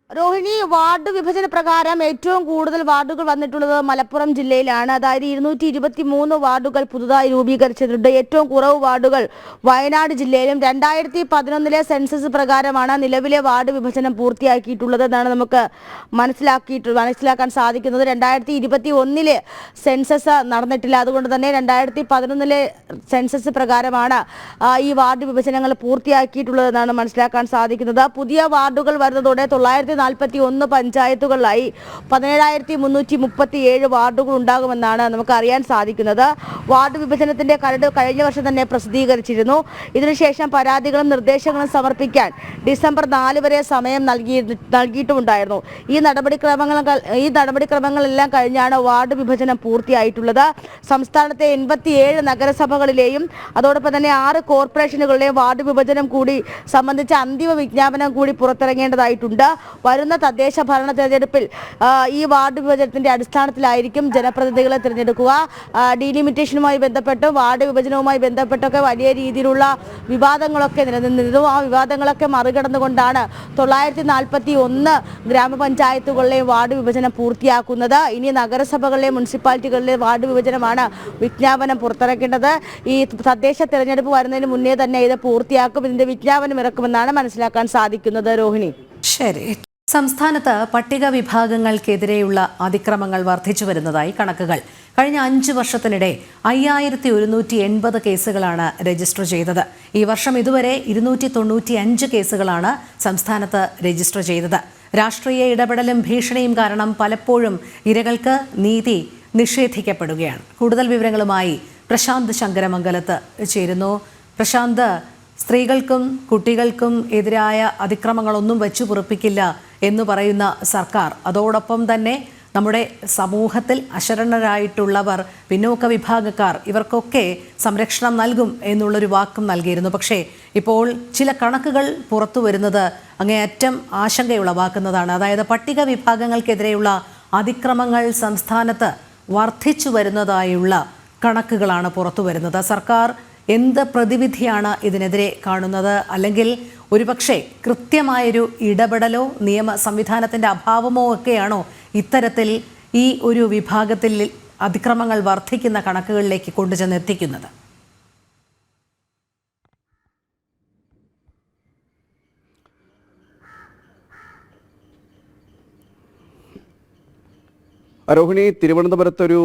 [SPEAKER 9] രോഹിണി, വാർഡ് വിഭജന പ്രകാരം ഏറ്റവും കൂടുതൽ വാർഡുകൾ വന്നിട്ടുള്ളത് മലപ്പുറം ജില്ലയിലാണ്. അതായത് 223 വാർഡുകൾ പുതുതായി രൂപീകരിച്ചിട്ടുണ്ട്. ഏറ്റവും കുറവ് വാർഡുകൾ വയനാട് ജില്ലയിലും. 2011 സെൻസസ് പ്രകാരമാണ് നിലവിലെ വാർഡ് വിഭജനം പൂർത്തിയാക്കിയിട്ടുള്ളത് എന്നാണ് നമുക്ക് മനസ്സിലാക്കാൻ സാധിക്കുന്നത്. 2021 സെൻസസ് നടന്നിട്ടില്ല. അതുകൊണ്ട് തന്നെ 2011 സെൻസസ് പ്രകാരമാണ് ഈ വാർഡ് വിഭജനങ്ങൾ പൂർത്തിയാക്കിയിട്ടുള്ളതെന്നാണ് മനസ്സിലാക്കാൻ സാധിക്കുന്നത്. പുതിയ വാർഡുകൾ വരുന്നതോടെ 941 പഞ്ചായത്തുകളിലായി 17,337 വാർഡുകൾ ഉണ്ടാകുമെന്നാണ് നമുക്ക് അറിയാൻ സാധിക്കുന്നത്. വാർഡ് വിഭജനത്തിന്റെ കരട് കഴിഞ്ഞ വർഷം തന്നെ പ്രസിദ്ധീകരിച്ചിരുന്നു. ഇതിനുശേഷം പരാതികളും നിർദ്ദേശങ്ങളും സമർപ്പിക്കാൻ ഡിസംബർ 4 വരെ സമയം നൽകിയിട്ടുമുണ്ടായിരുന്നു. ഈ നടപടിക്രമങ്ങളെല്ലാം കഴിഞ്ഞാണ് വാർഡ് വിഭജനം പൂർത്തിയായിട്ടുള്ളത്. സംസ്ഥാനത്തെ 87 നഗരസഭകളിലെയും അതോടൊപ്പം തന്നെ 6 കോർപ്പറേഷനുകളിലെയും വാർഡ് വിഭജനം കൂടി സംബന്ധിച്ച അന്തിമ വിജ്ഞാപനം കൂടി പുറത്തിറങ്ങേണ്ടതായിട്ടുണ്ട്. വരുന്ന തദ്ദേശ ഭരണ തെരഞ്ഞെടുപ്പിൽ ഈ വാർഡ് വിഭജനത്തിന്റെ അടിസ്ഥാനത്തിലായിരിക്കും ജനപ്രതിനിധികളെ തിരഞ്ഞെടുക്കുക. ഡീലിമിറ്റേഷനുമായി ബന്ധപ്പെട്ട് വാർഡ് വിഭജനവുമായി ബന്ധപ്പെട്ടൊക്കെ വലിയ രീതിയിലുള്ള വിവാദങ്ങളൊക്കെ നിലനിന്നിരുന്നു. ആ വിവാദങ്ങളൊക്കെ മറികടന്നുകൊണ്ടാണ് 941 ഗ്രാമപഞ്ചായത്തുകളിലെയും വാർഡ് വിഭജനം പൂർത്തിയാക്കുന്നത്. ഇനി നഗരസഭകളിലെ മുനിസിപ്പാലിറ്റികളിലെ വാർഡ് വിഭജനമാണ് വിജ്ഞാപനം പുറത്തിറക്കേണ്ടത്. ഈ തദ്ദേശ തെരഞ്ഞെടുപ്പ് വരുന്നതിന് മുന്നേ തന്നെ ഇത് പൂർത്തിയാക്കും. ഇതിന്റെ വിജ്ഞാപനം ഇറക്കുമെന്നാണ് മനസ്സിലാക്കാൻ സാധിക്കുന്നത്. രോഹിണി,
[SPEAKER 1] ശരി. സംസ്ഥാനത്ത് പട്ടിക വിഭാഗങ്ങൾക്കെതിരെയുള്ള അതിക്രമങ്ങൾ വർദ്ധിച്ചു വരുന്നതായി കണക്കുകൾ. കഴിഞ്ഞ 5 വർഷത്തിനിടെ 5180 കേസുകളാണ് രജിസ്റ്റർ ചെയ്തത്. ഈ വർഷം ഇതുവരെ 295 കേസുകളാണ് സംസ്ഥാനത്ത് രജിസ്റ്റർ ചെയ്തത്. രാഷ്ട്രീയ ഇടപെടലും ഭീഷണിയും കാരണം പലപ്പോഴും ഇരകൾക്ക് നീതി നിഷേധിക്കപ്പെടുകയാണ്. കൂടുതൽ വിവരങ്ങളുമായി പ്രശാന്ത് ശങ്കരമംഗലത്ത് ചേരുന്നു. പ്രശാന്ത്, സ്ത്രീകൾക്കും കുട്ടികൾക്കും എതിരായ അതിക്രമങ്ങളൊന്നും വെച്ചു പൊറുപ്പിക്കില്ല എന്ന് പറയുന്ന സർക്കാർ, അതോടൊപ്പം തന്നെ നമ്മുടെ സമൂഹത്തിൽ അശരണരായിട്ടുള്ളവർ, പിന്നോക്ക വിഭാഗക്കാർ, ഇവർക്കൊക്കെ സംരക്ഷണം നൽകും എന്നുള്ളൊരു വാക്കും നൽകിയിരുന്നു. പക്ഷേ ഇപ്പോൾ ചില കണക്കുകൾ പുറത്തു വരുന്നത് അങ്ങേയറ്റം ആശങ്കയുളവാക്കുന്നതാണ്. അതായത് പട്ടിക വിഭാഗങ്ങൾക്കെതിരെയുള്ള അതിക്രമങ്ങൾ സംസ്ഥാനത്ത് വർദ്ധിച്ചു വരുന്നതായുള്ള കണക്കുകളാണ് പുറത്തു വരുന്നത്. സർക്കാർ എന്ത് പ്രതിവിധിയാണ് ഇതിനെതിരെ കാണുന്നത്? അല്ലെങ്കിൽ ഒരുപക്ഷെ കൃത്യമായൊരു ഇടപെടലോ നിയമ സംവിധാനത്തിൻ്റെ അഭാവമോ ഒക്കെയാണോ ഇത്തരത്തിൽ ഈ ഒരു വിഭാഗത്തിൽ അതിക്രമങ്ങൾ വർദ്ധിക്കുന്ന കണക്കുകളിലേക്ക് കൊണ്ടുചെന്ന് എത്തിക്കുന്നത്?
[SPEAKER 3] രോഹിണി, തിരുവനന്തപുരത്തൊരു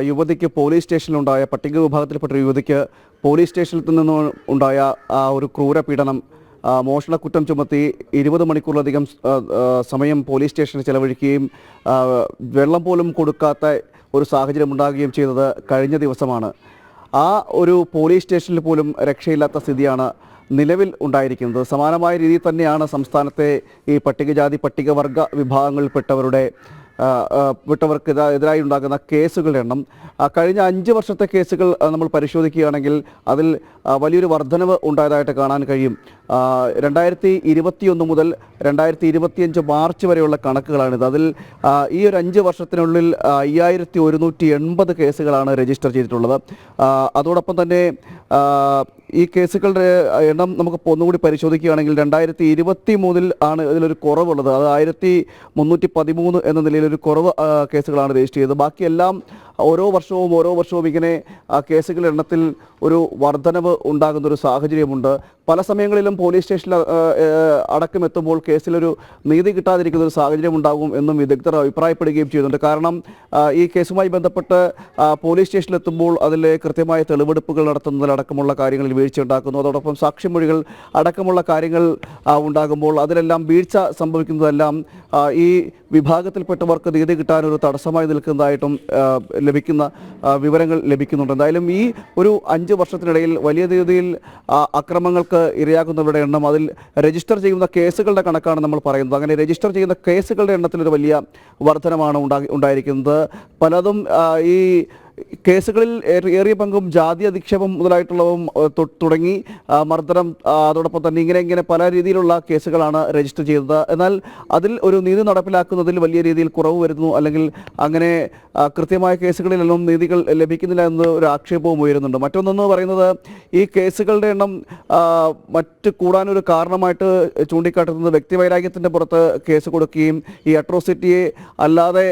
[SPEAKER 3] യുവതിക്ക് പോലീസ് സ്റ്റേഷനിലുണ്ടായ പട്ടിക വിഭാഗത്തിൽപ്പെട്ട ഒരു യുവതിക്ക് പോലീസ് സ്റ്റേഷനിൽ നിന്ന് ഉണ്ടായ ഒരു ക്രൂരപീഡനം, മോഷണക്കുറ്റം ചുമത്തി 20 മണിക്കൂറിലധികം സമയം പോലീസ് സ്റ്റേഷനിൽ ചെലവഴിക്കുകയും വെള്ളം പോലും കൊടുക്കാത്ത ഒരു സാഹചര്യം ഉണ്ടാകുകയും ചെയ്തത് കഴിഞ്ഞ ദിവസമാണ്. ആ ഒരു പോലീസ് സ്റ്റേഷനിൽ പോലും രക്ഷയില്ലാത്ത സ്ഥിതിയാണ് നിലവിൽ ഉണ്ടായിരിക്കുന്നത്. സമാനമായ രീതിയിൽ തന്നെയാണ് സംസ്ഥാനത്തെ ഈ പട്ടികജാതി പട്ടികവർഗ വിഭാഗങ്ങളിൽപ്പെട്ടവർക്ക് എതിരായി ഉണ്ടാകുന്ന കേസുകളുടെ എണ്ണം. കഴിഞ്ഞ 5 വർഷത്തെ കേസുകൾ നമ്മൾ പരിശോധിക്കുകയാണെങ്കിൽ അതിൽ വലിയൊരു വർധനവ് ഉണ്ടായതായിട്ട് കാണാൻ കഴിയും. 2021 മുതൽ 2025 മാർച്ച് വരെയുള്ള കണക്കുകളാണിത്. അതിൽ ഈ ഒരു 5 വർഷത്തിനുള്ളിൽ 5180 കേസുകളാണ് രജിസ്റ്റർ ചെയ്തിട്ടുള്ളത്. അതോടൊപ്പം തന്നെ ഈ കേസുകളുടെ എണ്ണം നമുക്ക് ഒന്നുകൂടി പരിശോധിക്കുകയാണെങ്കിൽ 2023 ആണ് ഇതിലൊരു കുറവുള്ളത്. അത് 1313 എന്ന നിലയിലൊരു കുറവ് കേസുകളാണ് രജിസ്റ്റർ ചെയ്തത്. ബാക്കിയെല്ലാം ഓരോ വർഷവും ഇങ്ങനെ കേസുകളുടെ എണ്ണത്തിൽ ഒരു വർധനവ് ഉണ്ടാകുന്നൊരു സാഹചര്യമുണ്ട്. പല സമയങ്ങളിലും പോലീസ് സ്റ്റേഷനിൽ അടക്കമെത്തുമ്പോൾ കേസിലൊരു നീതി കിട്ടാതിരിക്കുന്ന ഒരു സാഹചര്യം ഉണ്ടാകും എന്നും വിദഗ്ധർ അഭിപ്രായപ്പെടുകയും ചെയ്യുന്നുണ്ട്. കാരണം ഈ കേസുമായി ബന്ധപ്പെട്ട് പോലീസ് സ്റ്റേഷനിലെത്തുമ്പോൾ അതിൽ കൃത്യമായ തെളിവെടുപ്പുകൾ നടത്തുന്നതിലടക്കമുള്ള കാര്യങ്ങളിൽ വീഴ്ച ഉണ്ടാക്കുന്നു. അതോടൊപ്പം സാക്ഷിമൊഴികൾ അടക്കമുള്ള കാര്യങ്ങൾ ഉണ്ടാകുമ്പോൾ അതിലെല്ലാം വീഴ്ച സംഭവിക്കുന്നതെല്ലാം ഈ വിഭാഗത്തിൽപ്പെട്ടവർക്ക് നീതി കിട്ടാനൊരു തടസ്സമായി നിൽക്കുന്നതായിട്ടും ലഭിക്കുന്ന വിവരങ്ങൾ ലഭിക്കുന്നുണ്ട്. എന്തായാലും ഈ ഒരു 5 വർഷത്തിനിടയിൽ വലിയ രീതിയിൽ അക്രമങ്ങൾക്ക് ഇരയാക്കുന്നവരുടെ എണ്ണം, അതിൽ രജിസ്റ്റർ ചെയ്യുന്ന കേസുകളുടെ കണക്കാണ് നമ്മൾ പറയുന്നത്. അങ്ങനെ രജിസ്റ്റർ ചെയ്യുന്ന കേസുകളുടെ എണ്ണത്തിലൊരു വലിയ വർധനമാണ് ഉണ്ടായിരിക്കുന്നത്. പലതും ഈ കേസുകളിൽ ഏറിയ പങ്കും ജാതി അധിക്ഷേപം മുതലായിട്ടുള്ളവും തുടങ്ങി മർദ്ദനം, അതോടൊപ്പം തന്നെ ഇങ്ങനെ പല രീതിയിലുള്ള കേസുകളാണ് രജിസ്റ്റർ ചെയ്തത്. എന്നാൽ അതിൽ ഒരു നീതി നടപ്പിലാക്കുന്നതിൽ വലിയ രീതിയിൽ കുറവ് വരുന്നു, അല്ലെങ്കിൽ അങ്ങനെ കൃത്യമായ കേസുകളിലെല്ലാം നീതികൾ ലഭിക്കുന്നില്ല എന്ന ഒരു ആക്ഷേപവും ഉയരുന്നുണ്ട്. മറ്റൊന്നെന്ന് പറയുന്നത് ഈ കേസുകളുടെ എണ്ണം മറ്റ് കൂടാനൊരു കാരണമായിട്ട് ചൂണ്ടിക്കാട്ടുന്നത് വ്യക്തിവൈരാഗ്യത്തിൻ്റെ പുറത്ത് കേസ് കൊടുക്കുകയും ഈ അട്രോസിറ്റിയെ അല്ലാതെ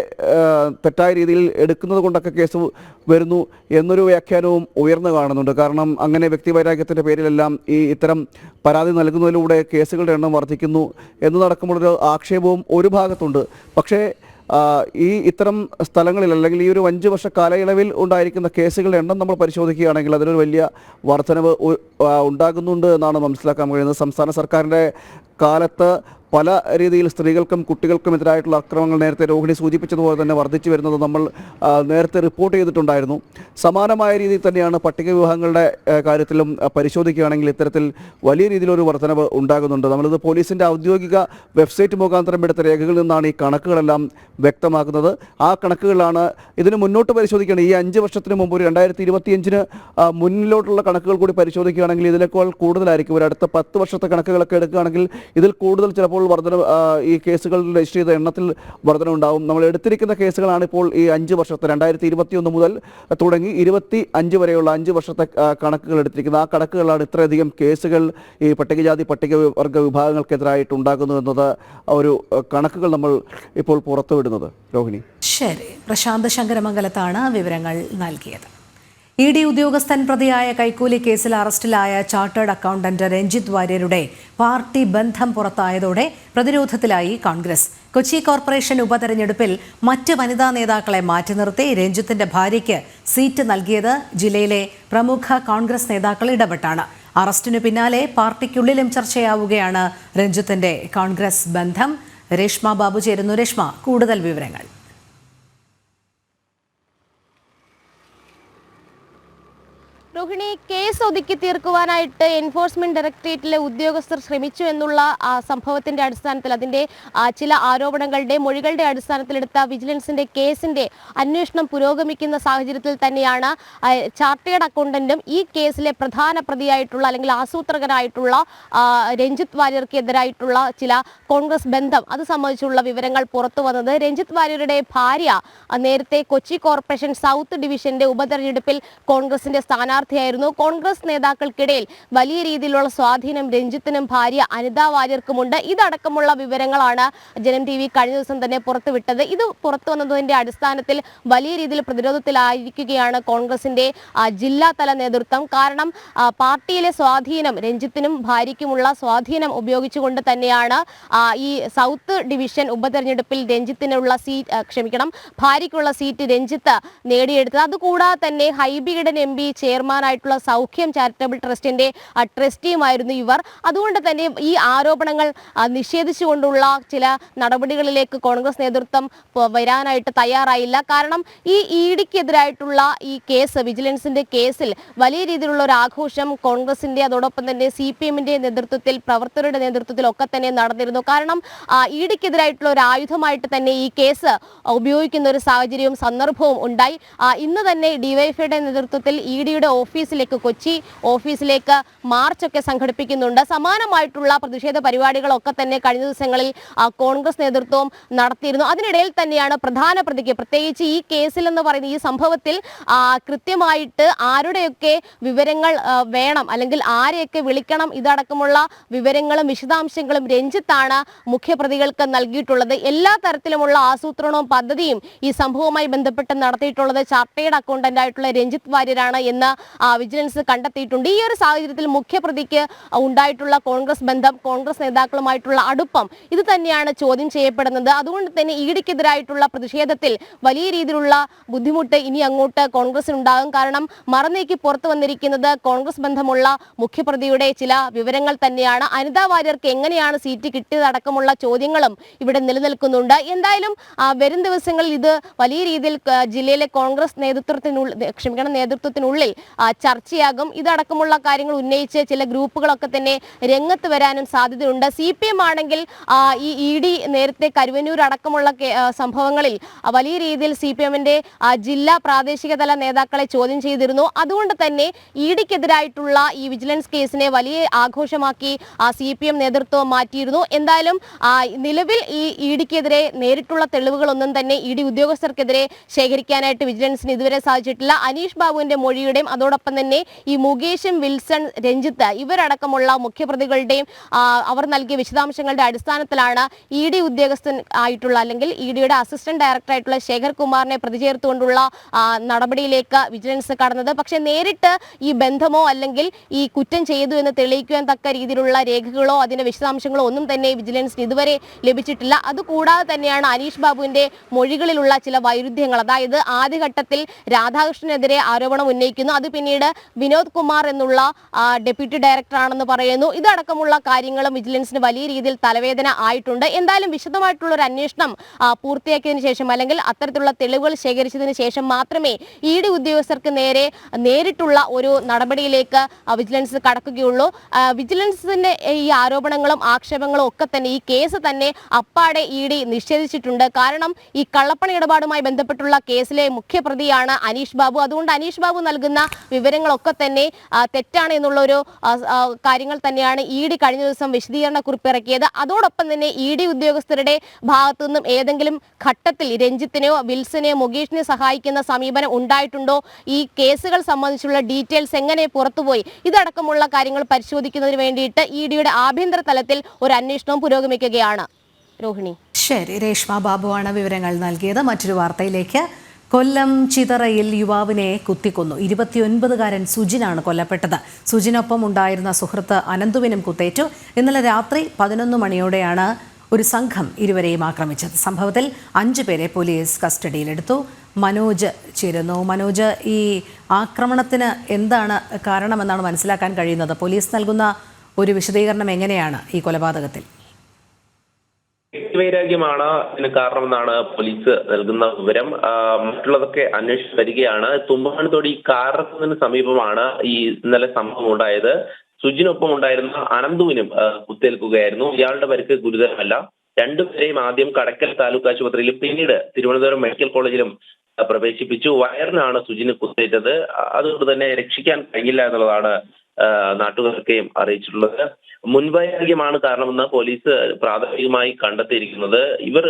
[SPEAKER 3] തെറ്റായ രീതിയിൽ എടുക്കുന്നത് കൊണ്ടൊക്കെ കേസ് വരുന്നു എന്നൊരു വ്യാഖ്യാനവും ഉയർന്നു കാണുന്നുണ്ട്. കാരണം അങ്ങനെ വ്യക്തിവൈരാഗ്യത്തിൻ്റെ പേരിലെല്ലാം ഇത്തരം പരാതി നൽകുന്നതിലൂടെ കേസുകളുടെ എണ്ണം വർദ്ധിക്കുന്നു എന്നതടക്കമുള്ളൊരു ആക്ഷേപവും ഒരു ഭാഗത്തുണ്ട്. പക്ഷേ ഇത്തരം സ്ഥലങ്ങളിൽ അല്ലെങ്കിൽ ഈ ഒരു 5 വർഷ കാലയളവിൽ ഉണ്ടായിരിക്കുന്ന കേസുകളുടെ എണ്ണം നമ്മൾ പരിശോധിക്കുകയാണെങ്കിൽ അതിനൊരു വലിയ വർധനവ് ഉണ്ടാകുന്നുണ്ട് എന്നാണ് മനസ്സിലാക്കാൻ കഴിയുന്നത്. സംസ്ഥാന സർക്കാരിൻ്റെ കാലത്ത് പല രീതിയിൽ സ്ത്രീകൾക്കും കുട്ടികൾക്കും എതിരായിട്ടുള്ള അക്രമങ്ങൾ നേരത്തെ രോഹിണി സൂചിപ്പിച്ചതുപോലെ തന്നെ വർദ്ധിച്ചു വരുന്നത് നമ്മൾ നേരത്തെ റിപ്പോർട്ട് ചെയ്തിട്ടുണ്ടായിരുന്നു. സമാനമായ രീതിയിൽ തന്നെയാണ് പട്ടിക വിവാഹങ്ങളുടെ കാര്യത്തിലും പരിശോധിക്കുകയാണെങ്കിൽ ഇത്തരത്തിൽ വലിയ രീതിയിലൊരു വർധനവ് ഉണ്ടാകുന്നുണ്ട്. നമ്മളിത് പോലീസിൻ്റെ ഔദ്യോഗിക വെബ്സൈറ്റ് മുഖാന്തരം എടുത്ത രേഖകളിൽ നിന്നാണ് ഈ കണക്കുകളെല്ലാം വ്യക്തമാക്കുന്നത്. ആ കണക്കുകളാണ് ഇതിന് മുന്നോട്ട് പരിശോധിക്കുകയാണ്. ഈ 5 വർഷത്തിന് മുമ്പ് ഒരു 2025 മുന്നിലോട്ടുള്ള കണക്കുകൾ കൂടി പരിശോധിക്കുകയാണെങ്കിൽ ഇതിനേക്കാൾ കൂടുതലായിരിക്കും. ഒരു അടുത്ത 10 വർഷത്തെ കണക്കുകളൊക്കെ എടുക്കുകയാണെങ്കിൽ ഇതിൽ കൂടുതൽ ചിലപ്പോൾ വർധന ഈ കേസുകൾ രജിസ്റ്റർ ചെയ്ത എണ്ണത്തിൽ വർധനവുണ്ടാവും. നമ്മൾ എടുത്തിരിക്കുന്ന കേസുകളാണ് ഇപ്പോൾ ഈ 5 വർഷത്തെ 2021 മുതൽ തുടങ്ങി 25 വരെയുള്ള 5 വർഷത്തെ കണക്കുകൾ എടുത്തിരിക്കുന്നത്. ആ കണക്കുകളാണ് ഇത്രയധികം കേസുകൾ ഈ പട്ടികജാതി പട്ടികവർഗ വിഭാഗങ്ങൾക്കെതിരായിട്ട് ഉണ്ടാകുന്നു എന്നത് ഒരു കണക്കുകൾ നമ്മൾ ഇപ്പോൾ പുറത്തുവിടുന്നത്. രോഹിണി.
[SPEAKER 1] ശരി, പ്രശാന്ത് ശങ്കരമംഗലത്താണ് വിവരങ്ങൾ നൽകിയത്. ED ഉദ്യോഗസ്ഥൻ പ്രതിയായ കൈക്കൂലി കേസിൽ അറസ്റ്റിലായ ചാർട്ടേഡ് അക്കൗണ്ടന്റ് രഞ്ജിത്ത് വാര്യരുടെ പാർട്ടി ബന്ധം പുറത്തായതോടെ പ്രതിരോധത്തിലായി കോൺഗ്രസ്. കൊച്ചി കോർപ്പറേഷൻ ഉപതെരഞ്ഞെടുപ്പിൽ മറ്റ് വനിതാ നേതാക്കളെ മാറ്റി നിർത്തി രഞ്ജിത്തിന്റെ ഭാര്യയ്ക്ക് സീറ്റ് നൽകിയത് ജില്ലയിലെ പ്രമുഖ കോൺഗ്രസ് നേതാക്കൾ ഇടപെട്ടാണ്. അറസ്റ്റിനു പിന്നാലെ പാർട്ടിക്കുള്ളിലും ചർച്ചയാവുകയാണ് രഞ്ജിത്തിന്റെ കോൺഗ്രസ് ബന്ധം. രേഷ്മ ബാബു ചേരുന്നു. രേഷ്മ, കൂടുതൽ വിവരങ്ങൾ.
[SPEAKER 10] രോഹിണി, കേസ് ഒതുക്കി തീർക്കുവാനായിട്ട് എൻഫോഴ്സ്മെന്റ് ഡയറക്ടറേറ്റിലെ ഉദ്യോഗസ്ഥർ ശ്രമിച്ചു എന്നുള്ള സംഭവത്തിന്റെ അടിസ്ഥാനത്തിൽ അതിന്റെ ചില ആരോപണങ്ങളുടെ മൊഴികളുടെ അടിസ്ഥാനത്തിലെടുത്ത വിജിലൻസിന്റെ കേസിന്റെ അന്വേഷണം പുരോഗമിക്കുന്ന സാഹചര്യത്തിൽ തന്നെയാണ് ചാർട്ടേഡ് അക്കൗണ്ടന്റും ഈ കേസിലെ പ്രധാന പ്രതിയായിട്ടുള്ള അല്ലെങ്കിൽ ആസൂത്രകനായിട്ടുള്ള രഞ്ജിത്ത് വാര്യർക്കെതിരായിട്ടുള്ള ചില കോൺഗ്രസ് ബന്ധം അത് സംബന്ധിച്ചുള്ള വിവരങ്ങൾ പുറത്തു വന്നത്. രഞ്ജിത്ത് വാര്യരുടെ ഭാര്യ നേരത്തെ കൊച്ചി കോർപ്പറേഷൻ സൗത്ത് ഡിവിഷന്റെ ഉപതെരഞ്ഞെടുപ്പിൽ കോൺഗ്രസിന്റെ സ്ഥാനാർത്ഥി ായിരുന്നു. കോൺഗ്രസ് നേതാക്കൾക്കിടയിൽ വലിയ രീതിയിലുള്ള സ്വാധീനം രഞ്ജിത്തിനും ഭാര്യ അനിത വാര്യർക്കുമുണ്ട്. ഇതടക്കമുള്ള വിവരങ്ങളാണ് ജനം TV കഴിഞ്ഞ ദിവസം തന്നെ പുറത്തുവിട്ടത്. ഇത് പുറത്തു വന്നതിന്റെ അടിസ്ഥാനത്തിൽ വലിയ രീതിയിൽ പ്രതിരോധത്തിലായിരിക്കുകയാണ് കോൺഗ്രസിന്റെ ജില്ലാതല നേതൃത്വം. കാരണം പാർട്ടിയിലെ സ്വാധീനം രഞ്ജിത്തിനും ഭാര്യയ്ക്കുമുള്ള സ്വാധീനം ഉപയോഗിച്ചുകൊണ്ട് തന്നെയാണ് ഈ സൗത്ത് ഡിവിഷൻ ഉപതെരഞ്ഞെടുപ്പിൽ ഭാര്യയ്ക്കുള്ള സീറ്റ് രഞ്ജിത്ത് നേടിയെടുത്തത്. അതുകൂടാതെ തന്നെ ഹൈബി MP ചെയർമാനായിട്ടുള്ള സൗഖ്യം ചാരിറ്റബിൾ ട്രസ്റ്റിന്റെ ട്രസ്റ്റിയുമായിരുന്നു ഇവർ. അതുകൊണ്ട് തന്നെ ഈ ആരോപണങ്ങൾ നിഷേധിച്ചുകൊണ്ടുള്ള ചില നടപടികളിലേക്ക് കോൺഗ്രസ് നേതൃത്വം വരാനായിട്ട് തയ്യാറായില്ല. കാരണം ഈ EDക്കെതിരായിട്ടുള്ള ഈ കേസ്, വിജിലൻസിന്റെ കേസിൽ വലിയ രീതിയിലുള്ള ഒരു ആഘോഷം കോൺഗ്രസിന്റെ അതോടൊപ്പം തന്നെ CPMന്റെ നേതൃത്വത്തിൽ, പ്രവർത്തകരുടെ നേതൃത്വത്തിലൊക്കെ തന്നെ നടന്നിരുന്നു. കാരണം EDക്കെതിരായിട്ടുള്ള ഒരു ആയുധമായിട്ട് തന്നെ ഈ കേസ് ഉപയോഗിക്കുന്ന ഒരു സാഹചര്യവും സന്ദർഭവും ഉണ്ടായി. ഇന്ന് തന്നെ DYFIയുടെ നേതൃത്വത്തിൽ EDയുടെ ഓഫീസിലേക്ക്, കൊച്ചി ഓഫീസിലേക്ക് മാർച്ചൊക്കെ സംഘടിപ്പിക്കുന്നുണ്ട്. സമാനമായിട്ടുള്ള പ്രതിഷേധ പരിപാടികളൊക്കെ തന്നെ കഴിഞ്ഞ ദിവസങ്ങളിൽ കോൺഗ്രസ് നേതൃത്വം നടത്തിയിരുന്നു. അതിനിടയിൽ തന്നെയാണ് പ്രധാന പ്രതിക്ക്, പ്രത്യേകിച്ച് ഈ കേസിൽ എന്ന് പറയുന്ന ഈ സംഭവത്തിൽ കൃത്യമായിട്ട് ആരുടെയൊക്കെ വിവരങ്ങൾ വേണം അല്ലെങ്കിൽ ആരെയൊക്കെ വിളിക്കണം, ഇതടക്കമുള്ള വിവരങ്ങളും വിശദാംശങ്ങളും രഞ്ജിത്താണ് മുഖ്യപ്രതികൾക്ക് നൽകിയിട്ടുള്ളത്. എല്ലാ തരത്തിലുമുള്ള ആസൂത്രണവും പദ്ധതിയും ഈ സംഭവവുമായി ബന്ധപ്പെട്ട് നടത്തിയിട്ടുള്ളത് ചാർട്ടേഡ് അക്കൗണ്ടന്റ് ആയിട്ടുള്ള രഞ്ജിത്ത് വാര്യരാണ് എന്ന് വിജിലൻസ് കണ്ടെത്തിയിട്ടുണ്ട്. ഈ ഒരു സാഹചര്യത്തിൽ മുഖ്യപ്രതിക്ക് ഉണ്ടായിട്ടുള്ള കോൺഗ്രസ് ബന്ധം, കോൺഗ്രസ് നേതാക്കളുമായിട്ടുള്ള അടുപ്പം ഇത് തന്നെയാണ് ചോദ്യം ചെയ്യപ്പെടുന്നത്. അതുകൊണ്ട് തന്നെ EDക്കെതിരായിട്ടുള്ള പ്രതിഷേധത്തിൽ വലിയ രീതിയിലുള്ള ബുദ്ധിമുട്ട് ഇനി അങ്ങോട്ട് കോൺഗ്രസിനുണ്ടാകും. കാരണം മറന്നേക്ക് പുറത്തു വന്നിരിക്കുന്നത് കോൺഗ്രസ് ബന്ധമുള്ള മുഖ്യപ്രതിയുടെ ചില വിവരങ്ങൾ തന്നെയാണ്. അനിത വാര്യർക്ക് എങ്ങനെയാണ് സീറ്റ് കിട്ടിയതടക്കമുള്ള ചോദ്യങ്ങളും ഇവിടെ നിലനിൽക്കുന്നുണ്ട്. എന്തായാലും വരും ദിവസങ്ങളിൽ ഇത് വലിയ രീതിയിൽ ജില്ലയിലെ കോൺഗ്രസ് നേതൃത്വത്തിനുള്ളിൽ ചർച്ചയാകും. ഇതടക്കമുള്ള കാര്യങ്ങൾ ഉന്നയിച്ച് ചില ഗ്രൂപ്പുകളൊക്കെ തന്നെ രംഗത്ത് വരാനും സാധ്യതയുണ്ട്. CPM ആണെങ്കിൽ ഈ ED നേരത്തെ കരുവന്നൂർ അടക്കമുള്ള സംഭവങ്ങളിൽ വലിയ രീതിയിൽ CPM-ന്റെ ജില്ലാ പ്രാദേശിക തല നേതാക്കളെ ചോദ്യം ചെയ്തിരുന്നു. അതുകൊണ്ട് തന്നെ ED-ക്കെതിരായിട്ടുള്ള ഈ വിജിലൻസ് കേസിനെ വലിയ ആഘോഷമാക്കി CPM നേതൃത്വം മാറ്റിയിരുന്നു. എന്തായാലും നിലവിൽ ഈ ED-ക്കെതിരെ നേരിട്ടുള്ള തെളിവുകളൊന്നും തന്നെ ED ഉദ്യോഗസ്ഥർക്കെതിരെ ശേഖരിക്കാനായിട്ട് വിജിലൻസിന് ഇതുവരെ സാധിച്ചിട്ടില്ല. അനീഷ് ബാബുവിന്റെ മൊഴിയുടെയും അതോടൊപ്പം തന്നെ ഈ മുകേഷും വിൽസൺ, രഞ്ജിത്ത് ഇവരടക്കമുള്ള മുഖ്യപ്രതികളുടെയും അവർ നൽകിയ വിശദാംശങ്ങളുടെ അടിസ്ഥാനത്തിലാണ് ED ഉദ്യോഗസ്ഥൻ ആയിട്ടുള്ള അല്ലെങ്കിൽ ED-യുടെ അസിസ്റ്റന്റ് ഡയറക്ടറായിട്ടുള്ള ശേഖർ കുമാറിനെ പ്രതി ചേർത്തുകൊണ്ടുള്ള നടപടിയിലേക്ക് വിജിലൻസ് കടന്നത്. പക്ഷേ നേരിട്ട് ഈ ബന്ധമോ അല്ലെങ്കിൽ ഈ കുറ്റം ചെയ്തു എന്ന് തെളിയിക്കുവാൻ തക്ക രീതിയിലുള്ള രേഖകളോ അതിന്റെ വിശദാംശങ്ങളോ ഒന്നും തന്നെ വിജിലൻസിന് ഇതുവരെ ലഭിച്ചിട്ടില്ല. അതുകൂടാതെ തന്നെയാണ് അനീഷ് ബാബുവിന്റെ മൊഴികളിലുള്ള ചില വൈരുദ്ധ്യങ്ങൾ. അതായത് ആദ്യഘട്ടത്തിൽ രാധാകൃഷ്ണനെതിരെ ആരോപണം ഉന്നയിക്കുന്നു, അത് പിന്നീട് വിനോദ് കുമാർ എന്നുള്ള ഡെപ്യൂട്ടി ഡയറക്ടർ ആണെന്ന് പറയുന്നു. ഇതടക്കമുള്ള കാര്യങ്ങളും വിജിലൻസിന് വലിയ രീതിയിൽ തലവേദന ആയിട്ടുണ്ട്. എന്തായാലും വിശദമായിട്ടുള്ള ഒരു അന്വേഷണം പൂർത്തിയാക്കിയതിനു ശേഷം അല്ലെങ്കിൽ അത്തരത്തിലുള്ള തെളിവുകൾ ശേഖരിച്ചതിന് ശേഷം മാത്രമേ ED ഉദ്യോഗസ്ഥർക്ക് നേരിട്ടുള്ള ഒരു നടപടിയിലേക്ക് വിജിലൻസ് കടക്കുകയുള്ളൂ. വിജിലൻസിന്റെ ഈ ആരോപണങ്ങളും ആക്ഷേപങ്ങളും ഒക്കെ തന്നെ ഈ കേസ് തന്നെ അപ്പാടെ ED നിഷേധിച്ചിട്ടുണ്ട്. കാരണം ഈ കള്ളപ്പണ ഇടപാടുമായി ബന്ധപ്പെട്ടുള്ള കേസിലെ മുഖ്യപ്രതിയാണ് അനീഷ് ബാബു. അതുകൊണ്ട് അനീഷ് ബാബു നൽകുന്ന വിവരങ്ങളൊക്കെ തന്നെ തെറ്റാണ് എന്നുള്ള ഒരു കാര്യങ്ങൾ തന്നെയാണ് ED കഴിഞ്ഞ ദിവസം വിശദീകരണ കുറിപ്പ് ഇറക്കിയത്. അതോടൊപ്പം തന്നെ ED ഉദ്യോഗസ്ഥരുടെ ഭാഗത്തു നിന്നും ഏതെങ്കിലും ഘട്ടത്തിൽ രഞ്ജിത്തിനെയോ വിൽസനെയോ മുകേഷിനെയോ സഹായിക്കുന്ന സമീപനം ഉണ്ടായിട്ടുണ്ടോ, ഈ കേസുകൾ സംബന്ധിച്ചുള്ള ഡീറ്റെയിൽസ് എങ്ങനെ പുറത്തുപോയി, ഇതടക്കമുള്ള കാര്യങ്ങൾ പരിശോധിക്കുന്നതിന് വേണ്ടിയിട്ട് ED-യുടെ ആഭ്യന്തര തലത്തിൽ ഒരു അന്വേഷണവും പുരോഗമിക്കുകയാണ്. രോഹിണി.
[SPEAKER 1] ശരി, രേഷ്മ ബാബുവാണ് വിവരങ്ങൾ നൽകിയത്. മറ്റൊരു വാർത്തയിലേക്ക്. കൊല്ലം ചിതറയിൽ യുവാവിനെ കുത്തിക്കൊന്നു. 29-കാരൻ സുജിനാണ് കൊല്ലപ്പെട്ടത്. സുജിനൊപ്പം ഉണ്ടായിരുന്ന സുഹൃത്ത് അനന്തുവിനും കുത്തേറ്റു. ഇന്നലെ രാത്രി 11 മണിയോടെയാണ് ഒരു സംഘം ഇരുവരെയും ആക്രമിച്ചത്. സംഭവത്തിൽ 5 പേരെ പോലീസ് കസ്റ്റഡിയിലെടുത്തു. മനോജ് ചേരുന്നു. മനോജ്, ഈ ആക്രമണത്തിന് എന്താണ് കാരണമെന്നാണ് മനസ്സിലാക്കാൻ കഴിയുന്നത്? പോലീസ് നൽകുന്ന ഒരു വിശദീകരണം എങ്ങനെയാണ് ഈ കൊലപാതകത്തിൽ?
[SPEAKER 12] വ്യക്തിവൈരാഗ്യമാണ് ഇതിന് കാരണമെന്നാണ് പോലീസ് നൽകുന്ന വിവരം. മറ്റുള്ളതൊക്കെ അന്വേഷിച്ച് വരികയാണ്. തുമ്പമണിത്തോടി കാരണത്തിന് സമീപമാണ് ഈ ഇന്നലെ സംഭവം ഉണ്ടായത്. സുജിനൊപ്പം ഉണ്ടായിരുന്ന അനന്തുവിനും കുത്തേൽക്കുകയായിരുന്നു. ഇയാളുടെ പരിക്ക് ഗുരുതരമല്ല. രണ്ടുപേരെയും ആദ്യം കടക്കൽ താലൂക്ക് ആശുപത്രിയിലും പിന്നീട് തിരുവനന്തപുരം മെഡിക്കൽ കോളേജിലും പ്രവേശിപ്പിച്ചു. വയറിനാണ് സുജിന് കുത്തേറ്റത്. അതുകൊണ്ട് തന്നെ രക്ഷിക്കാൻ കഴിയില്ല എന്നുള്ളതാണ് നാട്ടുകാർക്കെയും അറിയിച്ചിട്ടുള്ളത്. മുൻവൈരാഗ്യമാണ് കാരണമെന്ന് പോലീസ് പ്രാഥമികമായി കണ്ടെത്തിയിരിക്കുന്നത്. ഇവർ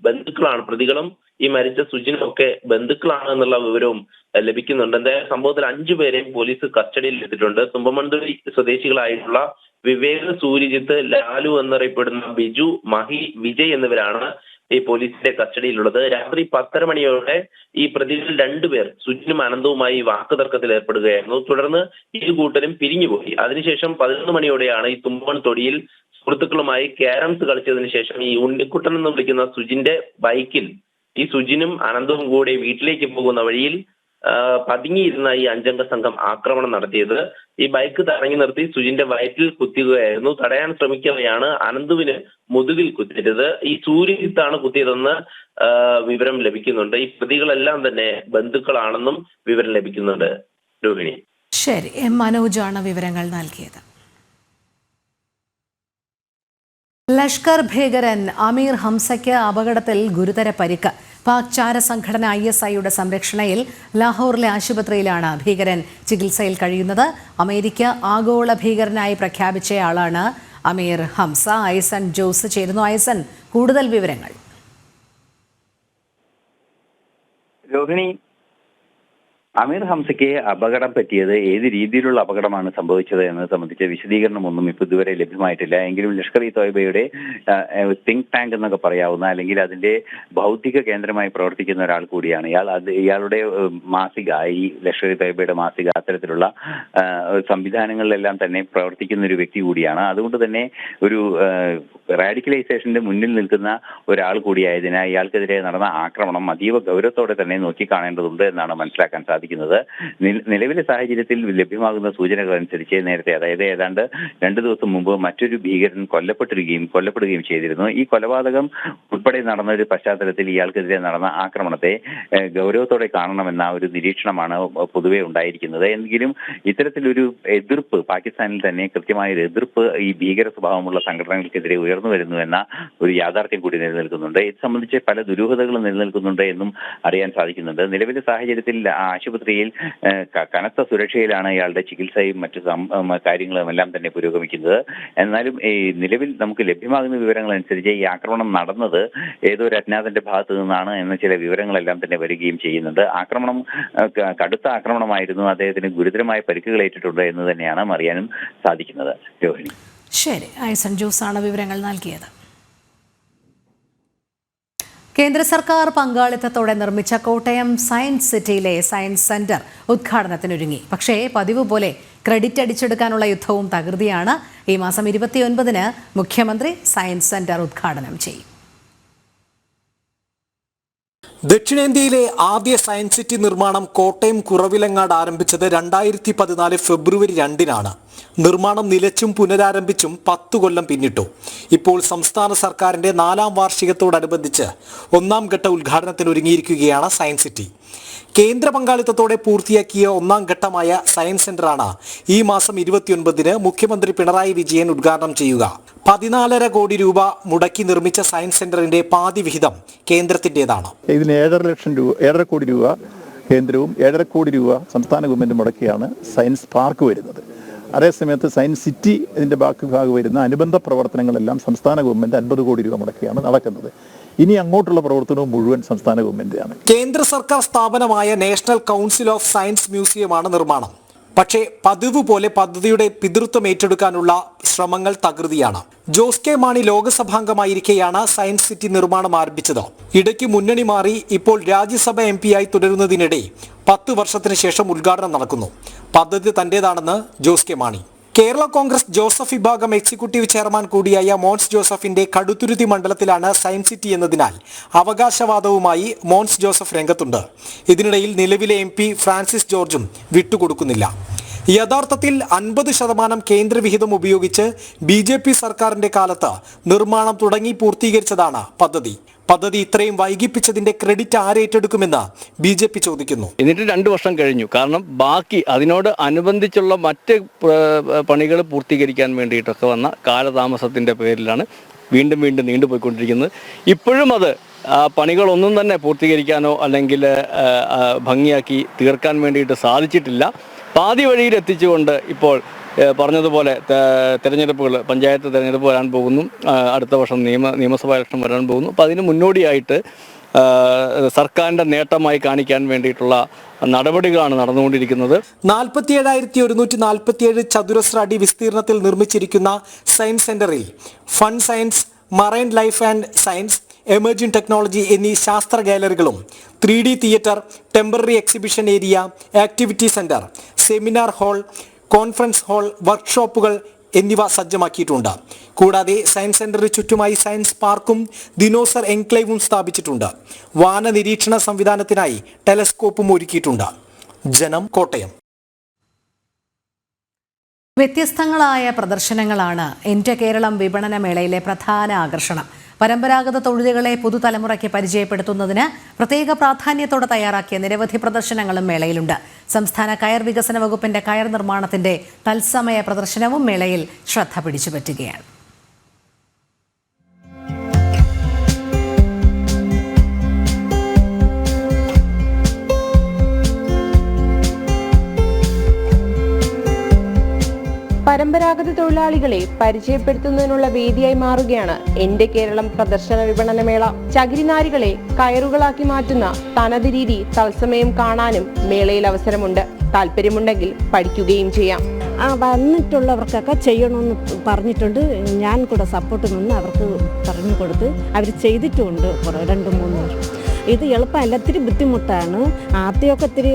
[SPEAKER 12] ബന്ധുക്കളാണ്. പ്രതികളും ഈ മരിച്ച സുജിനും ഒക്കെ ബന്ധുക്കളാണ് എന്നുള്ള വിവരവും ലഭിക്കുന്നുണ്ട്. എന്തായാലും സംഭവത്തിൽ 5 പേരെയും പോലീസ് കസ്റ്റഡിയിൽ എടുത്തിട്ടുണ്ട്. തുമ്പമണ്ഡലി സ്വദേശികളായിട്ടുള്ള വിവേക്, സൂര്യജിത്ത്, ലാലു എന്നറിയപ്പെടുന്ന ബിജു, മഹി, വിജയ് എന്നിവരാണ് ഈ പോലീസിന്റെ കസ്റ്റഡിയിലുള്ളത്. രാത്രി 10:30 മണിയോടെ ഈ പ്രതികളിൽ 2 പേർ സുജിനും അനന്തവുമായി വാക്കുതർക്കത്തിൽ ഏർപ്പെടുകയായിരുന്നു. തുടർന്ന് ഇരു കൂട്ടരും പിരിഞ്ഞുപോയി. അതിനുശേഷം 11 മണിയോടെയാണ് ഈ തുമ്പമൺ തൊടിയിൽ സുഹൃത്തുക്കളുമായി ക്യാരംസ് കളിച്ചതിന് ശേഷം ഈ ഉണ്ണിക്കുട്ടൻ എന്ന് വിളിക്കുന്ന സുജിന്റെ ബൈക്കിൽ ഈ സുജിനും അനന്തവും കൂടെ വീട്ടിലേക്ക് പോകുന്ന വഴിയിൽ പതുങ്ങിയിരുന്ന ഈ 5-അംഗ സംഘം ആക്രമണം നടത്തിയത്. ഈ ബൈക്ക് തടഞ്ഞു നിർത്തി സുജിന്റെ വയറ്റിൽ കുത്തുകയായിരുന്നു. തടയാൻ ശ്രമിക്കവെയാണ് അനന്തുവിന് മുതുകിൽ കുത്തിയത്. ഈ സൂര്യജിത്താണ് കുത്തിയതെന്ന് വിവരം ലഭിക്കുന്നുണ്ട്. ഈ പ്രതികളെല്ലാം തന്നെ ബന്ധുക്കളാണെന്നും വിവരം ലഭിക്കുന്നുണ്ട്. രോഹിണി.
[SPEAKER 1] ശരി, മനോജാണ് വിവരങ്ങൾ നൽകിയത്. ലഷ്കർ ഭീകരൻ അമീർ ഹംസയ്ക്ക് അപകടത്തിൽ ഗുരുതര പരിക്ക്. പാക് ചാര സംഘടന ISIയുടെ സംരക്ഷണയിൽ ലാഹോറിലെ ആശുപത്രിയിലാണ് ഭീകരൻ ചികിത്സയിൽ കഴിയുന്നത്. അമേരിക്ക ആഗോള ഭീകരനായി പ്രഖ്യാപിച്ചയാളാണ് അമീർ ഹംസ. ഐസൺ ജോസ് ചേരുന്നു. ഐസൺ, കൂടുതൽ വിവരങ്ങൾ.
[SPEAKER 13] രോഹിണി, അമീർ ഹംസയ്ക്ക് അപകടം പറ്റിയത് ഏത് രീതിയിലുള്ള അപകടമാണ് സംഭവിച്ചത് എന്നത് സംബന്ധിച്ച വിശദീകരണമൊന്നും ഇപ്പോൾ ഇതുവരെ ലഭ്യമായിട്ടില്ല. എങ്കിലും ലഷ്കർ ഇ തോയ്ബയുടെ തിങ്ക് ടാങ്ക് എന്നൊക്കെ പറയാവുന്ന അല്ലെങ്കിൽ അതിന്റെ ഭൗതിക കേന്ദ്രമായി പ്രവർത്തിക്കുന്ന ഒരാൾ കൂടിയാണ് ഇയാൾ. ഇയാളുടെ മാസിക, ഈ ലഷ്കർ ഇ തോയ്ബയുടെ മാസിക, അത്തരത്തിലുള്ള സംവിധാനങ്ങളിലെല്ലാം തന്നെ പ്രവർത്തിക്കുന്ന ഒരു വ്യക്തി കൂടിയാണ്. അതുകൊണ്ട് തന്നെ ഒരു റാഡിക്കലൈസേഷന്റെ മുന്നിൽ നിൽക്കുന്ന ഒരാൾ കൂടിയായതിനാൽ ഇയാൾക്കെതിരെ നടന്ന ആക്രമണം അതീവ ഗൗരവത്തോടെ തന്നെ നോക്കിക്കാണേണ്ടതുണ്ട് എന്നാണ് മനസ്സിലാക്കാൻ സാധിക്കുന്നത്. സാധിക്കുന്നത്. നിലവിലെ സാഹചര്യത്തിൽ ലഭ്യമാകുന്ന സൂചനകൾ അനുസരിച്ച് നേരത്തെ, അതായത് ഏതാണ്ട് 2 ദിവസം മുമ്പ് മറ്റൊരു ഭീകരൻ കൊല്ലപ്പെടുകയും ചെയ്തിരുന്നു. ഈ കൊലപാതകം ഉൾപ്പെടെ നടന്ന ഒരു പശ്ചാത്തലത്തിൽ ഇയാൾക്കെതിരെ നടന്ന ആക്രമണത്തെ ഗൗരവത്തോടെ കാണണമെന്ന ഒരു നിരീക്ഷണമാണ് പൊതുവെ ഉണ്ടായിരിക്കുന്നത്. എങ്കിലും ഇത്തരത്തിലൊരു എതിർപ്പ് പാകിസ്ഥാനിൽ തന്നെ കൃത്യമായ ഒരു എതിർപ്പ് ഈ ഭീകര സ്വഭാവമുള്ള സംഘടനകൾക്കെതിരെ ഉയർന്നു വരുന്നു എന്ന ഒരു യാഥാർത്ഥ്യം കൂടി നിലനിൽക്കുന്നുണ്ട്. ഇത് സംബന്ധിച്ച് പല ദുരൂഹതകളും നിലനിൽക്കുന്നുണ്ട് എന്നും അറിയാൻ സാധിക്കുന്നുണ്ട്. നിലവിലെ സാഹചര്യത്തിൽ ആശുപത്രിയിൽ കനത്ത സുരക്ഷയിലാണ് ഇയാളുടെ ചികിത്സയും മറ്റു കാര്യങ്ങളും എല്ലാം തന്നെ പുരോഗമിക്കുന്നത്. എന്നാലും ഈ നിലവിൽ നമുക്ക് ലഭ്യമാകുന്ന വിവരങ്ങൾ അനുസരിച്ച് ഈ ആക്രമണം നടന്നത് ഏതോ ഒരു അജ്ഞാതന്റെ ഭാഗത്തു നിന്നാണ് എന്ന ചില വിവരങ്ങളെല്ലാം തന്നെ വരികയും ചെയ്യുന്നുണ്ട്. ആക്രമണം കടുത്ത ആക്രമണമായിരുന്നു, അദ്ദേഹത്തിന് ഗുരുതരമായ പരിക്കുകളേറ്റിട്ടുണ്ട് എന്ന് തന്നെയാണ് അറിയാനും സാധിക്കുന്നത്. രോഹിണി.
[SPEAKER 1] ശരി, ഐസൺ ജോസാണ് വിവരങ്ങൾ നൽകിയത്. കേന്ദ്ര സർക്കാർ പങ്കാളിത്തത്തോടെ നിർമ്മിച്ച കോട്ടയം സയൻസ് സിറ്റിയിലെ സയൻസ് സെന്റർ ഉദ്ഘാടനത്തിനൊരുങ്ങി. പക്ഷേ പതിവ് പോലെ ക്രെഡിറ്റ് അടിച്ചെടുക്കാനുള്ള യുദ്ധവും തകൃതിയാണ്. ഈ മാസം 29-ന് മുഖ്യമന്ത്രി സയൻസ് സെന്റർ ഉദ്ഘാടനം ചെയ്യും.
[SPEAKER 7] ദക്ഷിണേന്ത്യയിലെ ആദ്യ സയൻസ് സിറ്റി നിർമ്മാണം കോട്ടയം കുറവിലങ്ങാട് ആരംഭിച്ചത് 2014 ഫെബ്രുവരി 2-നാണ്. നിർമ്മാണം നിലച്ചും പുനരാരംഭിച്ചും 10 കൊല്ലം പിന്നിട്ടു. ഇപ്പോൾ സംസ്ഥാന സർക്കാരിന്റെ 4ാം വാർഷികത്തോടനുബന്ധിച്ച് 1ാം ഘട്ട ഉദ്ഘാടനത്തിന് ഒരുങ്ങിയിരിക്കുകയാണ് സയൻസ് സിറ്റി. കേന്ദ്ര പങ്കാളിത്തത്തോടെ പൂർത്തിയാക്കിയ 1ാം ഘട്ടമായ സയൻസ് സെന്ററാണ് ഈ മാസം 29-ന് മുഖ്യമന്ത്രി പിണറായി വിജയൻ ഉദ്ഘാടനം ചെയ്യുക. 14.5 കോടി രൂപ മുടക്കി നിർമ്മിച്ച സയൻസ് സെന്ററിന്റെ പാതി വിഹിതം കേന്ദ്രത്തിന്റേതാണ്.
[SPEAKER 14] ഇതിന് 7.5 കോടി രൂപ കേന്ദ്രവും 7.5 കോടി രൂപ സംസ്ഥാന ഗവൺമെന്റ് മുടക്കിയാണ് സയൻസ് പാർക്ക് വരുന്നത്. അതേസമയത്ത് സയൻസ് സിറ്റി ഇതിന്റെ ബാക്കി ഭാഗം വരുന്ന അനുബന്ധ പ്രവർത്തനങ്ങളെല്ലാം സംസ്ഥാന ഗവൺമെന്റ് 50 കോടി രൂപ മുടക്കിയാണ് നടക്കുന്നത്. ഇനി അങ്ങോട്ടുള്ള പ്രവർത്തനവും മുഴുവൻ സംസ്ഥാന ഗവൺമെന്റാണ്.
[SPEAKER 7] കേന്ദ്ര സർക്കാർ സ്ഥാപനമായ നാഷണൽ കൗൺസിൽ ഓഫ് സയൻസ് മ്യൂസിയമാണ് നിർമ്മാണം. പക്ഷേ പതിവ് പോലെ പദ്ധതിയുടെ പിതൃത്വം ഏറ്റെടുക്കാനുള്ള ശ്രമങ്ങൾ തകൃതിയാണ്. ജോസ് കെ മാണി ലോക്സഭാംഗമായിരിക്കെയാണ് സയൻസ് സിറ്റി നിർമ്മാണം ആരംഭിച്ചത്. ഇടയ്ക്ക് മുന്നണി മാറി ഇപ്പോൾ രാജ്യസഭ MP ആയി തുടരുന്നതിനിടെ 10 വർഷത്തിന് ശേഷം ഉദ്ഘാടനം നടക്കുന്നു. പദ്ധതി തന്റേതാണെന്ന് ജോസ് കെ മാണി. കേരള കോൺഗ്രസ് ജോസഫ് വിഭാഗം എക്സിക്യൂട്ടീവ് ചെയർമാൻ കൂടിയായ മോൻസ് ജോസഫിന്റെ കടുത്തുരുത്തി മണ്ഡലത്തിലാണ് സയൻസ് സിറ്റി എന്നതിനാൽ അവകാശവാദവുമായി മോൻസ് ജോസഫ് രംഗത്തുണ്ട്. ഇതിനിടയിൽ നിലവിലെ MP ഫ്രാൻസിസ് ജോർജും വിട്ടുകൊടുക്കുന്നില്ല. യഥാർത്ഥത്തിൽ 50% കേന്ദ്ര വിഹിതം ഉപയോഗിച്ച് BJP സർക്കാരിന്റെ കാലത്ത് നിർമ്മാണം തുടങ്ങി പൂർത്തീകരിച്ചതാണ് പദ്ധതി ഇത്രയും വൈകിപ്പിച്ചതിന്റെ ക്രെഡിറ്റ് ആരേറ്റെടുക്കുമെന്ന് BJP ചോദിക്കുന്നു.
[SPEAKER 15] എന്നിട്ട് 2 വർഷം കഴിഞ്ഞു. കാരണം ബാക്കി അതിനോട് അനുബന്ധിച്ചുള്ള മറ്റ് പണികൾ പൂർത്തീകരിക്കാൻ വേണ്ടിയിട്ടൊക്കെ വന്ന കാലതാമസത്തിന്റെ പേരിലാണ് വീണ്ടും നീണ്ടുപോയിക്കൊണ്ടിരിക്കുന്നത്. ഇപ്പോഴും അത് പണികളൊന്നും തന്നെ പൂർത്തീകരിക്കാനോ അല്ലെങ്കിൽ ഭംഗിയാക്കി തീർക്കാൻ വേണ്ടിയിട്ട് സാധിച്ചിട്ടില്ല. പാതി വഴിയിൽ എത്തിച്ചുകൊണ്ട് ഇപ്പോൾ പറഞ്ഞതുപോലെ തെരഞ്ഞെടുപ്പുകൾ, പഞ്ചായത്ത് തെരഞ്ഞെടുപ്പ് വരാൻ പോകുന്നു, അടുത്ത വർഷം നിയമസഭാ ഇലക്ഷൻ വരാൻ പോകുന്നു. അപ്പോൾ അതിന് മുന്നോടിയായിട്ട് സർക്കാരിന്റെ നേട്ടമായി കാണിക്കാൻ വേണ്ടിയിട്ടുള്ള നടപടികളാണ് നടന്നുകൊണ്ടിരിക്കുന്നത്.
[SPEAKER 7] 47,147 ചതുരശ്ര അടി വിസ്തീർണത്തിൽ നിർമ്മിച്ചിരിക്കുന്ന സയൻസ് സെന്ററിൽ fun science, marine life and science, emerging technology എന്നീ ശാസ്ത്ര ഗാലറികളും 3D theatre, temporary exhibition area, activity centre, seminar hall, conference hall, വർക്ക്ഷോപ്പുകൾ എന്നിവ സജ്ജമാക്കിയിട്ടുണ്ട്. കൂടാതെ സയൻസ് സെന്ററിന് ചുറ്റുമായി സയൻസ് പാർക്കും ദിനോസർ എൻക്ലേവും സ്ഥാപിച്ചിട്ടുണ്ട്. വാന നിരീക്ഷണ സംവിധാനത്തിനായി ടെലസ്കോപ്പും ഒരുക്കിയിട്ടുണ്ട്. ജനം, കോട്ടയം.
[SPEAKER 1] വ്യത്യസ്തങ്ങളായ പ്രദർശനങ്ങളാണ് എൻ്റെ കേരളം വിപണന മേളയിലെ പ്രധാന ആകർഷണം. പരമ്പരാഗത തൊഴിലുകളെ പുതുതലമുറയ്ക്ക് പരിചയപ്പെടുത്തുന്നതിന് പ്രത്യേക പ്രാധാന്യത്തോടെ തയ്യാറാക്കിയ നിരവധി പ്രദർശനങ്ങളും മേളയിലുണ്ട്. സംസ്ഥാന കയർ വികസന വകുപ്പിന്റെ കയർ നിർമ്മാണത്തിന്റെ തത്സമയ പ്രദർശനവും മേളയിൽ ശ്രദ്ധ പിടിച്ചുപറ്റുകയാണ്.
[SPEAKER 16] പരമ്പരാഗത തൊഴിലാളികളെ പരിചയപ്പെടുത്തുന്നതിനുള്ള വേദിയായി മാറുകയാണ് എൻ്റെ കേരളം പ്രദർശന വിപണനമേള. ചകിരിനാരുകളെ കയറുകളാക്കി മാറ്റുന്ന തനത് രീതി തത്സമയം കാണാനും മേളയിൽ അവസരമുണ്ട്. താല്പര്യമുണ്ടെങ്കിൽ പഠിക്കുകയും ചെയ്യാം.
[SPEAKER 17] വന്നിട്ടുള്ളവർക്കൊക്കെ ചെയ്യണമെന്ന് പറഞ്ഞിട്ടുണ്ട്. ഞാൻ കൂടെ സപ്പോർട്ട് നിന്ന് അവർക്ക് പറഞ്ഞു കൊടുത്ത് അവർ ചെയ്തിട്ടുമുണ്ട് 2-3 വർഷം. ഇത് എളുപ്പമല്ല, ഇത്തിരി ബുദ്ധിമുട്ടാണ്. ആദ്യമൊക്കെ ഇത്തിരി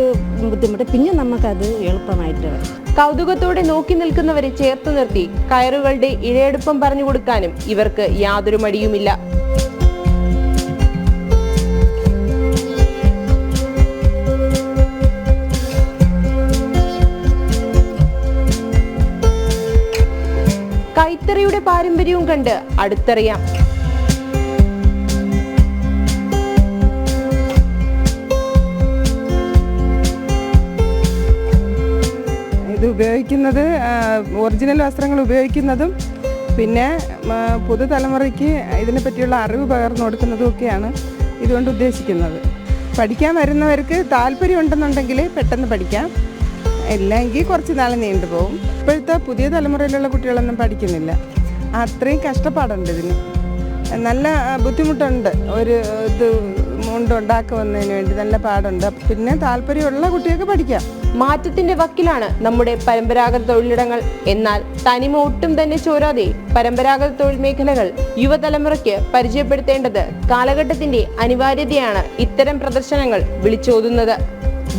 [SPEAKER 17] ബുദ്ധിമുട്ട്, പിന്നെ നമുക്കത് എളുപ്പമായിട്ട് വരും.
[SPEAKER 16] കൗതുകത്തോടെ നോക്കി നിൽക്കുന്നവരെ ചേർത്ത് നിർത്തി കയറുകളുടെ ഇഴയെടുപ്പം പറഞ്ഞു കൊടുക്കാനും ഇവർക്ക് യാതൊരു മടിയുമില്ല. പാരമ്പര്യവും കണ്ട് അടുത്തറിയാം.
[SPEAKER 18] ഇത് ഉപയോഗിക്കുന്നത് ഒറിജിനൽ വസ്ത്രങ്ങൾ ഉപയോഗിക്കുന്നതും പിന്നെ പുതുതലമുറയ്ക്ക് ഇതിനെ പറ്റിയുള്ള അറിവ് പകർന്നു കൊടുക്കുന്നതും ഒക്കെയാണ് ഇതുകൊണ്ട് ഉദ്ദേശിക്കുന്നത്. പഠിക്കാൻ വരുന്നവർക്ക് താല്പര്യം ഉണ്ടെന്നുണ്ടെങ്കിൽ പെട്ടെന്ന് പഠിക്കാം, ഇല്ലെങ്കിൽ കുറച്ച് നാൾ നീണ്ടുപോകും. ഇപ്പോഴത്തെ പുതിയ തലമുറയിലുള്ള കുട്ടികളൊന്നും പഠിക്കുന്നില്ല, അത്രയും കഷ്ടപ്പാടുണ്ട് ഇതിന്, നല്ല ബുദ്ധിമുട്ടുണ്ട്. ഒരു ഇത് മുണ്ടുണ്ടാക്കുന്നതിന് വേണ്ടി നല്ല പാടുണ്ട്. പിന്നെ താല്പര്യമുള്ള കുട്ടികൾക്ക് പഠിക്കാം.
[SPEAKER 16] മാറ്റത്തിന്റെ വക്കിലാണ് നമ്മുടെ പരമ്പരാഗത തൊഴിലിടങ്ങൾ. എന്നാൽ തനിമ ഒട്ടും തന്നെ ചോരാതെ പരമ്പരാഗത തൊഴിൽ മേഖലകൾ യുവതലമുറയ്ക്ക് പരിചയപ്പെടുത്തേണ്ടത് കാലഘട്ടത്തിന്റെ അനിവാര്യതയാണ് ഇത്തരം പ്രദർശനങ്ങൾ വിളിച്ചോതുന്നത്.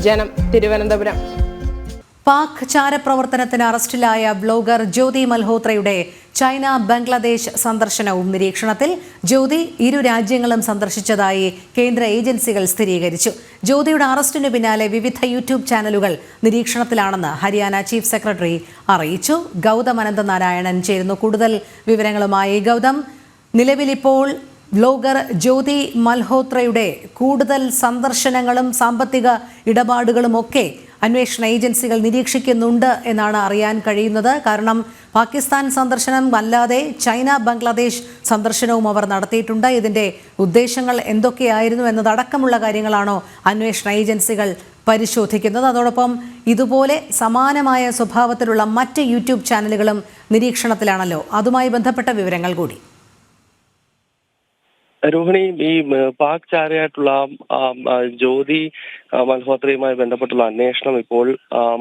[SPEAKER 16] ജനം, തിരുവനന്തപുരം.
[SPEAKER 1] പാക് ചാരപ്രവർത്തനത്തിന് അറസ്റ്റിലായ ബ്ലോഗർ ജ്യോതി മൽഹോത്രയുടെ ചൈന ബംഗ്ലാദേശ് സന്ദർശനവും നിരീക്ഷണത്തിൽ. ജ്യോതി ഇരു രാജ്യങ്ങളും സന്ദർശിച്ചതായി കേന്ദ്ര ഏജൻസികൾ സ്ഥിരീകരിച്ചു. ജ്യോതിയുടെ അറസ്റ്റിനു പിന്നാലെ വിവിധ യൂട്യൂബ് ചാനലുകൾ നിരീക്ഷണത്തിലാണെന്ന് ഹരിയാന ചീഫ് സെക്രട്ടറി അറിയിച്ചു. ഗൗതം അനന്തനാരായണൻ ചേരുന്നു കൂടുതൽ വിവരങ്ങളുമായി. ഗൗതം, നിലവിലിപ്പോൾ ബ്ലോഗർ ജ്യോതി മൽഹോത്രയുടെ കൂടുതൽ സന്ദർശനങ്ങളും സാമ്പത്തിക ഇടപാടുകളും ഒക്കെ അന്വേഷണ ഏജൻസികൾ നിരീക്ഷിക്കുന്നുണ്ട് എന്നാണ് അറിയാൻ കഴിയുന്നത്. കാരണം പാകിസ്ഥാൻ സന്ദർശനം അല്ലാതെ ചൈന ബംഗ്ലാദേശ് സന്ദർശനവും അവർ നടത്തിയിട്ടുണ്ട്. ഇതിൻ്റെ ഉദ്ദേശങ്ങൾ എന്തൊക്കെയായിരുന്നു എന്നതടക്കമുള്ള കാര്യങ്ങളാണോ അന്വേഷണ ഏജൻസികൾ പരിശോധിക്കുന്നത്? അതോടൊപ്പം ഇതുപോലെ സമാനമായ സ്വഭാവത്തിലുള്ള മറ്റ് യൂട്യൂബ് ചാനലുകളും നിരീക്ഷണത്തിലാണല്ലോ. അതുമായി ബന്ധപ്പെട്ട വിവരങ്ങൾ കൂടി.
[SPEAKER 2] രോഹിണി, ഈ പാക് ചാരയായിട്ടുള്ള ജ്യോതി മൽഹോത്രയുമായി ബന്ധപ്പെട്ടുള്ള അന്വേഷണം ഇപ്പോൾ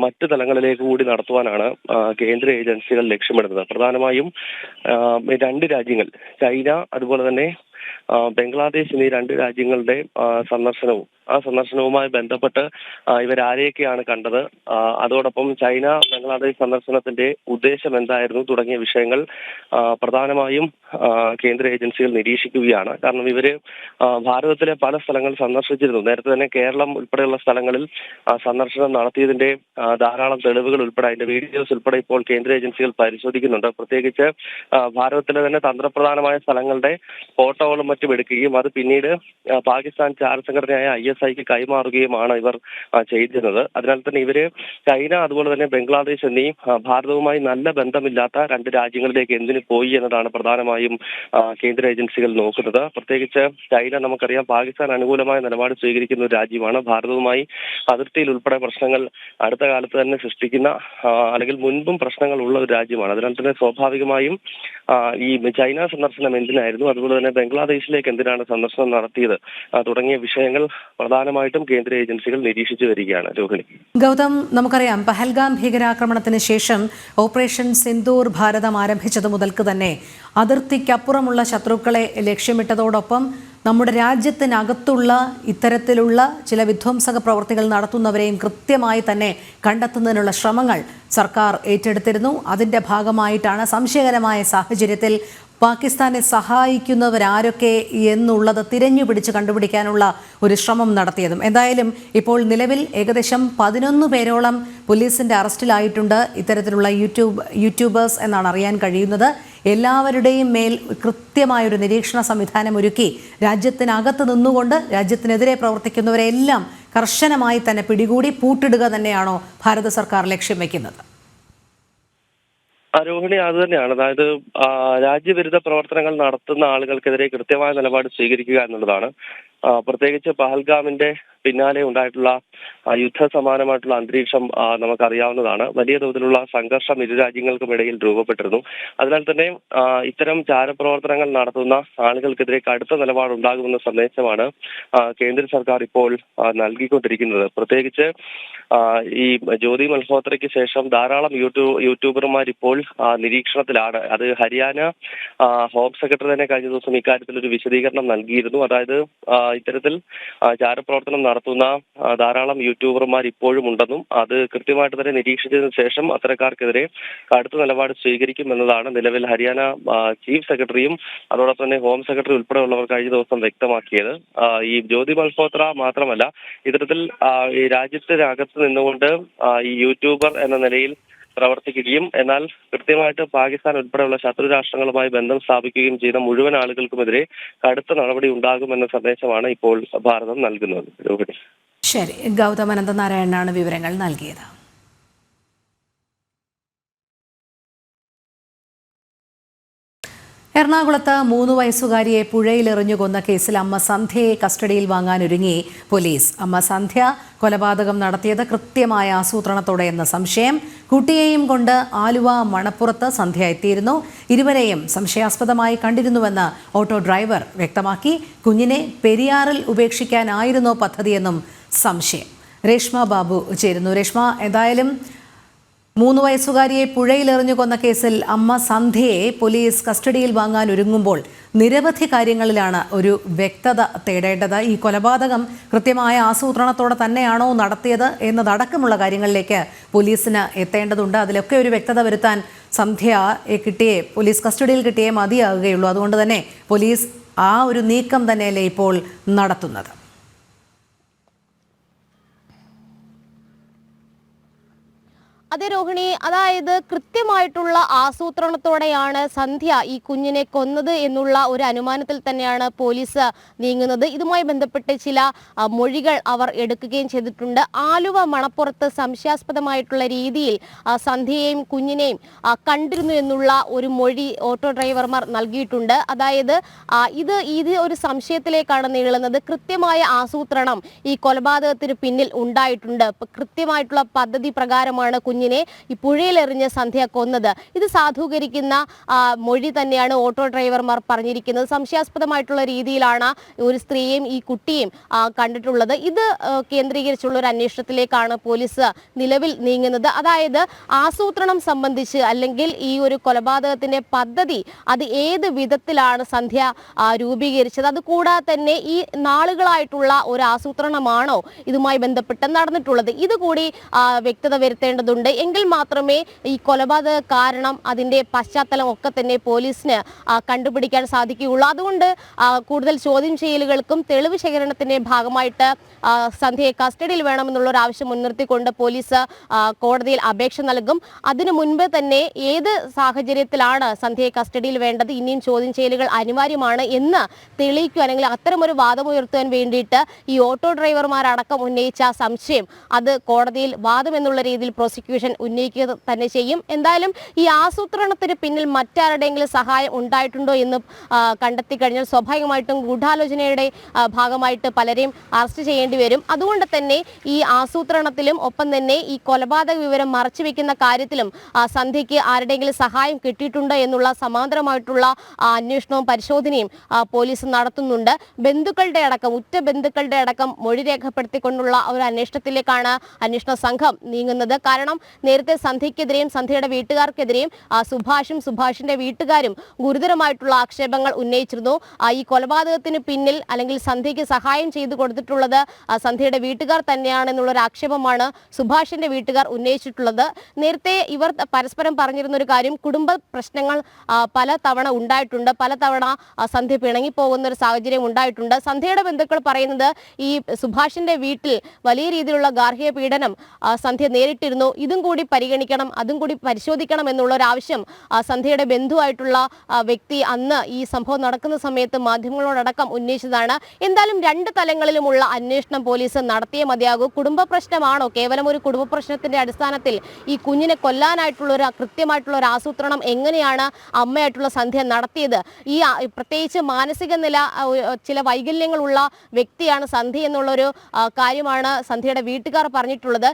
[SPEAKER 2] മറ്റ് തലങ്ങളിലേക്ക് കൂടി നടത്തുവാനാണ് കേന്ദ്ര ഏജൻസികൾ ലക്ഷ്യമിടുന്നത്. പ്രധാനമായും രണ്ട് രാജ്യങ്ങൾ, ചൈന അതുപോലെ തന്നെ ബംഗ്ലാദേശ് എന്നീ രണ്ട് രാജ്യങ്ങളുടെ സന്ദർശനവുമായി ബന്ധപ്പെട്ട് ഇവരാരെയൊക്കെയാണ് കണ്ടത്, അതോടൊപ്പം ചൈന ബംഗ്ലാദേശ് സന്ദർശനത്തിന്റെ ഉദ്ദേശം എന്തായിരുന്നു തുടങ്ങിയ വിഷയങ്ങൾ പ്രധാനമായും കേന്ദ്ര ഏജൻസികൾ നിരീക്ഷിക്കുകയാണ്. കാരണം ഇവര് ഭാരതത്തിലെ പല സ്ഥലങ്ങൾ സന്ദർശിച്ചിരുന്നു. നേരത്തെ തന്നെ കേരളം ഉൾപ്പെടെയുള്ള സ്ഥലങ്ങളിൽ സന്ദർശനം നടത്തിയതിന്റെ ധാരാളം തെളിവുകൾ ഉൾപ്പെടെ അതിന്റെ വീഡിയോസ് ഉൾപ്പെടെ ഇപ്പോൾ കേന്ദ്ര ഏജൻസികൾ പരിശോധിക്കുന്നുണ്ട്. പ്രത്യേകിച്ച് ഭാരതത്തിലെ തന്നെ തന്ത്രപ്രധാനമായ സ്ഥലങ്ങളുടെ ഫോട്ടോകളും മറ്റും എടുക്കുകയും അത് പിന്നീട് പാകിസ്ഥാൻ ചാരസംഘടനയായ ISIക്ക് കൈമാറുകയുമാണ് ഇവർ ചെയ്തിരുന്നത്. അതിനാൽ തന്നെ ഇവര് ചൈന അതുപോലെ തന്നെ ബംഗ്ലാദേശ് എന്നീ ഭാരതവുമായി നല്ല ബന്ധമില്ലാത്ത രണ്ട് രാജ്യങ്ങളിലേക്ക് എന്തിനു പോയി എന്നതാണ് പ്രധാനമായും കേന്ദ്ര ഏജൻസികൾ നോക്കുന്നത്. പ്രത്യേകിച്ച് ചൈന, നമുക്കറിയാം, പാകിസ്ഥാൻ അനുകൂലമായ നിലപാട് സ്വീകരിക്കുന്ന ഒരു രാജ്യമാണ്. ഭാരതവുമായി അതിർത്തിയിൽ ഉൾപ്പെടെ പ്രശ്നങ്ങൾ അടുത്ത കാലത്ത് തന്നെ സൃഷ്ടിക്കുന്ന അല്ലെങ്കിൽ മുൻപും പ്രശ്നങ്ങൾ ഉള്ള ഒരു രാജ്യമാണ്. അതിനാൽ തന്നെ സ്വാഭാവികമായും ഈ ചൈന സന്ദർശനം എന്തിനായിരുന്നു, അതുപോലെ തന്നെ ബംഗ്ലാദേശിലേക്ക് എന്തിനാണ് സന്ദർശനം നടത്തിയത് തുടങ്ങിയ വിഷയങ്ങൾ പ്രധാനമായിട്ടും കേന്ദ്ര ഏജൻസികൾ നിരീക്ഷിച്ചു വരികയാണ്. രോഹിണി,
[SPEAKER 1] ഗൗതം, നമുക്കറിയാം പഹൽഗാം ഭീകരാക്രമണത്തിന് ശേഷം ഓപ്പറേഷൻ സിന്ദൂർ ഭാരതം ആരംഭിച്ചത് മുതൽക്ക് തന്നെ അതിർത്തിക്കപ്പുറമുള്ള ശത്രുക്കളെ ലക്ഷ്യമിട്ടതോടൊപ്പം നമ്മുടെ രാജ്യത്തിനകത്തുള്ള ഇത്തരത്തിലുള്ള ചില വിധ്വംസക പ്രവർത്തികൾ നടത്തുന്നവരെയും കൃത്യമായി തന്നെ കണ്ടെത്തുന്നതിനുള്ള ശ്രമങ്ങൾ സർക്കാർ ഏറ്റെടുത്തിരുന്നു. അതിൻ്റെ ഭാഗമായിട്ടാണ് സംശയകരമായ സാഹചര്യത്തിൽ പാകിസ്ഥാനെ സഹായിക്കുന്നവരാരൊക്കെ എന്നുള്ളത് തിരഞ്ഞുപിടിച്ച് കണ്ടുപിടിക്കാനുള്ള ഒരു ശ്രമം നടത്തിയതും. എന്തായാലും ഇപ്പോൾ നിലവിൽ ഏകദേശം 11 പേരോളം പോലീസിൻ്റെ അറസ്റ്റിലായിട്ടുണ്ട്. ഇത്തരത്തിലുള്ള യൂട്യൂബേഴ്സ് എന്നാണ് അറിയാൻ കഴിയുന്നത്. എല്ലാവരുടെയും മേൽ കൃത്യമായൊരു നിരീക്ഷണ സംവിധാനം ഒരുക്കി രാജ്യത്തിനകത്ത് നിന്നുകൊണ്ട് രാജ്യത്തിനെതിരെ പ്രവർത്തിക്കുന്നവരെല്ലാം കർശനമായി തന്നെ പിടികൂടി പൂട്ടിടുക തന്നെയാണോ ഭാരത സർക്കാർ ലക്ഷ്യം വയ്ക്കുന്നത്?
[SPEAKER 2] രോഹിണി, അത് തന്നെയാണ്. അതായത് രാജ്യവിരുദ്ധ പ്രവർത്തനങ്ങൾ നടത്തുന്ന ആളുകൾക്കെതിരെ കൃത്യമായ നിലപാട് സ്വീകരിക്കുക എന്നുള്ളതാണ്. പ്രത്യേകിച്ച് പഹൽഗാമിന്റെ പിന്നാലെ ഉണ്ടായിട്ടുള്ള യുദ്ധസമാനമായിട്ടുള്ള അന്തരീക്ഷം നമുക്കറിയാവുന്നതാണ്. വലിയ തോതിലുള്ള സംഘർഷം ഇരു രാജ്യങ്ങൾക്കും ഇടയിൽ രൂപപ്പെട്ടിരുന്നു. അതിനാൽ തന്നെ ഇത്തരം ചാരപ്രവർത്തനങ്ങൾ നടത്തുന്ന ആളുകൾക്കെതിരെ കടുത്ത നിലപാടുണ്ടാകുമെന്ന സന്ദേശമാണ് കേന്ദ്ര സർക്കാർ ഇപ്പോൾ നൽകിക്കൊണ്ടിരിക്കുന്നത്. പ്രത്യേകിച്ച് ഈ ജ്യോതി മൽഹോത്രയ്ക്ക് ശേഷം ധാരാളം യൂട്യൂബർമാർ ഇപ്പോൾ നിരീക്ഷണത്തിലാണ്. അത് ഹരിയാന ഹോം സെക്രട്ടറി തന്നെ കഴിഞ്ഞ ദിവസം ഇക്കാര്യത്തിൽ ഒരു വിശദീകരണം നൽകിയിരുന്നു. അതായത് ഇത്തരത്തിൽ ചാരപ്രവർത്തനം നടത്തുന്ന ധാരാളം യൂട്യൂബർമാർ ഇപ്പോഴും ഉണ്ടെന്നും അത് കൃത്യമായിട്ട് തന്നെ നിരീക്ഷിച്ചതിനു ശേഷം അത്തരക്കാർക്കെതിരെ കടുത്ത നിലപാട് സ്വീകരിക്കുമെന്നതാണ് നിലവിൽ ഹരിയാന ചീഫ് സെക്രട്ടറിയും അതോടൊപ്പം തന്നെ ഹോം സെക്രട്ടറി ഉൾപ്പെടെയുള്ളവർ കഴിഞ്ഞ ദിവസം വ്യക്തമാക്കിയത്. ഈ ജ്യോതി മൽഹോത്ര മാത്രമല്ല, ഇത്തരത്തിൽ ഈ രാജ്യത്തിനകത്ത് നിന്നുകൊണ്ട് ഈ യൂട്യൂബർ എന്ന നിലയിൽ പ്രവർത്തിക്കുകയും എന്നാൽ കൃത്യമായിട്ട് പാകിസ്ഥാൻ ഉൾപ്പെടെയുള്ള ശത്രു രാഷ്ട്രങ്ങളുമായി ബന്ധം സ്ഥാപിക്കുകയും ചെയ്ത മുഴുവൻ ആളുകൾക്കുമെതിരെ കടുത്ത നടപടി ഉണ്ടാകുമെന്ന സന്ദേശമാണ് ഇപ്പോൾ ഭാരതം നൽകുന്നത്. രോഹിണി.
[SPEAKER 1] ശരി, ഗൗതം അനന്തനാരായണനാണ് വിവരങ്ങൾ നൽകിയത്. എറണാകുളത്ത് 3 വയസ്സുകാരിയെ പുഴയിലെറിഞ്ഞു കൊന്ന കേസിൽ അമ്മ സന്ധ്യയെ കസ്റ്റഡിയിൽ വാങ്ങാനൊരുങ്ങി പോലീസ്. അമ്മ സന്ധ്യ കൊലപാതകം നടത്തിയത് കൃത്യമായ ആസൂത്രണത്തോടെ എന്ന സംശയം. കുട്ടിയെയും കൊണ്ട് ആലുവ മണപ്പുറത്ത് സന്ധ്യ എത്തിയിരുന്നു. ഇരുവരെയും സംശയാസ്പദമായി കണ്ടിരുന്നുവെന്ന് ഓട്ടോ ഡ്രൈവർ വ്യക്തമാക്കി. കുഞ്ഞിനെ പെരിയാറിൽ ഉപേക്ഷിക്കാനായിരുന്നോ പദ്ധതിയെന്നും സംശയം. രേഷ്മ ബാബു ചേരുന്നു. രേഷ്മ, എന്തായാലും 3 വയസ്സുകാരിയെ പുഴയിലെറിഞ്ഞു കൊന്ന കേസിൽ അമ്മ സന്ധ്യയെ പോലീസ് കസ്റ്റഡിയിൽ വാങ്ങാൻ ഒരുങ്ങുമ്പോൾ നിരവധി കാര്യങ്ങളിലാണ് ഒരു വ്യക്തത തേടേണ്ടത്. ഈ കൊലപാതകം കൃത്യമായ ആസൂത്രണത്തോടെ തന്നെയാണോ നടത്തിയത് എന്നതടക്കമുള്ള കാര്യങ്ങളിലേക്ക് പോലീസിന് എത്തേണ്ടതുണ്ട്. അതിലൊക്കെ ഒരു വ്യക്തത വരുത്താൻ സന്ധ്യയെ പോലീസ് കസ്റ്റഡിയിൽ കിട്ടിയേ മതിയാകുകയുള്ളൂ. അതുകൊണ്ട് തന്നെ പോലീസ് ആ ഒരു നീക്കം തന്നെയല്ലേ ഇപ്പോൾ നടത്തുന്നത്?
[SPEAKER 10] അതെ രോഹിണി, അതായത് കൃത്യമായിട്ടുള്ള ആസൂത്രണത്തോടെയാണ് സന്ധ്യ ഈ കുഞ്ഞിനെ കൊന്നത് എന്നുള്ള ഒരു അനുമാനത്തിൽ തന്നെയാണ് പോലീസ് നീങ്ങുന്നത്. ഇതുമായി ബന്ധപ്പെട്ട് ചില മൊഴികൾ അവർ എടുക്കുകയും ചെയ്തിട്ടുണ്ട്. ആലുവ മണപ്പുറത്ത് സംശയാസ്പദമായിട്ടുള്ള രീതിയിൽ സന്ധ്യയെയും കുഞ്ഞിനെയും കണ്ടിരുന്നു എന്നുള്ള ഒരു മൊഴി ഓട്ടോ ഡ്രൈവർമാർ നൽകിയിട്ടുണ്ട്. അതായത് ഇത് ഒരു സംശയത്തിലേക്കാണ് നീളുന്നത്. കൃത്യമായ ആസൂത്രണം ഈ കൊലപാതകത്തിന് പിന്നിൽ ഉണ്ടായിട്ടുണ്ട്. കൃത്യമായിട്ടുള്ള പദ്ധതി പ്രകാരമാണ് കുഞ്ഞിനെ ഈ പുഴയിലെറിഞ്ഞ് സന്ധ്യ കൊന്നത്. ഇത് സാധൂകരിക്കുന്ന മൊഴി തന്നെയാണ് ഓട്ടോ ഡ്രൈവർമാർ പറഞ്ഞിരിക്കുന്നത്. സംശയാസ്പദമായിട്ടുള്ള രീതിയിലാണ് ഒരു സ്ത്രീയെയും ഈ കുട്ടിയും കണ്ടിട്ടുള്ളത്. ഇത് കേന്ദ്രീകരിച്ചുള്ള ഒരു അന്വേഷണത്തിലേക്കാണ് പോലീസ് നിലവിൽ നീങ്ങുന്നത്. അതായത് ആസൂത്രണം സംബന്ധിച്ച് അല്ലെങ്കിൽ ഈ ഒരു കൊലപാതകത്തിന്റെ പദ്ധതി അത് ഏത് വിധത്തിലാണ് സന്ധ്യ രൂപീകരിച്ചത്, അതുകൂടാതെ തന്നെ ഈ നാളുകളായിട്ടുള്ള ഒരു ആസൂത്രണമാണോ ഇതുമായി ബന്ധപ്പെട്ട് നടന്നിട്ടുള്ളത്, ഇതുകൂടി വ്യക്തത വരുത്തേണ്ടതുണ്ട്. എങ്കിൽ മാത്രമേ ഈ കൊലപാതക കാരണം അതിന്റെ പശ്ചാത്തലം ഒക്കെ തന്നെ പോലീസിന് കണ്ടുപിടിക്കാൻ സാധിക്കുകയുള്ളൂ. അതുകൊണ്ട് കൂടുതൽ ചോദ്യം ചെയ്യലുകൾക്കും തെളിവ് ശേഖരണത്തിന്റെ ഭാഗമായിട്ട് സന്ധ്യയെ കസ്റ്റഡിയിൽ വേണമെന്നുള്ള ഒരു ആവശ്യം മുൻനിർത്തിക്കൊണ്ട് പോലീസ് കോടതിയിൽ അപേക്ഷ നൽകും. അതിനു മുൻപ് തന്നെ ഏത് സാഹചര്യത്തിലാണ് സന്ധ്യയെ കസ്റ്റഡിയിൽ വേണ്ടത്, ഇനിയും ചോദ്യം ചെയ്യലുകൾ അനിവാര്യമാണ് എന്ന് തെളിയിക്കുവാൻ അല്ലെങ്കിൽ അത്തരമൊരു വാദമുയർത്തുവാൻ വേണ്ടിയിട്ട് ഈ ഓട്ടോ ഡ്രൈവർമാരടക്കം ഉന്നയിച്ച സംശയം അത് കോടതിയിൽ വാദം എന്നുള്ള രീതിയിൽ പ്രോസിക്യൂഷൻ ഉന്നയിക്കുക തന്നെ ചെയ്യും. എന്തായാലും ഈ ആസൂത്രണത്തിന് പിന്നിൽ മറ്റാരുടെയെങ്കിലും സഹായം ഉണ്ടായിട്ടുണ്ടോ എന്ന് കണ്ടെത്തി കഴിഞ്ഞാൽ സ്വാഭാവികമായിട്ടും ഗൂഢാലോചനയുടെ ഭാഗമായിട്ട് പലരെയും അറസ്റ്റ് ചെയ്യേണ്ടി വരും. അതുകൊണ്ട് തന്നെ ഈ ആസൂത്രണത്തിലും ഒപ്പം തന്നെ ഈ കൊലപാതക വിവരം മറച്ചുവെക്കുന്ന കാര്യത്തിലും സന്ധ്യയ്ക്ക് ആരുടെയെങ്കിലും സഹായം കിട്ടിയിട്ടുണ്ടോ എന്നുള്ള സമാന്തരമായിട്ടുള്ള അന്വേഷണവും പരിശോധനയും പോലീസ് നടത്തുന്നുണ്ട്. ബന്ധുക്കളുടെ അടക്കം ഉറ്റ ബന്ധുക്കളുടെ അടക്കം മൊഴി രേഖപ്പെടുത്തിക്കൊണ്ടുള്ള ഒരു അന്വേഷണത്തിലേക്കാണ് അന്വേഷണ സംഘം നീങ്ങുന്നത്. കാരണം നേരത്തെ സന്ധ്യക്കെതിരെയും സന്ധ്യയുടെ വീട്ടുകാർക്കെതിരെയും സുഭാഷിന്റെ വീട്ടുകാരും ഗുരുതരമായിട്ടുള്ള ആക്ഷേപങ്ങൾ ഉന്നയിച്ചിരുന്നു. ഈ കൊലപാതകത്തിന് പിന്നിൽ അല്ലെങ്കിൽ സന്ധ്യയ്ക്ക് സഹായം ചെയ്തു കൊടുത്തിട്ടുള്ളത് സന്ധ്യയുടെ വീട്ടുകാർ തന്നെയാണെന്നുള്ള ഒരു ആക്ഷേപമാണ് സുഭാഷിന്റെ വീട്ടുകാർ ഉന്നയിച്ചിട്ടുള്ളത്. നേരത്തെ ഇവർ പരസ്പരം പറഞ്ഞിരുന്ന ഒരു കാര്യം, കുടുംബ പ്രശ്നങ്ങൾ പല തവണ ഉണ്ടായിട്ടുണ്ട്, പലതവണ സന്ധ്യ പിണങ്ങിപ്പോകുന്ന ഒരു സാഹചര്യം ഉണ്ടായിട്ടുണ്ട്. സന്ധ്യയുടെ ബന്ധുക്കൾ പറയുന്നത് ഈ സുഭാഷിന്റെ വീട്ടിൽ വലിയ രീതിയിലുള്ള ഗാർഹിക പീഡനം സന്ധ്യ നേരിട്ടിരുന്നു, ഇതും കൂടി പരിഗണിക്കണം, അതും കൂടി പരിശോധിക്കണം എന്നുള്ള ഒരു ആവശ്യം സന്ധ്യയുടെ ബന്ധുവായിട്ടുള്ള വ്യക്തി അന്ന് ഈ സംഭവം നടക്കുന്ന സമയത്ത് മാധ്യമങ്ങളോടക്കം ഉന്നയിച്ചതാണ്. എന്തായാലും 2 തലങ്ങളിലുമുള്ള അന്വേഷണം പോലീസ് നടത്തിയേ മതിയാകൂ. കുടുംബ പ്രശ്നമാണോ, കേവലം ഒരു കുടുംബ പ്രശ്നത്തിന്റെ അടിസ്ഥാനത്തിൽ ഈ കുഞ്ഞിനെ കൊല്ലാനായിട്ടുള്ള ഒരു കൃത്യമായിട്ടുള്ള ഒരു ആസൂത്രണം എങ്ങനെയാണ് അമ്മയായിട്ടുള്ള സന്ധ്യ നടത്തിയത്? ഈ പ്രത്യേകിച്ച് മാനസിക നില ചില വൈകല്യങ്ങളുള്ള വ്യക്തിയാണ് സന്ധ്യ എന്നുള്ളൊരു കാര്യമാണ് സന്ധ്യയുടെ വീട്ടുകാർ പറഞ്ഞിട്ടുള്ളത്.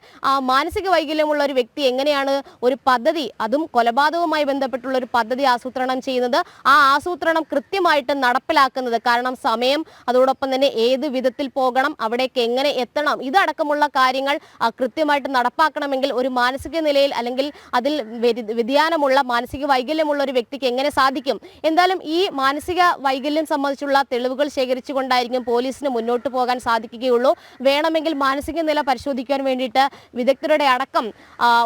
[SPEAKER 10] മാനസിക വൈകല്യമുള്ള ഒരു വ്യക്തി എങ്ങനെയാണ് ഒരു പദ്ധതി, അതും കൊലപാതകവുമായി ബന്ധപ്പെട്ടുള്ള ഒരു പദ്ധതി ആസൂത്രണം ചെയ്യുന്നത്, ആ ആസൂത്രണം കൃത്യമായിട്ട് നടപ്പിലാക്കുന്നത്? കാരണം സമയം, അതോടൊപ്പം തന്നെ ഏത് വിധത്തിൽ പോകണം, അവിടേക്ക് എങ്ങനെ എത്തണം, ഇതടക്കമുള്ള കാര്യങ്ങൾ കൃത്യമായിട്ട് നടപ്പാക്കണമെങ്കിൽ ഒരു മാനസിക നിലയിൽ അല്ലെങ്കിൽ അതിൽ വ്യതിയാനമുള്ള മാനസിക വൈകല്യമുള്ള ഒരു വ്യക്തിക്ക് എങ്ങനെ സാധിക്കും? എന്തായാലും ഈ മാനസിക വൈകല്യം സംബന്ധിച്ചുള്ള തെളിവുകൾ ശേഖരിച്ചുകൊണ്ടായിരിക്കും പോലീസിന് മുന്നോട്ട് പോകാൻ സാധിക്കുകയുള്ളൂ. വേണമെങ്കിൽ മാനസിക നില പരിശോധിക്കാൻ വേണ്ടിയിട്ട് വിദഗ്ധരുടെ അടക്കം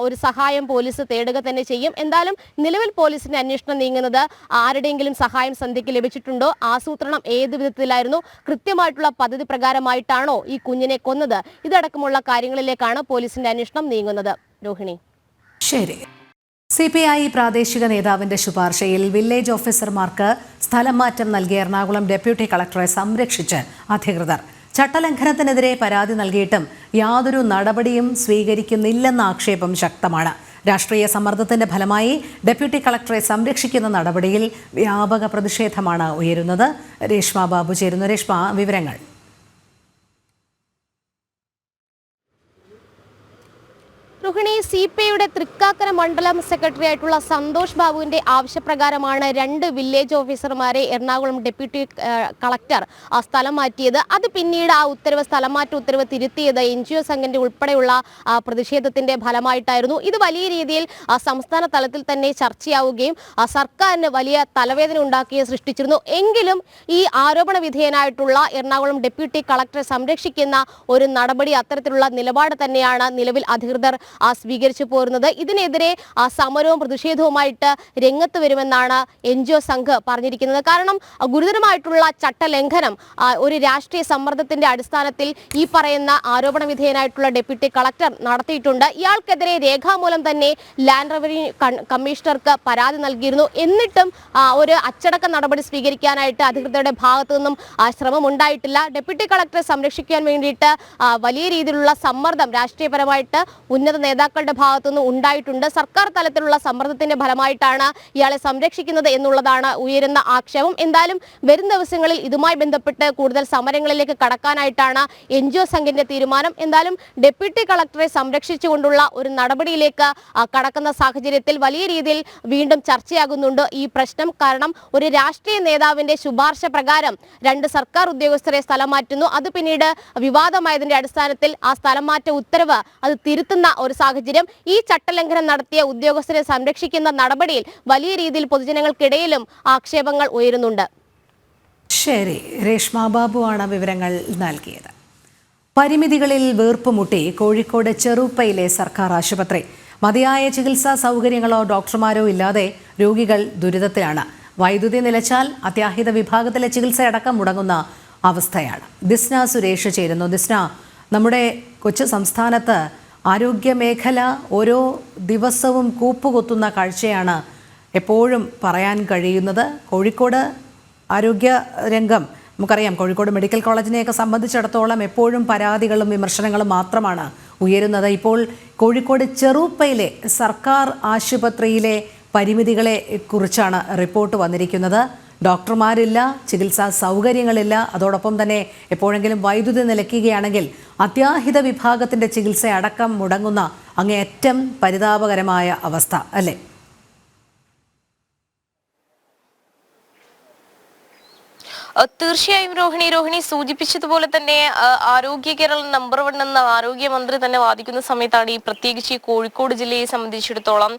[SPEAKER 10] ഒരു സഹായം പോലീസ് തേടുക തന്നെ ചെയ്യും. എന്തായാലും നിലവിൽ പോലീസിന്റെ അന്വേഷണം നീങ്ങുന്നത് ആരുടെയെങ്കിലും സഹായം സന്ധ്യയ്ക്ക് ലഭിച്ചിട്ടുണ്ടോ, ആസൂത്രണം ഏത് വിധത്തിലായിരുന്നു, കൃത്യമായിട്ടുള്ള പദ്ധതി പ്രകാരമായിട്ടാണോ ഈ കുഞ്ഞിനെ കൊന്നത്, ഇതടക്കമുള്ള കാര്യങ്ങളിലേക്കാണ് പോലീസിന്റെ അന്വേഷണം നീങ്ങുന്നത്. രോഹിണി.
[SPEAKER 1] ശരി. CPI പ്രാദേശിക നേതാവിന്റെ ശുപാർശയിൽ വില്ലേജ് ഓഫീസർമാർക്ക് സ്ഥലം മാറ്റം നൽകിയ എറണാകുളം ഡെപ്യൂട്ടി കളക്ടറെ സംരക്ഷിച്ച് അധികൃതർ. ചട്ടലംഘനത്തിനെതിരെ പരാതി നൽകിയിട്ടും യാതൊരു നടപടിയും സ്വീകരിക്കുന്നില്ലെന്ന ആക്ഷേപം ശക്തമാണ്. രാഷ്ട്രീയ സമ്മർദ്ദത്തിന്റെ ഫലമായി ഡെപ്യൂട്ടി കളക്ടറെ സംരക്ഷിക്കുന്ന നടപടിയിൽ വ്യാപക പ്രതിഷേധമാണ് ഉയരുന്നത്. രേഷ്മ ബാബു ചേരുന്നു. രേഷ്മ, വിവരങ്ങൾ.
[SPEAKER 10] രോഹിണി, CPIയുടെ തൃക്കാക്കര മണ്ഡലം സെക്രട്ടറി ആയിട്ടുള്ള സന്തോഷ് ബാബുവിന്റെ ആവശ്യപ്രകാരമാണ് 2 വില്ലേജ് ഓഫീസർമാരെ എറണാകുളം ഡെപ്യൂട്ടി കളക്ടർ സ്ഥലം മാറ്റിയത്. അത് പിന്നീട് ആ ഉത്തരവ്, സ്ഥലം മാറ്റ ഉത്തരവ് തിരുത്തിയത് NGO സംഘത്തിന്റെ ഉൾപ്പെടെയുള്ള പ്രതിഷേധത്തിന്റെ ഫലമായിട്ടായിരുന്നു. ഇത് വലിയ രീതിയിൽ സംസ്ഥാന തലത്തിൽ തന്നെ ചർച്ചയാവുകയും സർക്കാരിന് വലിയ തലവേദന ഉണ്ടാക്കുകയും സൃഷ്ടിച്ചിരുന്നു. എങ്കിലും ഈ ആരോപണ വിധേയനായിട്ടുള്ള എറണാകുളം ഡെപ്യൂട്ടി കളക്ടറെ സംരക്ഷിക്കുന്ന ഒരു നടപടി, അത്തരത്തിലുള്ള നിലപാട് തന്നെയാണ് നിലവിൽ അധികൃതർ സ്വീകരിച്ചു പോരുന്നത്. ഇതിനെതിരെ സമരവും പ്രതിഷേധവുമായിട്ട് രംഗത്ത് വരുമെന്നാണ് NGO സംഘ് പറഞ്ഞിരിക്കുന്നത്. കാരണം ഗുരുതരമായിട്ടുള്ള ചട്ടലംഘനം ഒരു രാഷ്ട്രീയ സമ്മർദ്ദത്തിന്റെ അടിസ്ഥാനത്തിൽ ഈ പറയുന്ന ആരോപണ വിധേയനായിട്ടുള്ള ഡെപ്യൂട്ടി കളക്ടർ നടത്തിയിട്ടുണ്ട്. ഇയാൾക്കെതിരെ രേഖാമൂലം തന്നെ ലാൻഡ് റവന്യൂ കമ്മീഷണർക്ക് പരാതി നൽകിയിരുന്നു. എന്നിട്ടും ഒരു അച്ചടക്ക നടപടി സ്വീകരിക്കാനായിട്ട് അധികൃതരുടെ ഭാഗത്തു നിന്നും ശ്രമം ഉണ്ടായിട്ടില്ല. ഡെപ്യൂട്ടി കളക്ടറെ സംരക്ഷിക്കാൻ വേണ്ടിയിട്ട് വലിയ രീതിയിലുള്ള സമ്മർദ്ദം രാഷ്ട്രീയപരമായിട്ട് ഉന്നത നേതാക്കളുടെ ഭാഗത്തുനിന്ന് ഉണ്ടായിട്ടുണ്ട്. സർക്കാർ തലത്തിലുള്ള സമ്മർദ്ദത്തിന്റെ ഫലമായിട്ടാണ് ഇയാളെ സംരക്ഷിക്കുന്നത് എന്നുള്ളതാണ് ഉയരുന്ന ആക്ഷേപം. എന്തായാലും വരും ദിവസങ്ങളിൽ ഇതുമായി ബന്ധപ്പെട്ട് കൂടുതൽ സമരങ്ങളിലേക്ക് കടക്കാനായിട്ടാണ് NGO സംഘത്തിന്റെ തീരുമാനം. എന്തായാലും ഡെപ്യൂട്ടി കളക്ടറെ സംരക്ഷിച്ചുകൊണ്ടുള്ള ഒരു നടപടിയിലേക്ക് കടക്കുന്ന സാഹചര്യത്തിൽ വലിയ രീതിയിൽ വീണ്ടും ചർച്ചയാകുന്നുണ്ട് ഈ പ്രശ്നം. കാരണം ഒരു രാഷ്ട്രീയ നേതാവിന്റെ ശുപാർശ പ്രകാരം 2 സർക്കാർ ഉദ്യോഗസ്ഥരെ സ്ഥലം മാറ്റുന്നു. അത് പിന്നീട് വിവാദമായതിന്റെ അടിസ്ഥാനത്തിൽ ആ സ്ഥലം മാറ്റ ഉത്തരവ് അത് തിരുത്തുന്ന ഒരു സാഹചര്യം. ഈ ചട്ടലംഘനം നടത്തിയ ഉദ്യോഗസ്ഥരെ സംരക്ഷിക്കുന്ന നടപടിയിൽ വലിയ രീതിയിൽ പൊതുജനങ്ങൾക്കിടയിലും ആക്ഷേപങ്ങൾ ഉയരുന്നുണ്ട്.
[SPEAKER 1] ശരി, രേഷ്മ ബാബുവാണ് വിവരങ്ങൾ നൽകിയത്. പരിമിതികളിൽ വീർപ്പുമുട്ടി കോഴിക്കോട് ചെറുപ്പയിലെ സർക്കാർ ആശുപത്രി. മതിയായ ചികിത്സാ സൗകര്യങ്ങളോ ഡോക്ടർമാരോ ഇല്ലാതെ രോഗികൾ ദുരിതത്തിലാണ്. വൈദ്യുതി നിലച്ചാൽ അത്യാഹിത വിഭാഗത്തിലെ ചികിത്സയടക്കം മുടങ്ങുന്ന അവസ്ഥയാണ്. ദിസ്ന സുരേഷ് ചേരുന്നു. ദിസ്ന, നമ്മുടെ കൊച്ചു സംസ്ഥാനത്ത് ആരോഗ്യമേഖല ഓരോ ദിവസവും കൂപ്പുകുത്തുന്ന കാഴ്ചയാണ് എപ്പോഴും പറയാൻ കഴിയുന്നത്. കോഴിക്കോട് ആരോഗ്യ രംഗം നമുക്കറിയാം. കോഴിക്കോട് മെഡിക്കൽ കോളേജിനെയൊക്കെ സംബന്ധിച്ചിടത്തോളം എപ്പോഴും പരാതികളും വിമർശനങ്ങളും മാത്രമാണ് ഉയരുന്നത്. ഇപ്പോൾ കോഴിക്കോട് ചെറുപ്പയിലെ സർക്കാർ ആശുപത്രിയിലെ പരിമിതികളെ കുറിച്ചാണ് റിപ്പോർട്ട് വന്നിരിക്കുന്നത്. ഡോക്ടർമാരില്ല, ചികിത്സാ സൗകര്യങ്ങളില്ല, അതോടൊപ്പം തന്നെ എപ്പോഴെങ്കിലും വൈദ്യുതി നിലയ്ക്കുകയാണെങ്കിൽ അത്യാഹിത വിഭാഗത്തിൻ്റെ ചികിത്സയടക്കം മുടങ്ങുന്ന അങ്ങേയറ്റം പരിതാപകരമായ അവസ്ഥ അല്ലേ?
[SPEAKER 11] തീർച്ചയായും രോഹിണി സൂചിപ്പിച്ചതുപോലെ തന്നെ ആരോഗ്യ കേരളം നമ്പർ 1 എന്ന ആരോഗ്യമന്ത്രി തന്നെ വാദിക്കുന്ന സമയത്താണ് ഈ പ്രത്യേകിച്ച് ഈ കോഴിക്കോട് ജില്ലയെ സംബന്ധിച്ചിടത്തോളം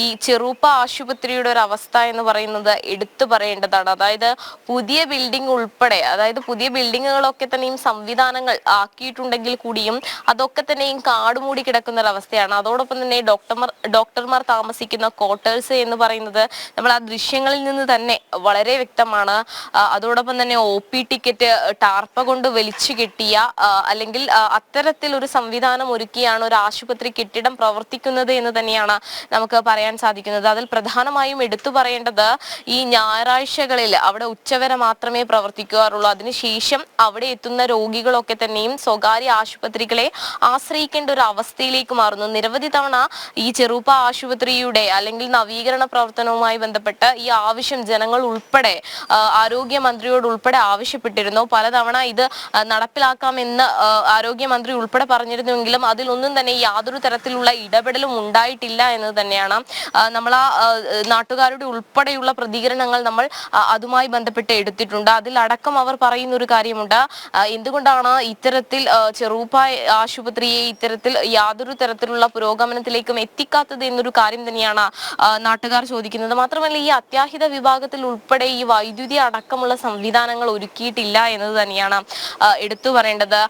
[SPEAKER 11] ഈ ചെറുപ്പ ആശുപത്രിയുടെ ഒരു അവസ്ഥ എന്ന് പറയുന്നത് എടുത്തു പറയേണ്ടതാണ്. അതായത് പുതിയ ബിൽഡിംഗ് ഉൾപ്പെടെ, അതായത് പുതിയ ബിൽഡിങ്ങുകളൊക്കെ തന്നെയും സംവിധാനങ്ങൾ ആക്കിയിട്ടുണ്ടെങ്കിൽ കൂടിയും അതൊക്കെ തന്നെയും കാടുമൂടി കിടക്കുന്ന ഒരു അവസ്ഥയാണ്. അതോടൊപ്പം തന്നെ ഡോക്ടർമാർ താമസിക്കുന്ന ക്വാർട്ടേഴ്സ് എന്ന് പറയുന്നത് നമ്മൾ ആ ദൃശ്യങ്ങളിൽ നിന്ന് തന്നെ വളരെ വ്യക്തമാണ്. അതോടൊപ്പം തന്നെ OP ടിക്കറ്റ് ടാർപ്പ കൊണ്ട് വലിച്ചു കെട്ടിയ അല്ലെങ്കിൽ അത്തരത്തിൽ ഒരു സംവിധാനം ഒരുക്കിയാണ് ഒരു ആശുപത്രി കെട്ടിടം പ്രവർത്തിക്കുന്നത് എന്ന് തന്നെയാണ് നമുക്ക് പറയാൻ സാധിക്കുന്നത്. അതിൽ പ്രധാനമായും എടുത്തു പറയേണ്ടത് ഈ ഞായറാഴ്ചകളിൽ അവിടെ ഉച്ചവരെ മാത്രമേ പ്രവർത്തിക്കാറുള്ളൂ. അതിനുശേഷം അവിടെ എത്തുന്ന രോഗികളൊക്കെ തന്നെയും സ്വകാര്യ ആശുപത്രികളെ ആശ്രയിക്കേണ്ട ഒരു അവസ്ഥയിലേക്ക് മാറുന്നു. നിരവധി തവണ ഈ ചെറുപ്പ ആശുപത്രിയുടെ അല്ലെങ്കിൽ നവീകരണ പ്രവർത്തനവുമായി ബന്ധപ്പെട്ട് ഈ ആവശ്യം ജനങ്ങൾ ഉൾപ്പെടെ ആരോഗ്യമന്ത്രിയോട് ഉൾപ്പെടെ ആവശ്യപ്പെട്ടിരുന്നു. പലതവണ ഇത് നടപ്പിലാക്കാമെന്ന് ആരോഗ്യമന്ത്രി ഉൾപ്പെടെ പറഞ്ഞിരുന്നുവെങ്കിലും അതിലൊന്നും തന്നെ യാതൊരു തരത്തിലുള്ള ഇടപെടലും ഉണ്ടായിട്ടില്ല എന്ന് തന്നെയാണ്. നമ്മൾ ആ നാട്ടുകാരുടെ ഉൾപ്പെടെയുള്ള പ്രതികരണങ്ങൾ നമ്മൾ അതുമായി ബന്ധപ്പെട്ട് എടുത്തിട്ടുണ്ട്. അതിലടക്കം അവർ പറയുന്ന ഒരു കാര്യമുണ്ട്. എന്തുകൊണ്ടാണ് ഇത്തരത്തിൽ ചെറുപ്പ ആശുപത്രിയെ ഇത്തരത്തിൽ യാതൊരു തരത്തിലുള്ള പുരോഗമനത്തിലേക്കും എത്തിക്കാത്തത് എന്നൊരു കാര്യം തന്നെയാണ് നാട്ടുകാർ ചോദിക്കുന്നത്. മാത്രമല്ല ഈ അത്യാഹിത വിഭാഗത്തിൽ ഉൾപ്പെടെ ഈ വൈദ്യുതി അടക്കമുള്ള സംവിധാനം സംവിധാനങ്ങൾ ഒരുക്കിയിട്ടില്ല എന്നത് തന്നെയാണ് എടുത്തു പറയേണ്ടത്.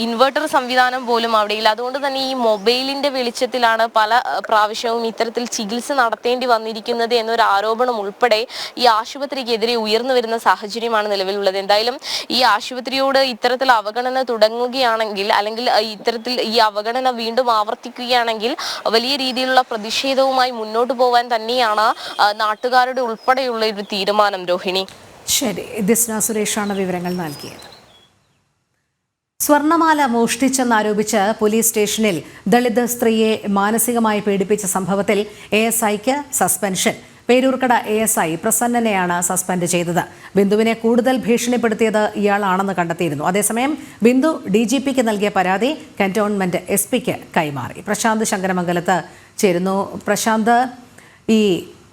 [SPEAKER 11] ഇൻവെർട്ടർ സംവിധാനം പോലും അവിടെയില്ല. അതുകൊണ്ട് തന്നെ ഈ മൊബൈലിന്റെ വെളിച്ചത്തിലാണ് പല പ്രാവശ്യവും ഇത്തരത്തിൽ ചികിത്സ നടത്തേണ്ടി വന്നിരിക്കുന്നത് എന്നൊരു ആരോപണം ഉൾപ്പെടെ ഈ ആശുപത്രിക്കെതിരെ ഉയർന്നു വരുന്ന സാഹചര്യമാണ് നിലവിലുള്ളത്. എന്തായാലും ഈ ആശുപത്രിയോട് ഇത്തരത്തിൽ അവഗണന തുടങ്ങുകയാണെങ്കിൽ, അല്ലെങ്കിൽ ഇത്തരത്തിൽ ഈ അവഗണന വീണ്ടും ആവർത്തിക്കുകയാണെങ്കിൽ വലിയ രീതിയിലുള്ള പ്രതിഷേധവുമായി മുന്നോട്ട് പോകാൻ തന്നെയാണ് നാട്ടുകാരുടെ ഉൾപ്പെടെയുള്ള ഒരു തീരുമാനം. രോഹിണി.
[SPEAKER 1] ശരി, ദിസ്ന സുരേഷാണ് വിവരങ്ങൾ നൽകിയത്. സ്വർണമാല മോഷ്ടിച്ചെന്നാരോപിച്ച് പോലീസ് സ്റ്റേഷനിൽ ദളിത് സ്ത്രീയെ മാനസികമായി പീഡിപ്പിച്ച സംഭവത്തിൽ ASIക്ക് സസ്പെൻഷൻ. പേരൂർക്കട ASI പ്രസന്നനെയാണ് സസ്പെൻഡ് ചെയ്തത്. ബിന്ദുവിനെ കൂടുതൽ ഭീഷണിപ്പെടുത്തിയത് ഇയാളാണെന്ന് കണ്ടെത്തിയിരുന്നു. അതേസമയം ബിന്ദു DGPക്ക് നൽകിയ പരാതി കന്റോൺമെന്റ് SPക്ക് കൈമാറി. പ്രശാന്ത് ശങ്കരമംഗലത്ത് ചേരുന്നു. പ്രശാന്ത്, ഈ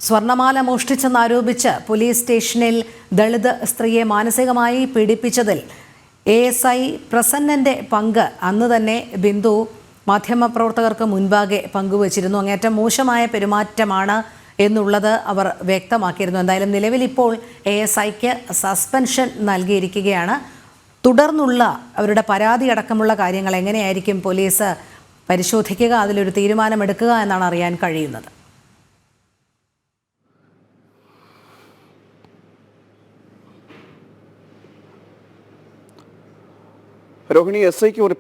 [SPEAKER 1] സ്വർണമാല മോഷ്ടിച്ചെന്നാരോപിച്ച് പോലീസ് സ്റ്റേഷനിൽ ദളിത് സ്ത്രീയെ മാനസികമായി പീഡിപ്പിച്ചതിൽ ASI പ്രസന്നന്റെ പങ്ക് അന്ന് തന്നെ ബിന്ദു മാധ്യമപ്രവർത്തകർക്ക് മുൻപാകെ പങ്കുവച്ചിരുന്നു. അങ്ങേറ്റം മോശമായ പെരുമാറ്റമാണ് എന്നുള്ളത് അവർ വ്യക്തമാക്കിയിരുന്നു. എന്തായാലും നിലവിൽ ഇപ്പോൾ ASIക്ക് സസ്പെൻഷൻ നൽകിയിരിക്കുകയാണ്. തുടർന്നുള്ള അവരുടെ പരാതി അടക്കമുള്ള കാര്യങ്ങൾ എങ്ങനെയായിരിക്കും പോലീസ് പരിശോധിക്കുക, അതിലൊരു തീരുമാനമെടുക്കുക എന്നാണ് അറിയാൻ കഴിയുന്നത്.
[SPEAKER 3] രോഹിണി,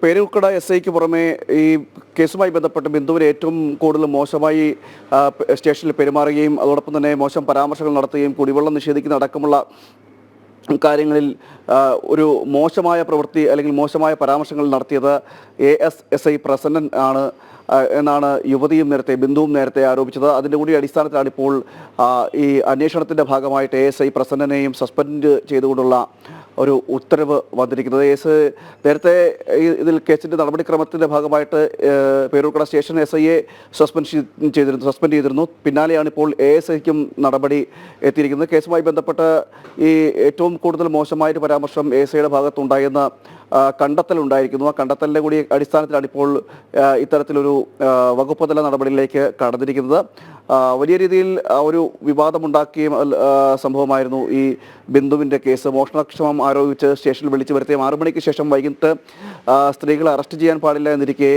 [SPEAKER 3] പേരൂർക്കട SIക്ക് പുറമെ ഈ കേസുമായി ബന്ധപ്പെട്ട് ബിന്ദുവിന് ഏറ്റവും കൂടുതൽ മോശമായി സ്റ്റേഷനിൽ പെരുമാറുകയും അതോടൊപ്പം തന്നെ മോശം പരാമർശങ്ങൾ നടത്തുകയും കുടിവെള്ളം നിഷേധിക്കുന്ന അടക്കമുള്ള കാര്യങ്ങളിൽ ഒരു മോശമായ പ്രവൃത്തി അല്ലെങ്കിൽ മോശമായ പരാമർശങ്ങൾ നടത്തിയത് ASI പ്രസന്നൻ ആണ് എന്നാണ് ബിന്ദുവും നേരത്തെ ആരോപിച്ചത്. അതിൻ്റെ കൂടി അടിസ്ഥാനത്തിലാണ് ഇപ്പോൾ ഈ അന്വേഷണത്തിൻ്റെ ഭാഗമായിട്ട് ASI പ്രസന്നനെയും സസ്പെൻഡ് ചെയ്തുകൊണ്ടുള്ള ഒരു ഉത്തരവ് വന്നിരിക്കുന്നത്. നേരത്തെ ഇതിൽ കേസിൻ്റെ നടപടിക്രമത്തിൻ്റെ ഭാഗമായിട്ട് പേരൂർക്കട സ്റ്റേഷൻ SIയെ സസ്പെൻഡ് ചെയ്തിരുന്നു. പിന്നാലെയാണ് ഇപ്പോൾ ASIക്കും നടപടി എത്തിയിരിക്കുന്നത്. കേസുമായി ബന്ധപ്പെട്ട് ഈ ഏറ്റവും കൂടുതൽ മോശമായൊരു പരാമർശം ASIയുടെ ഭാഗത്തുണ്ടായെന്ന് കണ്ടെത്തലുണ്ടായിരിക്കുന്നു. ആ കണ്ടെത്തലിൻ്റെ കൂടി അടിസ്ഥാനത്തിലാണ് ഇപ്പോൾ ഇത്തരത്തിലൊരു വകുപ്പ് തല നടപടിയിലേക്ക് കടന്നിരിക്കുന്നത്. വലിയ രീതിയിൽ ഒരു വിവാദമുണ്ടാക്കിയ സംഭവമായിരുന്നു ഈ ബിന്ദുവിൻ്റെ കേസ്. മോഷണക്ഷമം ആരോപിച്ച് സ്റ്റേഷനിൽ വിളിച്ചു വരുത്തിയ 6 മണിക്ക് ശേഷം വൈകിട്ട് സ്ത്രീകളെ അറസ്റ്റ് ചെയ്യാൻ പാടില്ല എന്നിരിക്കെ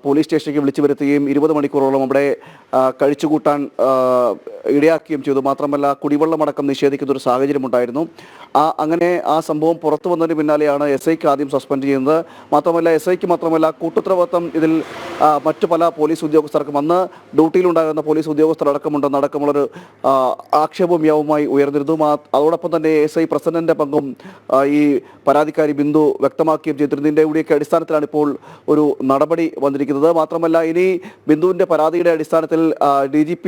[SPEAKER 3] പോലീസ് സ്റ്റേഷനിലേക്ക് വിളിച്ചു വരുത്തുകയും 20 മണിക്കൂറോളം അവിടെ കഴിച്ചുകൂട്ടാൻ ഇടയാക്കുകയും ചെയ്തു. മാത്രമല്ല കുടിവെള്ളമടക്കം നിഷേധിക്കുന്ന ഒരു സാഹചര്യമുണ്ടായിരുന്നു. അങ്ങനെ ആ സംഭവം പുറത്തു വന്നതിന് പിന്നാലെയാണ് SIക്ക് ആദ്യം സസ്പെൻഡ് ചെയ്യുന്നത്. മാത്രമല്ല SIക്ക് മാത്രമല്ല കൂട്ടുത്തരവാദിത്തം ഇതിൽ മറ്റു പല പോലീസ് ഉദ്യോഗസ്ഥർക്കും അന്ന് ഡ്യൂട്ടിയിലുണ്ടാകുന്ന പോലീസ് ഉദ്യോഗസ്ഥരടക്കമുള്ളൊരു ആക്ഷേപവും യാവുമായി ഉയർന്നിരുന്നു. അതോടൊപ്പം തന്നെ ASI പ്രസന്നന്റെ പങ്കും ഈ പരാതിക്കാരി ബിന്ദു വ്യക്തമാക്കുകയും ചെയ്തിരുന്നതിൻ്റെ കൂടിയൊക്കെ അടിസ്ഥാനത്തിലാണ് ഇപ്പോൾ ഒരു നടപടി വന്നിരിക്കുന്നത്. മാത്രമല്ല ഇനി ബിന്ദുവിൻ്റെ പരാതിയുടെ അടിസ്ഥാനത്തിൽ DGP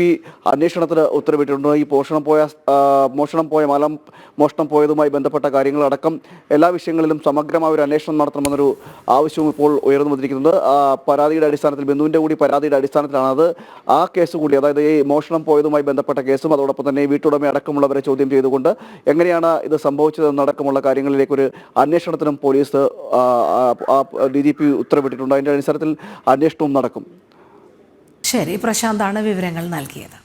[SPEAKER 3] അന്വേഷണത്തിന് ഉത്തരവിട്ടിട്ടുണ്ട്. ഈ മോഷണം പോയതുമായി ബന്ധപ്പെട്ട കാര്യങ്ങളടക്കം എല്ലാ വിഷയങ്ങളിലും സമഗ്രമായ ഒരു അന്വേഷണം നടത്തണമെന്നൊരു ആവശ്യവും ഇപ്പോൾ ഉയർന്നു വന്നിരിക്കുന്നത്. പരാതിയുടെ അടിസ്ഥാനത്തിൽ ബിന്ദുവിൻ്റെ കൂടി പരാതിയുടെ അടിസ്ഥാനത്തിലാണ് അത് ആ കേസ് കൂടി, അതായത് ഈ മോഷണം പോയതുമായി ബന്ധപ്പെട്ട കേസും അതോടൊപ്പം തന്നെ വീട്ടുടമ അടക്കമുള്ളവരെ ചോദ്യം ചെയ്തുകൊണ്ട് എങ്ങനെയാണ് ഇത് സംഭവിച്ചതെന്നടക്കമുള്ള കാര്യങ്ങളിലേക്കൊരു അന്വേഷണത്തിനും പോലീസ് DGP ഉത്തരവിട്ടിട്ടുണ്ട്. അതിൻ്റെ അടിസ്ഥാനത്തിൽ അന്വേഷണവും നടക്കും.
[SPEAKER 1] ശരി, പ്രശാന്താണ് വിവരങ്ങൾ നൽകിയത്.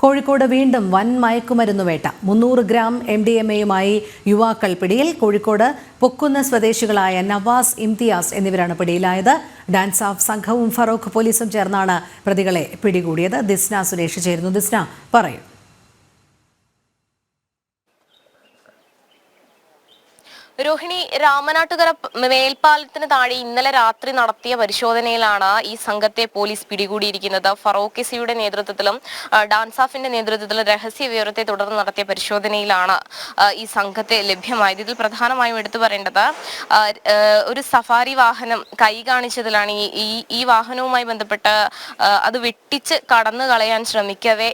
[SPEAKER 1] കോഴിക്കോട് വീണ്ടും വൻ മയക്കുമരുന്ന് വേട്ട. 300 ഗ്രാം MDMAയുമായി യുവാക്കൾ പിടിയിൽ. കോഴിക്കോട് പൊക്കുന്ന് സ്വദേശികളായ നവാസ്, ഇംതിയാസ് എന്നിവരാണ് പിടിയിലായത്. ഡാൻസ് ഓഫ് സംഘവും ഫറൂഖ് പോലീസും ചേർന്നാണ് പ്രതികളെ പിടികൂടിയത്. ദിസ്ന സുരേഷ് ചേരുന്നു. ദിസ്ന, പറയൂ.
[SPEAKER 11] രോഹിണി, രാമനാട്ടുകര മേൽപ്പാലത്തിന് താഴെ ഇന്നലെ രാത്രി നടത്തിയ പരിശോധനയിലാണ് ഈ സംഘത്തെ പോലീസ് പിടികൂടിയിരിക്കുന്നത്. ഫറൂഖ് സിയുടെ നേതൃത്വത്തിലും ഡാൻസ് ഓഫിന്റെ നേതൃത്വത്തിലും രഹസ്യ വിവരത്തെ തുടർന്ന് നടത്തിയ പരിശോധനയിലാണ് ഈ സംഘത്തെ ലഭ്യമായത്. ഇതിൽ പ്രധാനമായും എടുത്തു പറയേണ്ടത് ഒരു സഫാരി വാഹനം കൈ കാണിച്ചതിലാണ്. ഈ വാഹനവുമായി ബന്ധപ്പെട്ട് അത് വെട്ടിച്ച് കടന്നു കളയാൻ ശ്രമിക്കവേ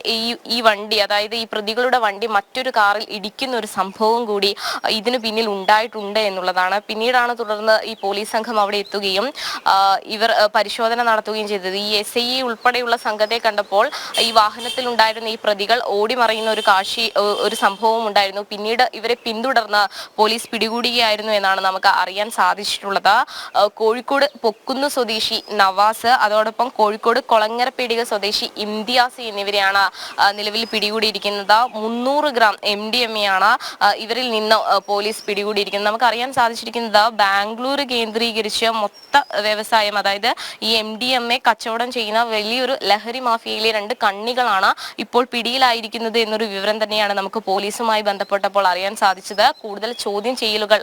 [SPEAKER 11] ഈ വണ്ടി, അതായത് ഈ പ്രതികളുടെ വണ്ടി മറ്റൊരു കാറിൽ ഇടിക്കുന്ന ഒരു സംഭവം കൂടി ഇതിന് പിന്നിൽ ഉണ്ടായിട്ടുണ്ട് കണ്ടെത്തിയിട്ടുണ്ട് എന്നുള്ളതാണ്. പിന്നീടാണ് തുടർന്ന് ഈ പോലീസ് സംഘം അവിടെ എത്തുകയും ഇവർ പരിശോധന നടത്തുകയും ചെയ്തത്. ഈ SI ഉൾപ്പെടെയുള്ള സംഘത്തെ കണ്ടപ്പോൾ ഈ വാഹനത്തിൽ ഉണ്ടായിരുന്ന ഈ പ്രതികൾ ഓടിമറയുന്ന ഒരു സംഭവം ഉണ്ടായിരുന്നു. പിന്നീട് ഇവരെ പിന്തുടർന്ന് പോലീസ് പിടികൂടുകയായിരുന്നു എന്നാണ് നമുക്ക് അറിയാൻ സാധിച്ചിട്ടുള്ളത്. കോഴിക്കോട് പൊക്കുന്ന് സ്വദേശി നവാസ്, അതോടൊപ്പം കോഴിക്കോട് കൊളങ്ങരപ്പേടിക സ്വദേശി ഇംതിയാസ് എന്നിവരെയാണ് നിലവിൽ പിടികൂടിയിരിക്കുന്നത്. 300 ഗ്രാം MDMA ആണ് ഇവരിൽ നിന്ന് പോലീസ് പിടികൂടിയിരിക്കുന്നത്. നമുക്ക് അറിയാൻ സാധിച്ചിരിക്കുന്നത് ബാംഗ്ലൂർ കേന്ദ്രീകരിച്ച് മൊത്ത വ്യവസായം, അതായത് ഈ MDMA കച്ചവടം ചെയ്യുന്ന വലിയൊരു ലഹരി മാഫിയയിലെ 2 കണ്ണികളാണ് ഇപ്പോൾ പിടിയിലായിരിക്കുന്നത് എന്നൊരു വിവരം തന്നെയാണ് നമുക്ക് പോലീസുമായി ബന്ധപ്പെട്ടപ്പോൾ അറിയാൻ സാധിച്ചത്. കൂടുതൽ ചോദ്യം ചെയ്യലുകൾ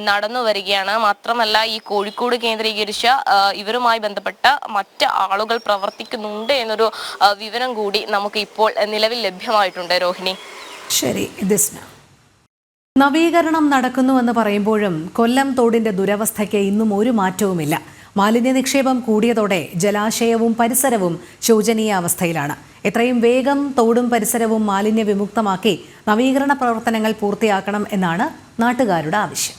[SPEAKER 11] നടന്നു വരികയാണ്. മാത്രമല്ല ഈ കോഴിക്കോട് കേന്ദ്രീകരിച്ച് ഇവരുമായി ബന്ധപ്പെട്ട മറ്റ് ആളുകൾ പ്രവർത്തിക്കുന്നുണ്ട് എന്നൊരു വിവരം കൂടി നമുക്ക് ഇപ്പോൾ നിലവിൽ ലഭ്യമായിട്ടുണ്ട്. രോഹിണി.
[SPEAKER 1] ശരി, നവീകരണം നടക്കുന്നുവെന്ന് പറയുമ്പോഴും കൊല്ലം തോടിന്റെ ദുരവസ്ഥയ്ക്ക് ഇന്നും ഒരു മാറ്റവുമില്ല. മാലിന്യ നിക്ഷേപം കൂടിയതോടെ ജലാശയവും പരിസരവും ശോചനീയ അവസ്ഥയിലാണ്. എത്രയും വേഗം തോടും പരിസരവും മാലിന്യ വിമുക്തമാക്കി നവീകരണ പ്രവർത്തനങ്ങൾ പൂർത്തിയാക്കണം എന്നാണ് നാട്ടുകാരുടെ ആവശ്യം.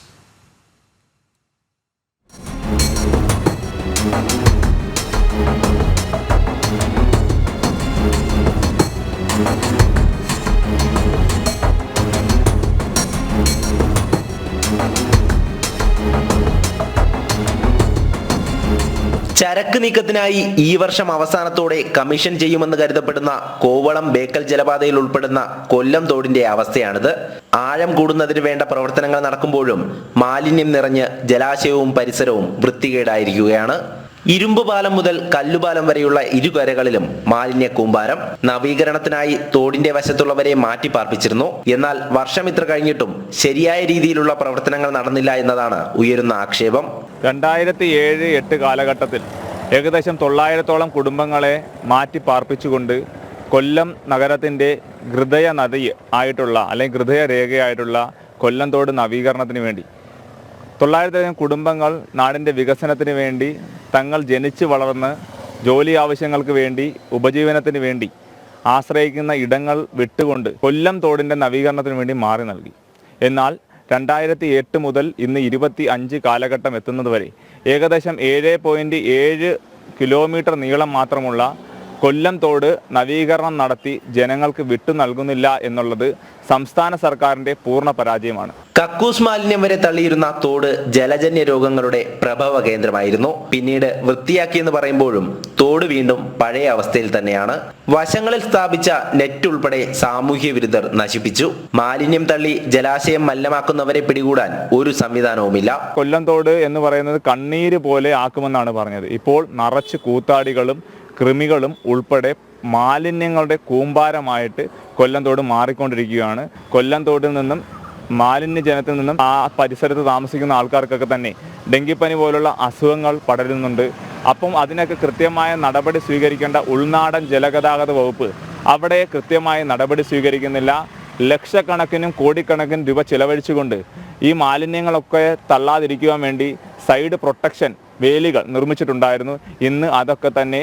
[SPEAKER 19] ചരക്ക് നീക്കത്തിനായി ഈ വർഷം അവസാനത്തോടെ കമ്മീഷൻ ചെയ്യുമെന്ന് കരുതപ്പെടുന്ന കോവളം ബേക്കൽ ജലപാതയിൽ ഉൾപ്പെടുന്ന കൊല്ലം തോടിന്റെ അവസ്ഥയാണിത്. ആഴം കൂടുന്നതിന് വേണ്ട പ്രവർത്തനങ്ങൾ നടക്കുമ്പോഴും മാലിന്യം നിറഞ്ഞ് ജലാശയവും പരിസരവും വൃത്തികേടായിരിക്കുകയാണ്. ഇരുമ്പ് പാലം മുതൽ കല്ലുപാലം വരെയുള്ള ഇരുകരകളിലും മാലിന്യ കൂമ്പാരം. നവീകരണത്തിനായി തോടിന്റെ വശത്തുള്ളവരെ മാറ്റിപ്പാർപ്പിച്ചിരുന്നു. എന്നാൽ വർഷം ഇത്ര കഴിഞ്ഞിട്ടും ശരിയായ രീതിയിലുള്ള പ്രവർത്തനങ്ങൾ നടന്നില്ല എന്നതാണ് ഉയരുന്ന ആക്ഷേപം.
[SPEAKER 20] 2007-8 കാലഘട്ടത്തിൽ ഏകദേശം 900ഓളം കുടുംബങ്ങളെ മാറ്റിപ്പാർപ്പിച്ചുകൊണ്ട് കൊല്ലം നഗരത്തിന്റെ ഹൃദയ നദി ആയിട്ടുള്ള അല്ലെങ്കിൽ ഹൃദയ രേഖയായിട്ടുള്ള കൊല്ലം തോട് നവീകരണത്തിന് വേണ്ടി 900 കുടുംബങ്ങൾ നാടിൻ്റെ വികസനത്തിന് വേണ്ടി തങ്ങൾ ജനിച്ചു വളർന്ന് ജോലി ആവശ്യങ്ങൾക്ക് വേണ്ടി ഉപജീവനത്തിന് വേണ്ടി ആശ്രയിക്കുന്ന ഇടങ്ങൾ വിട്ടുകൊണ്ട് കൊല്ലം തോടിൻ്റെ നവീകരണത്തിന് വേണ്ടി മാറി നൽകി. എന്നാൽ 2008 മുതൽ ഇന്ന് 25 കാലഘട്ടം എത്തുന്നതുവരെ ഏകദേശം 7.7 കിലോമീറ്റർ നീളം മാത്രമുള്ള കൊല്ലം തോട് നവീകരണം നടത്തി ജനങ്ങൾക്ക് വിട്ടു നൽകുന്നില്ല എന്നുള്ളത് സംസ്ഥാന സർക്കാരിന്റെ പൂർണ്ണ പരാജയമാണ്.
[SPEAKER 19] കക്കൂസ് മാലിന്യം വരെ തള്ളിയിരുന്ന തോട് ജലജന്യ രോഗങ്ങളുടെ പ്രഭവ കേന്ദ്രമായിരുന്നു. പിന്നീട് വൃത്തിയാക്കിയെന്ന് പറയുമ്പോഴും തോട് വീണ്ടും പഴയ അവസ്ഥയിൽ തന്നെയാണ്. വശങ്ങളിൽ സ്ഥാപിച്ച നെറ്റ് ഉൾപ്പെടെ സാമൂഹ്യ വിരുദ്ധർ നശിപ്പിച്ചു. മാലിന്യം തള്ളി ജലാശയം മലിനമാക്കുന്നവരെ പിടികൂടാൻ ഒരു സംവിധാനവുമില്ല.
[SPEAKER 20] കൊല്ലം തോട് എന്ന് പറയുന്നത് കണ്ണീര് പോലെ ആക്കുമെന്നാണ് പറഞ്ഞത്. ഇപ്പോൾ നിറച്ച് കൂത്താടികളും കൃമികളും ഉൾപ്പെടെ മാലിന്യങ്ങളുടെ കൂമ്പാരമായിട്ട് കൊല്ലം തോട് മാറിക്കൊണ്ടിരിക്കുകയാണ്. കൊല്ലം തോടിൽ നിന്നും മാലിന്യജനത്തിൽ നിന്നും ആ പരിസരത്ത് താമസിക്കുന്ന ആൾക്കാർക്കൊക്കെ തന്നെ ഡെങ്കിപ്പനി പോലുള്ള അസുഖങ്ങൾ പടരുന്നുണ്ട്. അപ്പം അതിനൊക്കെ കൃത്യമായ നടപടി സ്വീകരിക്കേണ്ട ഉൾനാടൻ ജലഗതാഗത വകുപ്പ് അവിടെ കൃത്യമായ നടപടി സ്വീകരിക്കുന്നില്ല. ലക്ഷക്കണക്കിനും കോടിക്കണക്കിനും രൂപ ചിലവഴിച്ചുകൊണ്ട് ഈ മാലിന്യങ്ങളൊക്കെ തള്ളാതിരിക്കുവാൻ വേണ്ടി സൈഡ് പ്രൊട്ടക്ഷൻ വേലികൾ നിർമ്മിച്ചിട്ടുണ്ടായിരുന്നു. ഇന്ന് അതൊക്കെ തന്നെ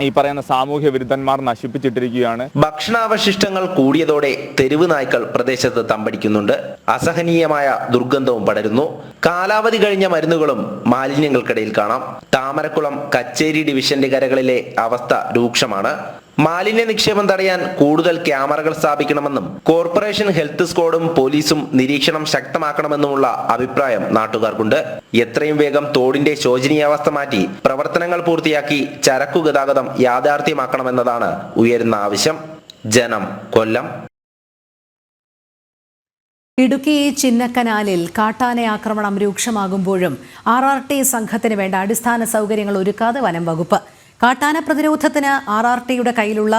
[SPEAKER 20] ഈ പറയുന്ന സാമൂഹ്യ വിരുദ്ധന്മാർ നശിപ്പിച്ചിട്ടിരിക്കുകയാണ്.
[SPEAKER 19] ഭക്ഷണാവശിഷ്ടങ്ങൾ കൂടിയതോടെ തെരുവ് നായ്ക്കൾ പ്രദേശത്ത് തമ്പടിക്കുന്നുണ്ട്. അസഹനീയമായ ദുർഗന്ധവും പടരുന്നു. കാലാവധി കഴിഞ്ഞ മരുന്നുകളും മാലിന്യങ്ങൾക്കിടയിൽ കാണാം. താമരക്കുളം കച്ചേരി ഡിവിഷന്റെ കരകളിലെ അവസ്ഥ രൂക്ഷമാണ്. മാലിന്യ നിക്ഷേപം തടയാൻ കൂടുതൽ ക്യാമറകൾ സ്ഥാപിക്കണമെന്നും കോർപ്പറേഷൻ ഹെൽത്ത് സ്ക്വാഡും പോലീസും നിരീക്ഷണം ശക്തമാക്കണമെന്നുമുള്ള അഭിപ്രായം നാട്ടുകാർക്കുണ്ട്. എത്രയും വേഗം തോടിന്റെ ശോചനീയാവസ്ഥ മാറ്റി പ്രവർത്തനങ്ങൾ പൂർത്തിയാക്കി ചരക്കു ഗതാഗതം യാഥാർത്ഥ്യമാക്കണമെന്നതാണ് ഉയരുന്ന ആവശ്യം. ജനം, കൊല്ലം.
[SPEAKER 1] ഇടുക്കി ചിന്നക്കനാലിൽ കാട്ടാന ആക്രമണം രൂക്ഷമാകുമ്പോഴും RRT സംഘത്തിന് വേണ്ട അടിസ്ഥാന സൗകര്യങ്ങൾ ഒരുക്കാതെ വനം വകുപ്പ്. കാട്ടാന പ്രതിരോധത്തിന് RRTയുടെ കയ്യിലുള്ള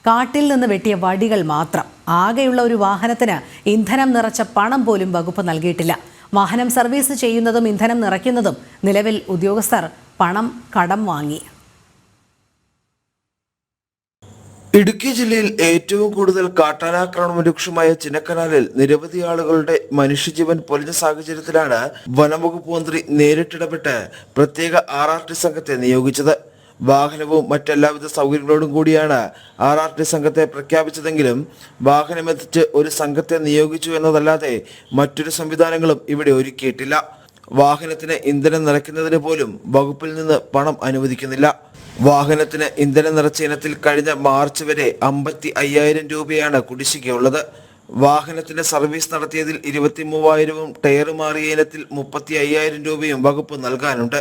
[SPEAKER 1] കാട്ടിൽ നിന്ന് വെട്ടിയ വടികൾ മാത്രം. ആകെയുള്ള ഒരു വാഹനത്തിന് ഇന്ധനം നിറച്ച പണം പോലും വകുപ്പ് നൽകിയിട്ടില്ല. വാഹനം സർവീസ് ചെയ്യുന്നതും ഇന്ധനം നിറയ്ക്കുന്നതും നിലവിൽ ഉദ്യോഗസ്ഥർ പണം കടം വാങ്ങി.
[SPEAKER 21] ഇടുക്കി ജില്ലയിൽ ഏറ്റവും കൂടുതൽ കാട്ടാനാക്രമണം രൂക്ഷമായ ചിന്നക്കനാലിൽ നിരവധി ആളുകളുടെ മനുഷ്യജീവൻ പൊലിഞ്ഞ സാഹചര്യത്തിലാണ് വനംവകുപ്പ് മന്ത്രി നേരിട്ടിടപെട്ട് പ്രത്യേക RRT സംഘത്തെ നിയോഗിച്ചത്. വാഹനവും മറ്റെല്ലാവിധ സൗകര്യങ്ങളോടും കൂടിയാണ് RRT സംഘത്തെ പ്രഖ്യാപിച്ചതെങ്കിലും വാഹനമെത്തിച്ച് ഒരു സംഘത്തെ നിയോഗിച്ചു എന്നതല്ലാതെ മറ്റൊരു സംവിധാനങ്ങളും ഇവിടെ ഒരുക്കിയിട്ടില്ല. വാഹനത്തിന് ഇന്ധനം നിറയ്ക്കുന്നതിന് പോലും വകുപ്പിൽ നിന്ന് പണം അനുവദിക്കുന്നില്ല. വാഹനത്തിന് ഇന്ധനം നിറച്ച ഇനത്തിൽ കഴിഞ്ഞ മാർച്ച് വരെ 55,000 രൂപയാണ് കുടിശ്ശികയുള്ളത്. വാഹനത്തിന്റെ സർവീസ് നടത്തിയതിൽ 23,000-ഉം ടയർ മാറിയ ഇനത്തിൽ 35,000 രൂപയും വകുപ്പ് നൽകാനുണ്ട്.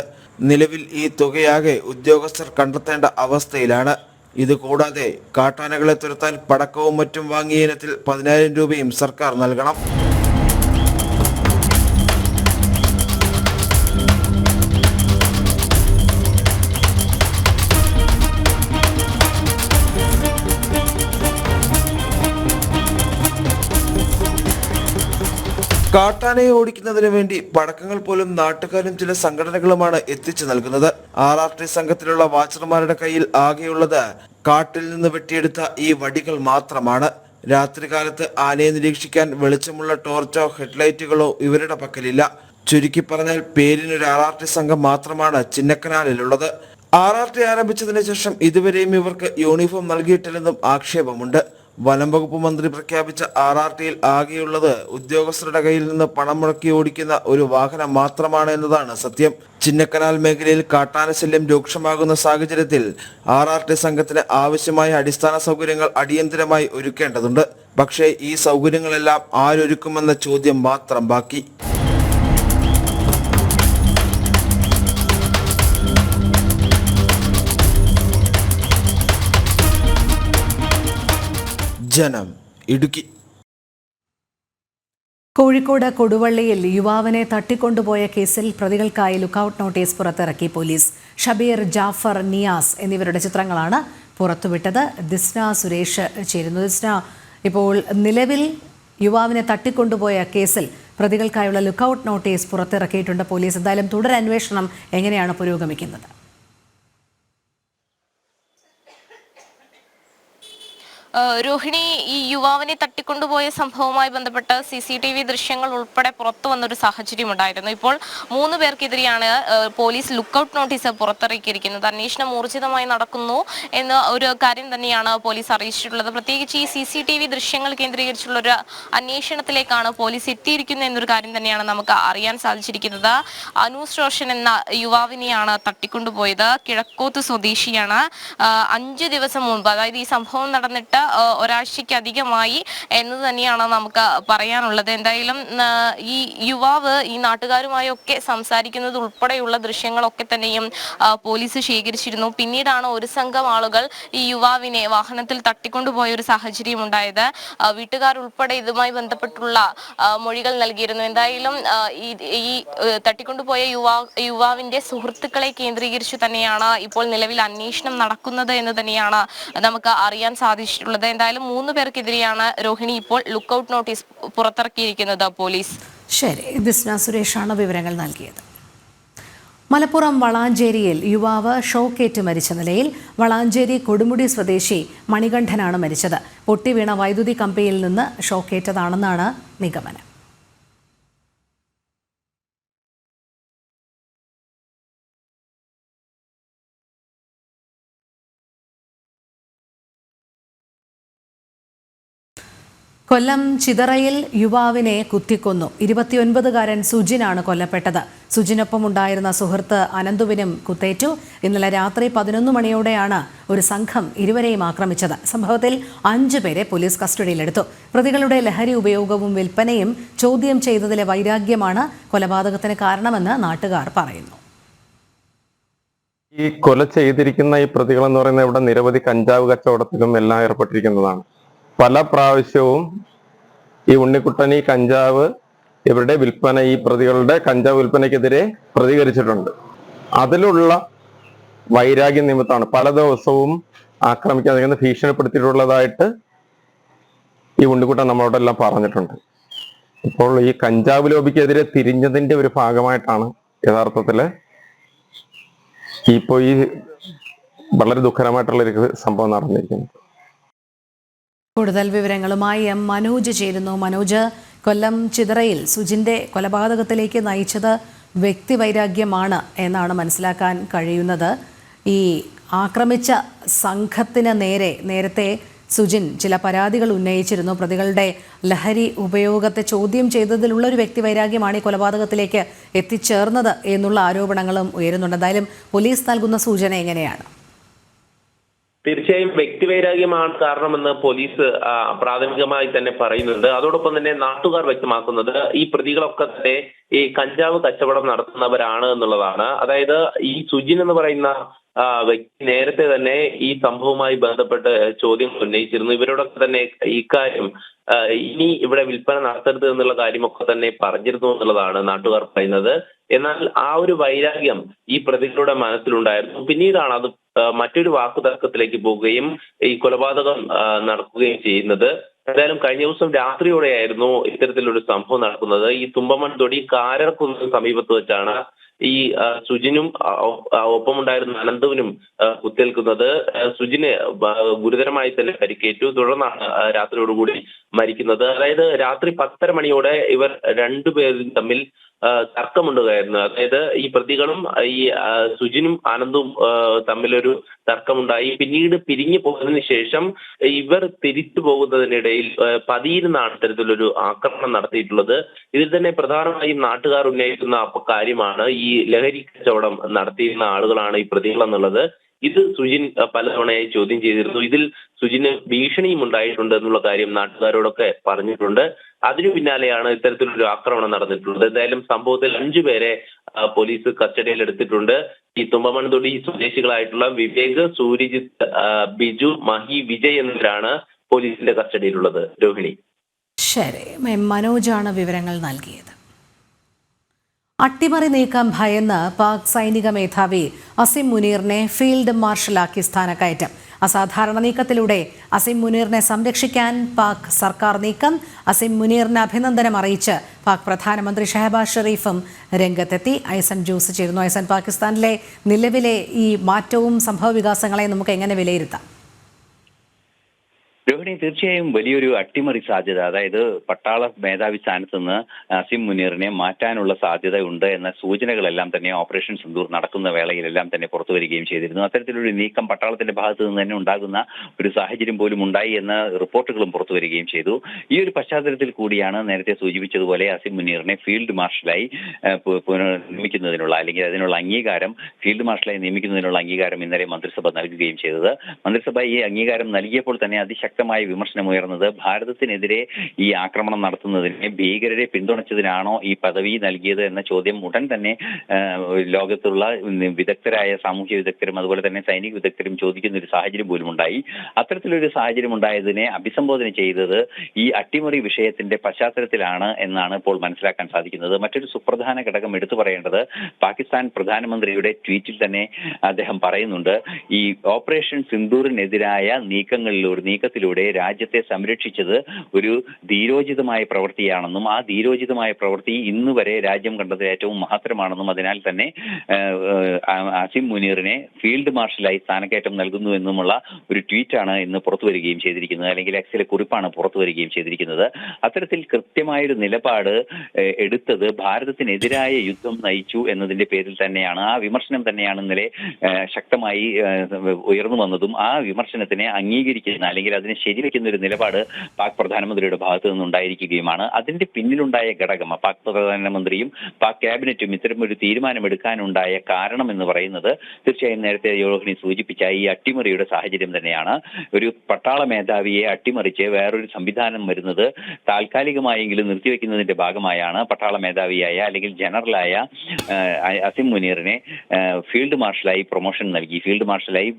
[SPEAKER 21] നിലവിൽ ഈ തുകയാകെ ഉദ്യോഗസ്ഥർ കണ്ടെത്തേണ്ട അവസ്ഥയിലാണ്. ഇത് കൂടാതെ കാട്ടാനകളെ തുരത്താൻ പടക്കവും മറ്റും വാങ്ങിയ ഇനത്തിൽ 10,000 രൂപയും സർക്കാർ നൽകണം. കാട്ടാനയെ ഓടിക്കുന്നതിന് വേണ്ടി പടക്കങ്ങൾ പോലും നാട്ടുകാരും ചില സംഘടനകളുമാണ് എത്തിച്ചു നൽകുന്നത്. RRT സംഘത്തിലുള്ള വാച്ചർമാരുടെ കയ്യിൽ ആകെയുള്ളത് കാട്ടിൽ നിന്ന് വെട്ടിയെടുത്ത ഈ വടികൾ മാത്രമാണ്. രാത്രികാലത്ത് ആനയെ നിരീക്ഷിക്കാൻ വെളിച്ചമുള്ള ടോർച്ചോ ഹെഡ്ലൈറ്റുകളോ ഇവരുടെ പക്കലില്ല. ചുരുക്കി പറഞ്ഞാൽ പേരിനൊരു RRT സംഘം മാത്രമാണ് ചിന്നക്കനാലിലുള്ളത്. RRT ആരംഭിച്ചതിന് ശേഷം ഇതുവരെയും ഇവർക്ക് യൂണിഫോം നൽകിയിട്ടില്ലെന്നും ആക്ഷേപമുണ്ട്. വനം വകുപ്പ് മന്ത്രി പ്രഖ്യാപിച്ച RRTയിൽ ആകെയുള്ളത് ഉദ്യോഗസ്ഥരുടെ കയ്യിൽ നിന്ന് പണം മുടക്കി ഓടിക്കുന്ന ഒരു വാഹനം മാത്രമാണ് എന്നതാണ് സത്യം. ചിന്നക്കനാൽ മേഖലയിൽ കാട്ടാന ശല്യം രൂക്ഷമാകുന്ന സാഹചര്യത്തിൽ RRT സംഘത്തിന് ആവശ്യമായ അടിസ്ഥാന സൗകര്യങ്ങൾ അടിയന്തരമായി ഒരുക്കേണ്ടതുണ്ട്. പക്ഷേ ഈ സൗകര്യങ്ങളെല്ലാം ആരൊരുക്കുമെന്ന ചോദ്യം മാത്രം ബാക്കി. ജനം, ഇടുക്കി.
[SPEAKER 1] കോഴിക്കോട് കൊടുവള്ളിയിൽ യുവാവിനെ തട്ടിക്കൊണ്ടുപോയ കേസിൽ പ്രതികൾക്കായി ലുക്കൌട്ട് നോട്ടീസ് പുറത്തിറക്കി പോലീസ്. ഷബീർ, ജാഫർ, നിയാസ് എന്നിവരുടെ ചിത്രങ്ങളാണ് പുറത്തുവിട്ടത്. ദിസ്ന സുരേഷ് ചേരുന്നു. ദിസ്ന, ഇപ്പോൾ നിലവിൽ യുവാവിനെ തട്ടിക്കൊണ്ടുപോയ കേസിൽ പ്രതികൾക്കായുള്ള ലുക്കൌട്ട് നോട്ടീസ് പുറത്തിറക്കിയിട്ടുണ്ട് പോലീസ്. എന്തായാലും തുടരന്വേഷണം എങ്ങനെയാണ് പുരോഗമിക്കുന്നത്?
[SPEAKER 11] രോഹിണി, ഈ യുവാവിനെ തട്ടിക്കൊണ്ടുപോയ സംഭവവുമായി ബന്ധപ്പെട്ട് CCTV ദൃശ്യങ്ങൾ ഉൾപ്പെടെ പുറത്തു വന്നൊരു സാഹചര്യം ഉണ്ടായിരുന്നു. ഇപ്പോൾ 3 പേർക്കെതിരെയാണ് പോലീസ് ലുക്കൌട്ട് നോട്ടീസ് പുറത്തിറക്കിയിരിക്കുന്നത്. അന്വേഷണം ഊർജിതമായി നടക്കുന്നു എന്ന ഒരു കാര്യം തന്നെയാണ് പോലീസ് അറിയിച്ചിട്ടുള്ളത്. പ്രത്യേകിച്ച് ഈ CCTV ദൃശ്യങ്ങൾ കേന്ദ്രീകരിച്ചുള്ള ഒരു അന്വേഷണത്തിലേക്കാണ് പോലീസ് എത്തിയിരിക്കുന്നത് എന്നൊരു കാര്യം തന്നെയാണ് നമുക്ക് അറിയാൻ സാധിച്ചിരിക്കുന്നത്. അനൂസ് റോഷൻ എന്ന യുവാവിനെയാണ് തട്ടിക്കൊണ്ടുപോയത്. കിഴക്കോത്ത് സ്വദേശിയാണ്. 5 ദിവസം മുൻപ്, അതായത് ഈ സംഭവം നടന്നിട്ട് ഒരാഴ്ചയ്ക്ക് അധികമായി എന്ന് തന്നെയാണ് നമുക്ക് പറയാനുള്ളത്. എന്തായാലും ഈ യുവാവ് ഈ നാട്ടുകാരുമായൊക്കെ സംസാരിക്കുന്നത് ഉൾപ്പെടെയുള്ള ദൃശ്യങ്ങളൊക്കെ തന്നെയും പോലീസ് ശേഖരിച്ചിരുന്നു. പിന്നീടാണ് ഒരു സംഘം ആളുകൾ ഈ യുവാവിനെ വാഹനത്തിൽ തട്ടിക്കൊണ്ടുപോയ ഒരു സാഹചര്യം ഉണ്ടായത്. വീട്ടുകാരുൾപ്പെടെ ഇതുമായി ബന്ധപ്പെട്ടുള്ള മൊഴികൾ നൽകിയിരുന്നു. എന്തായാലും ഈ തട്ടിക്കൊണ്ടുപോയ യുവാവിന്റെ സുഹൃത്തുക്കളെ കേന്ദ്രീകരിച്ചു തന്നെയാണ് ഇപ്പോൾ നിലവിൽ അന്വേഷണം നടക്കുന്നത് എന്ന് തന്നെയാണ് നമുക്ക് അറിയാൻ സാധിച്ചിട്ടുള്ളത്. എന്തായാലും 3 പേർക്കെതിരെയാണ് രോഹിണി ഇപ്പോൾ ലുക്കൌട്ട് നോട്ടീസ് പുറത്തിറക്കിയിരിക്കുന്നത് പോലീസ്.
[SPEAKER 1] ശരി, ദിസ്ന സുരേഷാണ് വിവരങ്ങൾ നൽകിയത്. മലപ്പുറം വളാഞ്ചേരിയിൽ യുവാവ് ഷോക്കേറ്റ് മരിച്ച നിലയിൽ. വളാഞ്ചേരി കൊടുമുടി സ്വദേശി മണികണ്ഠനാണ് മരിച്ചത്. പൊട്ടിവീണ വൈദ്യുതി കമ്പിയിൽ നിന്ന് ഷോക്കേറ്റതാണെന്നാണ് നിഗമനം. കൊല്ലം ചിതറയിൽ യുവാവിനെ കുത്തിക്കൊന്നു. 29-കാരൻ സുജിനാണ് കൊല്ലപ്പെട്ടത്. സുജിനൊപ്പം ഉണ്ടായിരുന്ന സുഹൃത്ത് അനന്തുവിനും കുത്തേറ്റു. ഇന്നലെ രാത്രി 11 മണിയോടെയാണ് ഒരു സംഘം ഇരുവരെയും ആക്രമിച്ചത്. സംഭവത്തിൽ 5 പേരെ പോലീസ് കസ്റ്റഡിയിലെടുത്തു. പ്രതികളുടെ ലഹരി ഉപയോഗവും വിൽപ്പനയും ചോദ്യം ചെയ്തതിലെ വൈരാഗ്യമാണ് കൊലപാതകത്തിന് കാരണമെന്ന് നാട്ടുകാർ പറയുന്നു.
[SPEAKER 5] ഈ കൊല ചെയ്തിരിക്കുന്ന ഈ പ്രതികൾ എന്ന് പറയുന്നത് ഇവിടെ നിരവധി കഞ്ചാവ് കച്ചവടത്തിലും എല്ലാം ഏർപ്പെട്ടിരിക്കുന്നതാണ്. പല പ്രാവശ്യവും ഈ ഉണ്ണിക്കുട്ടൻ ഈ കഞ്ചാവ് ഇവരുടെ വിൽപ്പന, ഈ പ്രതികളുടെ കഞ്ചാവ് വിൽപ്പനയ്ക്കെതിരെ പ്രതികരിച്ചിട്ടുണ്ട്. അതിലുള്ള വൈരാഗ്യ നിമിത്തമാണ് പല ദിവസവും ആക്രമിക്കാൻ ഭീഷണിപ്പെടുത്തിയിട്ടുള്ളതായിട്ട് ഈ ഉണ്ണിക്കുട്ടൻ നമ്മളോടെല്ലാം പറഞ്ഞിട്ടുണ്ട്. ഇപ്പോൾ ഈ കഞ്ചാവ് ലോബിക്കെതിരെ തിരിഞ്ഞതിന്റെ ഒരു ഭാഗമായിട്ടാണ് യഥാർത്ഥത്തില് ഇപ്പോൾ ഈ വളരെ ദുഃഖകരമായിട്ടുള്ളൊരു സംഭവം നടന്നിരിക്കുന്നത്.
[SPEAKER 1] കൂടുതൽ വിവരങ്ങളുമായി മനോജ് ചേരുന്നു. മനോജ്, കൊല്ലം ചിതറയിൽ സുജിന്റെ കൊലപാതകത്തിലേക്ക് നയിച്ചത് വ്യക്തിവൈരാഗ്യമാണ് എന്നാണ് മനസ്സിലാക്കാൻ കഴിയുന്നത്. ഈ ആക്രമിച്ച സംഘത്തിന് നേരത്തെ സുജിൻ ചില പരാതികൾ ഉന്നയിച്ചിരുന്നു. പ്രതികളുടെ ലഹരി ഉപയോഗത്തെ ചോദ്യം ചെയ്തതിലുള്ള ഒരു വ്യക്തി വൈരാഗ്യമാണ് ഈ കൊലപാതകത്തിലേക്ക് എത്തിച്ചേർന്നത് എന്നുള്ള ആരോപണങ്ങളും ഉയരുന്നുണ്ട്. എന്തായാലും പോലീസ് നൽകുന്ന സൂചന എങ്ങനെയാണ്?
[SPEAKER 12] തീർച്ചയായും വ്യക്തിവൈരാഗ്യമാണ് കാരണമെന്ന് പോലീസ് പ്രാഥമികമായി തന്നെ പറയുന്നുണ്ട്. അതോടൊപ്പം തന്നെ നാട്ടുകാർ വ്യക്തമാക്കുന്നത് ഈ പ്രതികളൊക്കെ തന്നെ ഈ കഞ്ചാവ് കച്ചവടം നടത്തുന്നവരാണ് എന്നുള്ളതാണ്. അതായത് ഈ സുജിൻ എന്ന് പറയുന്ന വ്യക്തി നേരത്തെ തന്നെ ഈ സംഭവവുമായി ബന്ധപ്പെട്ട് ചോദ്യങ്ങൾ ഉന്നയിച്ചിരുന്നു. ഇവരോടൊക്കെ തന്നെ ഇക്കാര്യം ഇനി ഇവിടെ വിൽപ്പന നടത്തരുത് എന്നുള്ള കാര്യമൊക്കെ തന്നെ പറഞ്ഞിരുന്നു എന്നുള്ളതാണ് നാട്ടുകാർ പറയുന്നത്. എന്നാൽ ആ ഒരു വൈരാഗ്യം ഈ പ്രതികളുടെ മനസ്സിലുണ്ടായിരുന്നു. പിന്നീടാണ് അത് മറ്റൊരു വാക്കുതർക്കത്തിലേക്ക് പോവുകയും ഈ കൊലപാതകം നടക്കുകയും ചെയ്യുന്നത്. എന്തായാലും കഴിഞ്ഞ ദിവസം രാത്രിയോടെയായിരുന്നു ഇത്തരത്തിലൊരു സംഭവം നടക്കുന്നത്. ഈ തുമ്പമൺതൊടി കാരർകുന്നിന് സമീപത്ത് വെച്ചാണ് ഈ സുജിനും ഒപ്പമുണ്ടായിരുന്ന അനന്തുവിനും കുത്തേൽക്കുന്നത്. സുജിന് ഗുരുതരമായി തന്നെ പരിക്കേറ്റു. തുടർന്നാണ് രാത്രിയോടുകൂടി മരിക്കുന്നത്. അതായത് രാത്രി 10:30 മണിയോടെ ഇവർ രണ്ടുപേരും തമ്മിൽ തർക്കമുണ്ടായിരുന്നു. അതായത് ഈ പ്രതികളും ഈ സുജിനും ആനന്ദും തമ്മിലൊരു തർക്കമുണ്ടായി. പിന്നീട് പിരിഞ്ഞു പോയതിനു ശേഷം ഇവർ തിരിച്ചു പോകുന്നതിനിടയിൽ പതിയിരുന്നാണ് ഇത്തരത്തിലൊരു ആക്രമണം നടത്തിയിട്ടുള്ളത്. ഇതിൽ തന്നെ പ്രധാനമായും നാട്ടുകാർ ഉന്നയിക്കുന്ന കാര്യമാണ് ഈ ലഹരി കച്ചവടം നടത്തിയിരുന്ന ആളുകളാണ് ഈ പ്രതികൾ എന്നുള്ളത്. ഇത് സുജിൻ പലതവണയായി ചോദ്യം ചെയ്തിരുന്നു. ഇതിൽ സുജിന് ഭീഷണിയും ഉണ്ടായിട്ടുണ്ട് എന്നുള്ള കാര്യം നാട്ടുകാരോടൊക്കെ പറഞ്ഞിട്ടുണ്ട്. അതിനു പിന്നാലെയാണ് ഇത്തരത്തിലൊരു ആക്രമണം നടന്നിട്ടുള്ളത്. എന്തായാലും സംഭവത്തിൽ 5 പേരെ പോലീസ് കസ്റ്റഡിയിൽ എടുത്തിട്ടുണ്ട്. ഈ തുമ്പമൺതൊടി സ്വദേശികളായിട്ടുള്ള വിവേക്, സൂര്യജിത്ത്, ബിജു, മഹി, വിജയ് എന്നിവരാണ് പോലീസിന്റെ കസ്റ്റഡിയിലുള്ളത്. രോഹിണി.
[SPEAKER 1] ശരി, മനോജാണ് വിവരങ്ങൾ നൽകിയത്. അട്ടിമറി നീക്കം ഭയന്ന് പാക് സൈനിക മേധാവി അസിം മുനീറിനെ ഫീൽഡ് മാർഷലാക്കി സ്ഥാനക്കയറ്റം. അസാധാരണ നീക്കത്തിലൂടെ അസിം മുനീറിനെ സംരക്ഷിക്കാൻ പാക് സർക്കാർ നീക്കം. അസിം മുനീറിന് അഭിനന്ദനം അറിയിച്ച് പാക് പ്രധാനമന്ത്രി ഷഹബാസ് ഷെരീഫും രംഗത്തെത്തി. ഐസൻ ജോസ് ചേരുന്നു. ഐസൻ, പാകിസ്ഥാനിലെ നിലവിലെ ഈ മാറ്റവും സംഭവ വികാസങ്ങളെ നമുക്ക് എങ്ങനെ വിലയിരുത്താം?
[SPEAKER 13] രോഹിണി, തീർച്ചയായും വലിയൊരു അട്ടിമറി സാധ്യത, അതായത് പട്ടാള മേധാവി സ്ഥാനത്ത് നിന്ന് അസിം മുനീറിനെ മാറ്റാനുള്ള സാധ്യത ഉണ്ട് എന്ന സൂചനകളെല്ലാം തന്നെ ഓപ്പറേഷൻ സിന്ദൂർ നടക്കുന്ന വേളയിലെല്ലാം തന്നെ പുറത്തു വരികയും ചെയ്തിരുന്നു. അത്തരത്തിലൊരു നീക്കം പട്ടാളത്തിന്റെ ഭാഗത്ത് നിന്ന് തന്നെ ഉണ്ടാകുന്ന ഒരു സാഹചര്യം പോലും ഉണ്ടായി എന്ന റിപ്പോർട്ടുകളും പുറത്തു വരികയും ചെയ്തു. ഈ ഒരു പശ്ചാത്തലത്തിൽ കൂടിയാണ് നേരത്തെ സൂചിപ്പിച്ചതുപോലെ അസിം മുനീറിനെ ഫീൽഡ് മാർഷലായി നിയമിക്കുന്നതിനുള്ള അല്ലെങ്കിൽ അതിനുള്ള അംഗീകാരം ഫീൽഡ് മാർഷലായി നിയമിക്കുന്നതിനുള്ള അംഗീകാരം ഇന്നലെ മന്ത്രിസഭ നൽകുകയും ചെയ്തത്. മന്ത്രിസഭ ഈ അംഗീകാരം നൽകിയപ്പോൾ തന്നെ അതിശക്തമായ വിമർശനമുയർന്നത് ഭാരതത്തിനെതിരെ ഈ ആക്രമണം നടത്തുന്നതിനെ ഭീകരരെ പിന്തുണച്ചതിനാണോ ഈ പദവി നൽകിയത് എന്ന ചോദ്യം ഉടൻ തന്നെ ലോകത്തുള്ള വിദഗ്ധരായ സാമൂഹ്യ വിദഗ്ധരും അതുപോലെ തന്നെ സൈനിക വിദഗ്ധരും ചോദിക്കുന്ന ഒരു സാഹചര്യം പോലും ഉണ്ടായി. അത്തരത്തിലൊരു സാഹചര്യം ഉണ്ടായതിനെ അഭിസംബോധന ചെയ്തത് ഈ അട്ടിമറി വിഷയത്തിന്റെ പശ്ചാത്തലത്തിലാണ് എന്നാണ് ഇപ്പോൾ മനസ്സിലാക്കാൻ സാധിക്കുന്നത്. മറ്റൊരു സുപ്രധാന ഘടകം എടുത്തു പറയേണ്ടത് പാകിസ്ഥാൻ പ്രധാനമന്ത്രിയുടെ ട്വീറ്റിൽ തന്നെ അദ്ദേഹം പറയുന്നുണ്ട്, ഈ ഓപ്പറേഷൻ സിന്ദൂറിനെതിരായ നീക്കത്തിലൂടെ രാജ്യത്തെ സംരക്ഷിച്ചത് ഒരു ധീരോചിതമായ പ്രവൃത്തിയാണെന്നും ആ ധീരോചിതമായ പ്രവൃത്തി ഇന്ന് വരെ രാജ്യം കണ്ടത് ഏറ്റവും മഹത്തരമാണെന്നും അതിനാൽ തന്നെ അസിം മുനീറിനെ ഫീൽഡ് മാർഷലായി സ്ഥാനക്കയറ്റം നൽകുന്നു എന്നുമുള്ള ഒരു ട്വീറ്റാണ് ഇന്ന് പുറത്തു വരികയും ചെയ്തിരിക്കുന്നത്, അല്ലെങ്കിൽ എക്സിലെ കുറിപ്പാണ് പുറത്തു വരികയും ചെയ്തിരിക്കുന്നത്. അത്തരത്തിൽ കൃത്യമായൊരു നിലപാട് എടുത്തത് ഭാരതത്തിനെതിരായ യുദ്ധം നയിച്ചു എന്നതിന്റെ പേരിൽ തന്നെയാണ്. ആ വിമർശനം തന്നെയാണ് ഇന്നലെ ശക്തമായി ഉയർന്നു വന്നതും ആ വിമർശനത്തിനെ അംഗീകരിക്കുന്ന അല്ലെങ്കിൽ അതിനെ ശരിവെക്കുന്ന ഒരു നിലപാട് പാക് പ്രധാനമന്ത്രിയുടെ ഭാഗത്തു നിന്നുണ്ടായിരിക്കുകയുമാണ്. അതിന്റെ പിന്നിലുണ്ടായ ഘടകം പാക് പ്രധാനമന്ത്രിയും പാക് ക്യാബിനറ്റും ഇത്തരം ഒരു തീരുമാനമെടുക്കാനുണ്ടായ കാരണം എന്ന് പറയുന്നത് തീർച്ചയായും നേരത്തെ രോഹിണി സൂചിപ്പിച്ച ഈ അട്ടിമറിയുടെ സാഹചര്യം തന്നെയാണ്. ഒരു പട്ടാള മേധാവിയെ അട്ടിമറിച്ച് വേറൊരു സംവിധാനം വരുന്നത് താൽക്കാലികമായെങ്കിലും നിർത്തിവെക്കുന്നതിന്റെ ഭാഗമായാണ് പട്ടാള മേധാവിയായ അല്ലെങ്കിൽ ജനറലായ അസിം മുനീറിനെ ഫീൽഡ് മാർഷലായി പ്രൊമോഷൻ നൽകി ഫീൽഡ് മാർഷലായി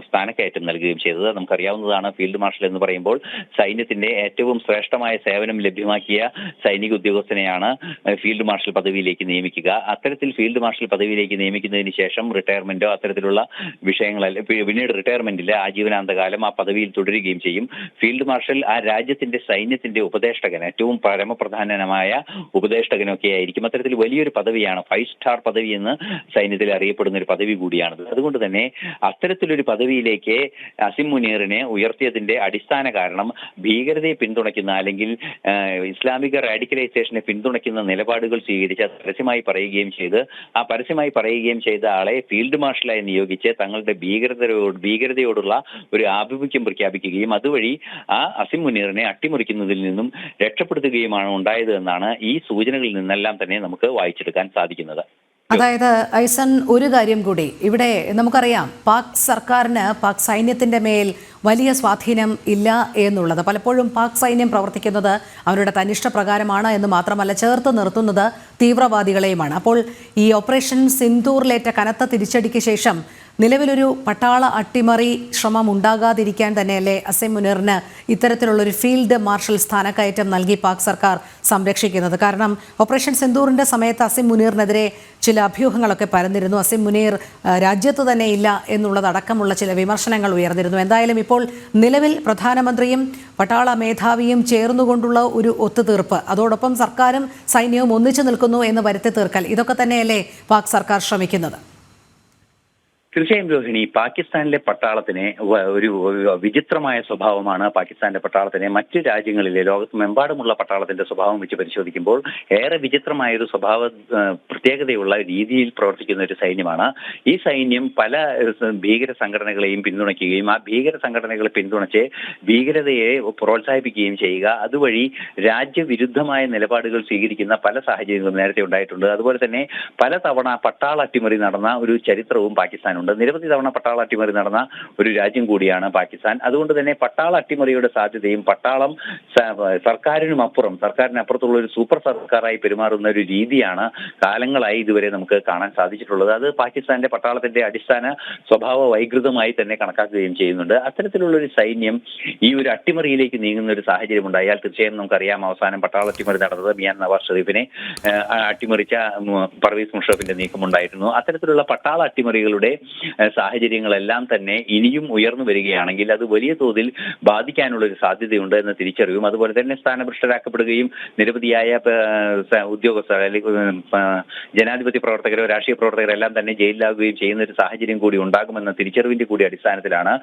[SPEAKER 13] സ്ഥാനക്കയറ്റം നൽകുകയും ചെയ്തത്. നമുക്കറിയാവുന്നതാണ്, ഫീൽഡ് മാർഷൽ എന്ന് പറയുമ്പോൾ സൈന്യത്തിന്റെ ഏറ്റവും ശ്രേഷ്ഠമായ സേവനം ലഭ്യമാക്കിയ സൈനിക ഉദ്യോഗസ്ഥനെയാണ് ഫീൽഡ് മാർഷൽ പദവിയിലേക്ക് നിയമിക്കുക. അത്തരത്തിൽ ഫീൽഡ് മാർഷൽ പദവിയിലേക്ക് നിയമിക്കുന്നതിന് ശേഷം റിട്ടയർമെന്റോ അത്തരത്തിലുള്ള വിഷയങ്ങളല്ല, പിന്നീട് റിട്ടയർമെന്റിൽ ആജീവനാന്തകാലം ആ പദവിയിൽ തുടരുകയും ചെയ്യും. ഫീൽഡ് മാർഷൽ ആ രാജ്യത്തിന്റെ സൈന്യത്തിന്റെ ഉപദേഷ്ടകൻ, ഏറ്റവും പരമപ്രധാനമായ ഉപദേഷ്ടകനൊക്കെ ആയിരിക്കും. അത്തരത്തിൽ വലിയൊരു പദവിയാണ്, 5 സ്റ്റാർ പദവി എന്ന് സൈന്യത്തിൽ അറിയപ്പെടുന്ന ഒരു പദവി കൂടിയാണത്. അതുകൊണ്ട് തന്നെ അത്തരത്തിലൊരു പദവിയിലേക്ക് അസിം മുനീറിനെ ഉയർത്തിയതിന്റെ അടിസ്ഥാന കാരണം ഭീകരതയെ പിന്തുണയ്ക്കുന്ന അല്ലെങ്കിൽ ഇസ്ലാമിക റാഡിക്കലൈസേഷനെ പിന്തുണയ്ക്കുന്ന നിലപാടുകൾ സ്വീകരിച്ച് പരസ്യമായി പറയുകയും ചെയ്ത ആളെ ഫീൽഡ് മാർഷലായി നിയോഗിച്ച് തങ്ങളുടെ ഭീകരതയോടുള്ള ഒരു ആഭിമുഖ്യം പ്രഖ്യാപിക്കുകയും അതുവഴി ആ അസിം മുനീറിനെ അട്ടിമറിക്കുന്നതിൽ നിന്നും രക്ഷപ്പെടുത്തുകയുമാണ് ഉണ്ടായത് എന്നാണ് ഈ സൂചനകളിൽ നിന്നെല്ലാം തന്നെ നമുക്ക് വായിച്ചെടുക്കാൻ സാധിക്കുന്നത്.
[SPEAKER 1] അതായത് ഐസൺ, ഒരു കാര്യം കൂടി ഇവിടെ നമുക്കറിയാം, പാക് സർക്കാരിന് പാക് സൈന്യത്തിന്റെ മേൽ വലിയ സ്വാധീനം ഇല്ല എന്നുള്ളത്. പലപ്പോഴും പാക് സൈന്യം പ്രവർത്തിക്കുന്നത് അവരുടെ തന്നിഷ്ടപ്രകാരമാണ് എന്ന് മാത്രമല്ല, ചേർത്ത് നിർത്തുന്നത് തീവ്രവാദികളെയുമാണ്. അപ്പോൾ ഈ ഓപ്പറേഷൻ സിന്ദൂറിലേറ്റ കനത്ത തിരിച്ചടിക്ക് ശേഷം നിലവിലൊരു പട്ടാള അട്ടിമറി ശ്രമം ഉണ്ടാകാതിരിക്കാൻ തന്നെയല്ലേ അസിം മുനീറിന് ഇത്തരത്തിലുള്ളൊരു ഫീൽഡ് മാർഷൽ സ്ഥാനക്കയറ്റം നൽകി പാക് സർക്കാർ സംരക്ഷിക്കുന്നത്? കാരണം ഓപ്പറേഷൻ സിന്ദൂറിന്റെ സമയത്ത് അസിം മുനീറിനെതിരെ ചില അഭ്യൂഹങ്ങളൊക്കെ പരന്നിരുന്നു. അസിം മുനീർ രാജ്യത്ത് തന്നെ ഇല്ല എന്നുള്ളതടക്കമുള്ള ചില വിമർശനങ്ങൾ ഉയർന്നിരുന്നു. എന്തായാലും ഇപ്പോൾ നിലവിൽ പ്രധാനമന്ത്രിയും പട്ടാള മേധാവിയും ചേർന്നുകൊണ്ടുള്ള ഒരു ഒത്തുതീർപ്പ്, അതോടൊപ്പം സർക്കാരും സൈന്യവും ഒന്നിച്ചു നിൽക്കുന്നു എന്ന് വരുത്തി തീർക്കൽ, ഇതൊക്കെ തന്നെയല്ലേ പാക് സർക്കാർ ശ്രമിക്കുന്നത്?
[SPEAKER 13] തീർച്ചയായും രോഹിണി, പാകിസ്ഥാനിലെ പട്ടാളത്തിന് ഒരു വിചിത്രമായ സ്വഭാവമാണ്. പാകിസ്ഥാന്റെ പട്ടാളത്തിന് മറ്റു രാജ്യങ്ങളിലെ ലോകമെമ്പാടുമുള്ള പട്ടാളത്തിന്റെ സ്വഭാവം വെച്ച് പരിശോധിക്കുമ്പോൾ ഏറെ വിചിത്രമായ ഒരു സ്വഭാവ പ്രത്യേകതയുള്ള രീതിയിൽ പ്രവർത്തിക്കുന്ന ഒരു സൈന്യമാണ്. ഈ സൈന്യം പല ഭീകര സംഘടനകളെയും പിന്തുണയ്ക്കുകയും ആ ഭീകര സംഘടനകളെ പിന്തുണച്ച് ഭീകരതയെ പ്രോത്സാഹിപ്പിക്കുകയും ചെയ്യുക, അതുവഴി രാജ്യവിരുദ്ധമായ നിലപാടുകൾ സ്വീകരിക്കുന്ന പല സാഹചര്യങ്ങളും നേരത്തെ ഉണ്ടായിട്ടുണ്ട്. അതുപോലെ തന്നെ പലതവണ പട്ടാള അട്ടിമറി നടന്ന ഒരു ചരിത്രവും പാകിസ്ഥാനുണ്ട്. നിരവധി തവണ പട്ടാള അട്ടിമറി നടന്ന ഒരു രാജ്യം കൂടിയാണ് പാകിസ്ഥാൻ. അതുകൊണ്ട് തന്നെ പട്ടാള അട്ടിമറിയുടെ സാധ്യതയും പട്ടാളം സർക്കാരിനപ്പുറത്തുള്ള ഒരു സൂപ്പർ സർക്കാരായി പെരുമാറുന്ന ഒരു രീതിയാണ് കാലങ്ങളായി ഇതുവരെ നമുക്ക് കാണാൻ സാധിച്ചിട്ടുള്ളത്. അത് പാകിസ്ഥാന്റെ പട്ടാളത്തിന്റെ അടിസ്ഥാന സ്വഭാവ വൈകൃതമായി തന്നെ കണക്കാക്കുകയും ചെയ്യുന്നുണ്ട്. അത്തരത്തിലുള്ള ഒരു സൈന്യം ഈ ഒരു അട്ടിമറിയിലേക്ക് നീങ്ങുന്ന ഒരു സാഹചര്യം ഉണ്ടായാൽ തീർച്ചയായും നമുക്കറിയാം, അവസാനം പട്ടാള അട്ടിമറി നടന്നത് മിയാൻ നവാസ് ഷെരീഫിനെ അട്ടിമറിച്ച പർവീസ് മുഷറഫിന്റെ നീക്കമുണ്ടായിരുന്നു. അത്തരത്തിലുള്ള പട്ടാള അട്ടിമറികളുടെ സാഹചര്യങ്ങളെല്ലാം തന്നെ ഇനിയും ഉയർന്നു വരികയാണെങ്കിൽ അത് വലിയ തോതിൽ ബാധിക്കാനുള്ള ഒരു സാധ്യതയുണ്ട് എന്ന തിരിച്ചറിവും, അതുപോലെ തന്നെ സ്ഥാനഭ്രഷ്ടരാക്കപ്പെടുകയും നിരവധിയായ ഉദ്യോഗസ്ഥർ അല്ലെങ്കിൽ ജനാധിപത്യ പ്രവർത്തകരോ രാഷ്ട്രീയ പ്രവർത്തകരോ എല്ലാം തന്നെ ജയിലിലാകുകയും ചെയ്യുന്ന ഒരു സാഹചര്യം കൂടി ഉണ്ടാകുമെന്ന തിരിച്ചറിവിന്റെ കൂടി അടിസ്ഥാനത്തിലാണ്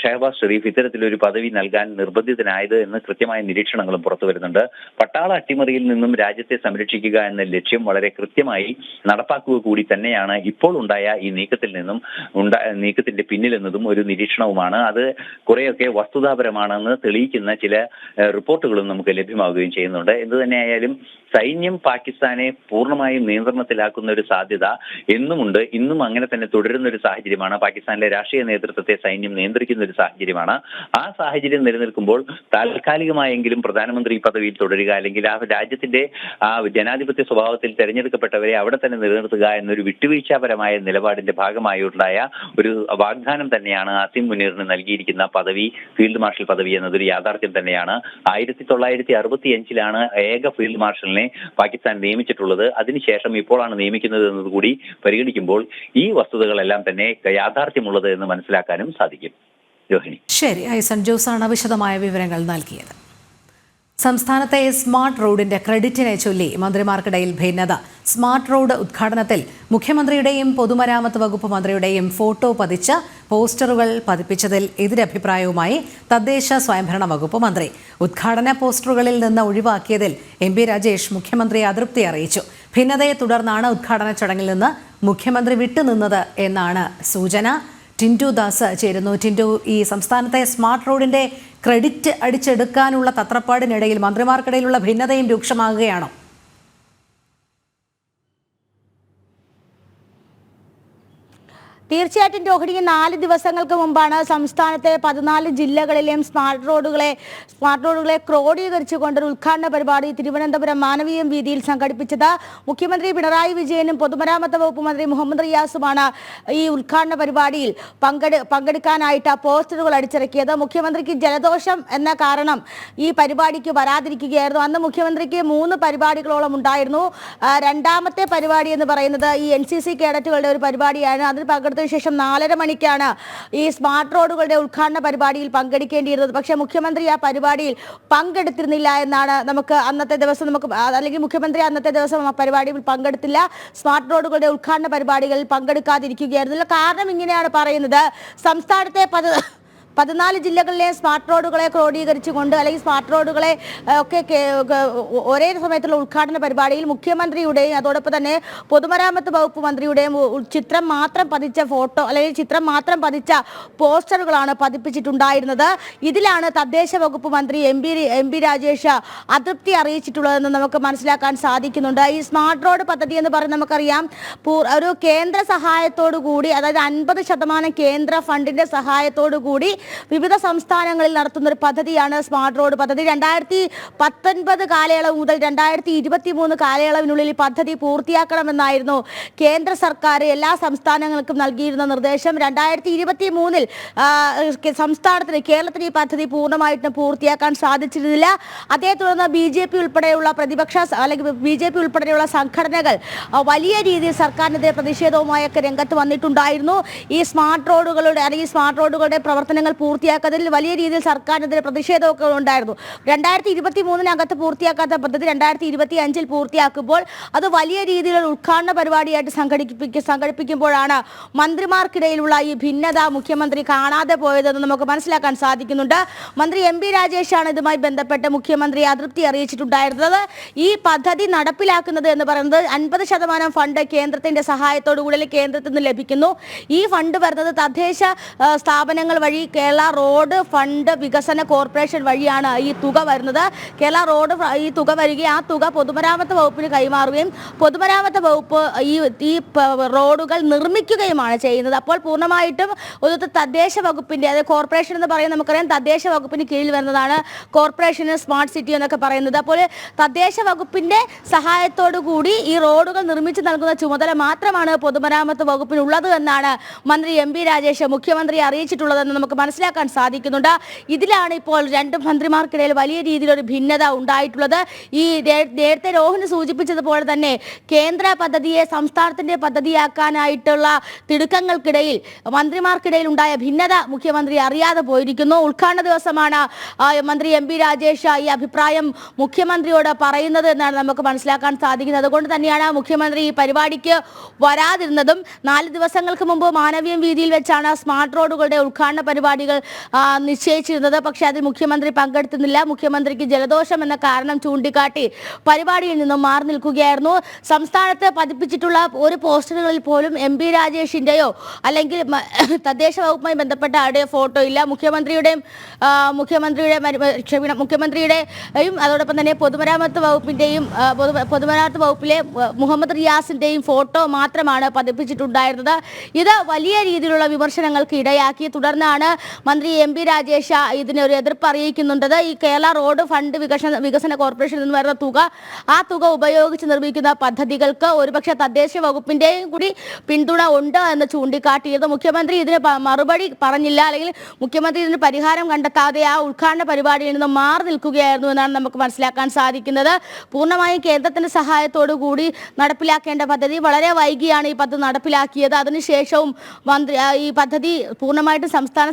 [SPEAKER 13] ഷഹബാസ് ഷെരീഫ് ഇത്തരത്തിലൊരു പദവി നൽകാൻ നിർബന്ധിതനായത് എന്ന് കൃത്യമായ നിരീക്ഷണങ്ങളും പുറത്തു വരുന്നുണ്ട്. പട്ടാള അട്ടിമറിയിൽ നിന്നും രാജ്യത്തെ സംരക്ഷിക്കുക എന്ന ലക്ഷ്യം വളരെ കൃത്യമായി നടപ്പാക്കുക കൂടി തന്നെയാണ് ഇപ്പോൾ ഉണ്ടായ ഈ നീക്കത്തിന്റെ പിന്നിലെന്നതും ഒരു നിരീക്ഷണവുമാണ്. അത് കുറെയൊക്കെ വസ്തുതാപരമാണെന്ന് തെളിയിക്കുന്ന ചില റിപ്പോർട്ടുകളും നമുക്ക് ലഭ്യമാവുകയും ചെയ്യുന്നുണ്ട്. എന്തു തന്നെയായാലും സൈന്യം പാകിസ്ഥാനെ പൂർണ്ണമായും നിയന്ത്രണത്തിലാക്കുന്ന ഒരു സാധ്യത എന്നുമുണ്ട്. ഇന്നും അങ്ങനെ തന്നെ തുടരുന്ന ഒരു സാഹചര്യമാണ്. പാകിസ്ഥാനിലെ രാഷ്ട്രീയ നേതൃത്വത്തെ സൈന്യം നിയന്ത്രിക്കുന്ന ഒരു സാഹചര്യമാണ്. ആ സാഹചര്യം നിലനിൽക്കുമ്പോൾ താൽക്കാലികമായെങ്കിലും പ്രധാനമന്ത്രി പദവിയിൽ തുടരുക, അല്ലെങ്കിൽ ആ രാജ്യത്തിന്റെ ആ ജനാധിപത്യ സ്വഭാവത്തിൽ തെരഞ്ഞെടുക്കപ്പെട്ടവരെ അവിടെ തന്നെ നിലനിർത്തുക എന്നൊരു വിട്ടുവീഴ്ചാപരമായ നിലപാടിന്റെ ഭാഗമായിട്ടുണ്ടായ ഒരു വാഗ്ദാനം തന്നെയാണ് അസിം മുനീറിന് നൽകിയിരിക്കുന്ന പദവി, ഫീൽഡ് മാർഷൽ പദവി എന്നതൊരു യാഥാർത്ഥ്യം തന്നെയാണ്. 1965 ഏക ഫീൽഡ് മാർഷലിനെ പാകിസ്ഥാൻ നിയമിച്ചിട്ടുള്ളത്. അതിനുശേഷം ഇപ്പോഴാണ് നിയമിക്കുന്നത് എന്നതുകൂടി പരിഗണിക്കുമ്പോൾ ഈ വസ്തുതകളെല്ലാം തന്നെ യാഥാർത്ഥ്യമുള്ളത് എന്ന് മനസ്സിലാക്കാനും സാധിക്കും. രോഹിണി,
[SPEAKER 1] ശരി. ഐസൺ ജോസാണ് വിശദമായ വിവരങ്ങൾ നൽകിയത്. സംസ്ഥാനത്തെ സ്മാർട്ട് റോഡിന്റെ ക്രെഡിറ്റിനെ ചൊല്ലി മന്ത്രിമാർക്കിടയിൽ ഭിന്നത. സ്മാർട്ട് റോഡ് ഉദ്ഘാടനത്തിൽ മുഖ്യമന്ത്രിയുടെയും പൊതുമരാമത്ത് വകുപ്പ് മന്ത്രിയുടെയും ഫോട്ടോ പതിച്ച പോസ്റ്ററുകൾ പതിപ്പിച്ചതിൽ എതിരഭിപ്രായവുമായി തദ്ദേശ സ്വയംഭരണ വകുപ്പ് മന്ത്രി. ഉദ്ഘാടന പോസ്റ്ററുകളിൽ നിന്ന് ഒഴിവാക്കിയതിൽ MP രാജേഷ് മുഖ്യമന്ത്രിയെ അതൃപ്തി അറിയിച്ചു. ഭിന്നതയെ തുടർന്നാണ് ഉദ്ഘാടന ചടങ്ങിൽ നിന്ന് മുഖ്യമന്ത്രി വിട്ടുനിന്നത് എന്നാണ് സൂചന. ടിൻറ്റു ദാസ് ചേരുന്നു. ടിൻറ്റു, ഈ സംസ്ഥാനത്തെ സ്മാർട്ട് റോഡിന്റെ ക്രെഡിറ്റ് അടിച്ചെടുക്കാനുള്ള തത്രപ്പാടിനിടയിൽ മന്ത്രിമാർക്കിടയിലുള്ള ഭിന്നതയും രൂക്ഷമാകുകയാണോ?
[SPEAKER 9] തീർച്ചയായിട്ടും രോഹിണി, 4 ദിവസങ്ങൾക്ക് മുമ്പാണ് സംസ്ഥാനത്തെ 14 ജില്ലകളിലെയും സ്മാർട്ട് റോഡുകളെ ക്രോഡീകരിച്ചുകൊണ്ടൊരു ഉദ്ഘാടന പരിപാടി തിരുവനന്തപുരം മാനവീയം വീതിയിൽ സംഘടിപ്പിച്ചത്. മുഖ്യമന്ത്രി പിണറായി വിജയനും പൊതുമരാമത്ത് വകുപ്പ് മന്ത്രി മുഹമ്മദ് റിയാസുമാണ് ഈ ഉദ്ഘാടന പരിപാടിയിൽ പങ്കെടുക്കാനായിട്ട് പോസ്റ്ററുകൾ അടിച്ചിറക്കിയത്. മുഖ്യമന്ത്രിക്ക് ജലദോഷം എന്ന കാരണം ഈ പരിപാടിക്ക് വരാതിരിക്കുകയായിരുന്നു. അന്ന് മുഖ്യമന്ത്രിക്ക് 3 പരിപാടികളോളം ഉണ്ടായിരുന്നു. രണ്ടാമത്തെ പരിപാടി എന്ന് പറയുന്നത് ഈ NCC കേഡറ്റുകളുടെ ഒരു പരിപാടിയാണ്. അതിൽ പങ്കെടുത്ത ശേഷം 4:30 മണിക്കാണ് ഈ സ്മാർട്ട് റോഡുകളുടെ ഉദ്ഘാടന പരിപാടിയിൽ പങ്കെടുക്കേണ്ടിയിരുന്നത്. പക്ഷേ മുഖ്യമന്ത്രി ആ പരിപാടിയിൽ പങ്കെടുത്തിരുന്നില്ല എന്നാണ് അല്ലെങ്കിൽ മുഖ്യമന്ത്രി അന്നത്തെ ദിവസം ആ പരിപാടിയിൽ പങ്കെടുത്തില്ല. സ്മാർട്ട് റോഡുകളുടെ ഉദ്ഘാടന പരിപാടികളിൽ പങ്കെടുക്കാതിരിക്കുകയായിരുന്നു. കാരണം ഇങ്ങനെയാണ് പറയുന്നത്: സംസ്ഥാനത്തെ 14 ജില്ലകളിലെ സ്മാർട്ട് റോഡുകളെ ക്രോഡീകരിച്ചുകൊണ്ട് അല്ലെങ്കിൽ സ്മാർട്ട് റോഡുകളെ ഒക്കെ ഒരേ സമയത്തുള്ള ഉദ്ഘാടന പരിപാടിയിൽ മുഖ്യമന്ത്രിയുടെയും അതോടൊപ്പം തന്നെ പൊതുമരാമത്ത് വകുപ്പ് മന്ത്രിയുടെയും ചിത്രം മാത്രം പതിച്ച ഫോട്ടോ അല്ലെങ്കിൽ ചിത്രം മാത്രം പതിച്ച പോസ്റ്ററുകളാണ് പതിപ്പിച്ചിട്ടുണ്ടായിരുന്നത്. ഇതിലാണ് തദ്ദേശ വകുപ്പ് മന്ത്രി എം പി രാജേഷ് അതൃപ്തി അറിയിച്ചിട്ടുള്ളതെന്ന് നമുക്ക് മനസ്സിലാക്കാൻ സാധിക്കുന്നുണ്ട്. ഈ സ്മാർട്ട് റോഡ് പദ്ധതി എന്ന് പറയുന്നത് നമുക്കറിയാം ഒരു കേന്ദ്ര സഹായത്തോടു കൂടി, അതായത് 50% കേന്ദ്ര ഫണ്ടിന്റെ സഹായത്തോടു കൂടി വിവിധ സംസ്ഥാനങ്ങളിൽ നടത്തുന്ന ഒരു പദ്ധതിയാണ് സ്മാർട്ട് റോഡ് പദ്ധതി. 2019 കാലയളവ് മുതൽ 2023 കാലയളവിനുള്ളിൽ ഈ പദ്ധതി പൂർത്തിയാക്കണമെന്നായിരുന്നു കേന്ദ്ര സർക്കാർ എല്ലാ സംസ്ഥാനങ്ങൾക്കും നൽകിയിരുന്ന നിർദ്ദേശം. 2023 സംസ്ഥാനത്തിന് കേരളത്തിന് ഈ പദ്ധതി പൂർണ്ണമായിട്ടും പൂർത്തിയാക്കാൻ സാധിച്ചിരുന്നില്ല. അതേ തുടർന്ന് BJP ഉൾപ്പെടെയുള്ള പ്രതിപക്ഷ അല്ലെങ്കിൽ BJP ഉൾപ്പെടെയുള്ള സംഘടനകൾ വലിയ രീതിയിൽ സർക്കാരിനെതിരെ പ്രതിഷേധവുമായൊക്കെ രംഗത്ത് വന്നിട്ടുണ്ടായിരുന്നു. ഈ സ്മാർട്ട് റോഡുകളുടെ അല്ലെങ്കിൽ സ്മാർട്ട് റോഡുകളുടെ പ്രവർത്തനങ്ങൾ പൂർത്തിയാക്കുന്നതിൽ വലിയ രീതിയിൽ സർക്കാരിനെതിരെ പ്രതിഷേധമൊക്കെ ഉണ്ടായിരുന്നു. 2023 പൂർത്തിയാക്കാത്ത പദ്ധതി 2025 പൂർത്തിയാക്കുമ്പോൾ അത് വലിയ രീതിയിലുള്ള ഉദ്ഘാടന പരിപാടിയായിട്ട് സംഘടിപ്പിക്കുമ്പോഴാണ് മന്ത്രിമാർക്കിടയിലുള്ള ഈ ഭിന്നത മുഖ്യമന്ത്രി കാണാതെ പോയതെന്ന് നമുക്ക് മനസ്സിലാക്കാൻ സാധിക്കുന്നുണ്ട്. മന്ത്രി MP രാജേഷാണ് ഇതുമായി ബന്ധപ്പെട്ട് മുഖ്യമന്ത്രി അതൃപ്തി അറിയിച്ചിട്ടുണ്ടായിരുന്നത്. ഈ പദ്ധതി നടപ്പിലാക്കുന്നത് എന്ന് പറയുന്നത് 50% ഫണ്ട് കേന്ദ്രത്തിന്റെ സഹായത്തോടു കൂടി കേന്ദ്രത്തിൽ നിന്ന് ലഭിക്കുന്നു. ഈ ഫണ്ട് വരുന്നത് തദ്ദേശ സ്ഥാപനങ്ങൾ വഴി കേരള റോഡ് ഫണ്ട് വികസന കോർപ്പറേഷൻ വഴിയാണ് ഈ തുക വരുന്നത്. കേരള റോഡ് ഈ തുക വരികയും ആ തുക പൊതുമരാമത്ത് വകുപ്പിന് കൈമാറുകയും പൊതുമരാമത്ത് വകുപ്പ് ഈ റോഡുകൾ നിർമ്മിക്കുകയുമാണ് ചെയ്യുന്നത്. അപ്പോൾ പൂർണ്ണമായിട്ടും ഒരു തദ്ദേശ വകുപ്പിന്റെ, അതായത് കോർപ്പറേഷൻ എന്ന് പറയുന്നത് നമുക്കറിയാം തദ്ദേശ വകുപ്പിന് കീഴിൽ വരുന്നതാണ് കോർപ്പറേഷന് സ്മാർട്ട് സിറ്റി എന്നൊക്കെ പറയുന്നത്. അപ്പോൾ തദ്ദേശ വകുപ്പിന്റെ സഹായത്തോടു കൂടി ഈ റോഡുകൾ നിർമ്മിച്ചു നൽകുന്ന ചുമതല മാത്രമാണ് പൊതുമരാമത്ത് വകുപ്പിനുള്ളത് എന്നാണ് മന്ത്രി MP രാജേഷ് മുഖ്യമന്ത്രി അറിയിച്ചിട്ടുള്ളതെന്ന് നമുക്ക് മനസ്സിലാക്കാൻ സാധിക്കുന്നുണ്ട്. ഇതിലാണ് ഇപ്പോൾ രണ്ട് മന്ത്രിമാർക്കിടയിൽ വലിയ രീതിയിലൊരു ഭിന്നത ഉണ്ടായിട്ടുള്ളത്. ഈ നേരത്തെ രോഹിന് സൂചിപ്പിച്ചതുപോലെ തന്നെ കേന്ദ്ര പദ്ധതിയെ സംസ്ഥാനത്തിന്റെ പദ്ധതിയാക്കാനായിട്ടുള്ള തിടുക്കങ്ങൾക്കിടയിൽ മന്ത്രിമാർക്കിടയിൽ ഉണ്ടായ ഭിന്നത മുഖ്യമന്ത്രി അറിയാതെ പോയിരിക്കുന്നു. ഉദ്ഘാടന ദിവസമാണ് മന്ത്രി MP രാജേഷ് ഈ അഭിപ്രായം മുഖ്യമന്ത്രിയോട് പറയുന്നത് എന്നാണ് നമുക്ക് മനസ്സിലാക്കാൻ സാധിക്കുന്നത്. അതുകൊണ്ട് തന്നെയാണ് മുഖ്യമന്ത്രി ഈ പരിപാടിക്ക് വരാതിരുന്നതും. 4 ദിവസങ്ങൾക്ക് മുമ്പ് മാനവീയം വീതിയിൽ വെച്ചാണ് സ്മാർട്ട് റോഡുകളുടെ ഉദ്ഘാടന പരിപാടികൾ നിശ്ചയിച്ചിരുന്നത്. പക്ഷേ അതിൽ മുഖ്യമന്ത്രി പങ്കെടുത്തുന്നില്ല. മുഖ്യമന്ത്രിക്ക് ജലദോഷം എന്ന കാരണം ചൂണ്ടിക്കാട്ടി പരിപാടിയിൽ നിന്നും മാറി നിൽക്കുകയായിരുന്നു. സംസ്ഥാനത്ത് പതിപ്പിച്ചിട്ടുള്ള ഒരു പോസ്റ്ററുകളിൽ പോലും MP രാജേഷിന്റെയോ അല്ലെങ്കിൽ തദ്ദേശ വകുപ്പുമായി ബന്ധപ്പെട്ട ആരുടെയോ ഫോട്ടോ ഇല്ല. മുഖ്യമന്ത്രിയുടെയും അതോടൊപ്പം തന്നെ പൊതുമരാമത്ത് വകുപ്പിലെ മുഹമ്മദ് റിയാസിന്റെയും ഫോട്ടോ മാത്രമാണ് പതിപ്പിച്ചിട്ടുണ്ടായിരുന്നത്. ഇത് വലിയ രീതിയിലുള്ള വിമർശനങ്ങൾക്ക് ഇടയാക്കി. തുടർന്നാണ് മന്ത്രി MP രാജേഷ് ഇതിനൊരു എതിർപ്പ് അറിയിക്കുന്നുണ്ട്. ഈ കേരള റോഡ് ഫണ്ട് വികസന കോർപ്പറേഷനിൽ നിന്ന് വരുന്ന ആ തുക ഉപയോഗിച്ച് നിർമ്മിക്കുന്ന പദ്ധതികൾക്ക് ഒരുപക്ഷെ തദ്ദേശ വകുപ്പിന്റെയും കൂടി പിന്തുണ ഉണ്ട് എന്ന് ചൂണ്ടിക്കാട്ടിയത്. മുഖ്യമന്ത്രി ഇതിന് മറുപടി പറഞ്ഞില്ല, അല്ലെങ്കിൽ മുഖ്യമന്ത്രി ഇതിന് പരിഹാരം കണ്ടെത്താതെ ആ ഉദ്ഘാടന പരിപാടിയിൽ നിന്ന് മാറി നിൽക്കുകയായിരുന്നു എന്നാണ് നമുക്ക് മനസ്സിലാക്കാൻ സാധിക്കുന്നത്. പൂർണ്ണമായും കേന്ദ്രത്തിന്റെ സഹായത്തോടു കൂടി നടപ്പിലാക്കേണ്ട പദ്ധതി വളരെ വൈകിയാണ് ഈ പദ്ധതി നടപ്പിലാക്കിയത്. അതിനുശേഷവും ഈ പദ്ധതി പൂർണ്ണമായിട്ടും സംസ്ഥാന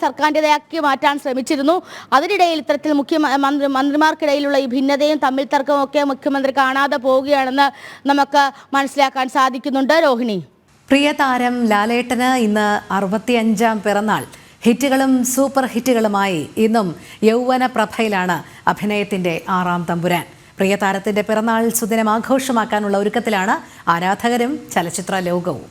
[SPEAKER 9] സർക്കാരിൻ്റെതാക്കി മാറ്റാൻ ശ്രമിച്ചിരുന്നു. അതിനിടയിൽ ഇത്തരത്തിൽ മന്ത്രിമാർക്കിടയിലുള്ള ഈ ഭിന്നതയും തമ്മിൽ തർക്കവും ഒക്കെ മുഖ്യമന്ത്രി കാണാതെ പോവുകയാണെന്ന് നമുക്ക് മനസ്സിലാക്കാൻ സാധിക്കുന്നുണ്ട്. രോഹിണി,
[SPEAKER 1] പ്രിയ താരം ലാലേട്ടന് ഇന്ന് 65ാം പിറന്നാൾ. ഹിറ്റുകളും സൂപ്പർ ഹിറ്റുകളുമായി ഇന്നും യൗവന പ്രഭയിലാണ് അഭിനയത്തിന്റെ 6ാം തമ്പുരാൻ. പ്രിയ താരത്തിന്റെ പിറന്നാൾ സുദിനം ആഘോഷമാക്കാനുള്ള ഒരുക്കത്തിലാണ് ആരാധകരും ചലച്ചിത്ര ലോകവും.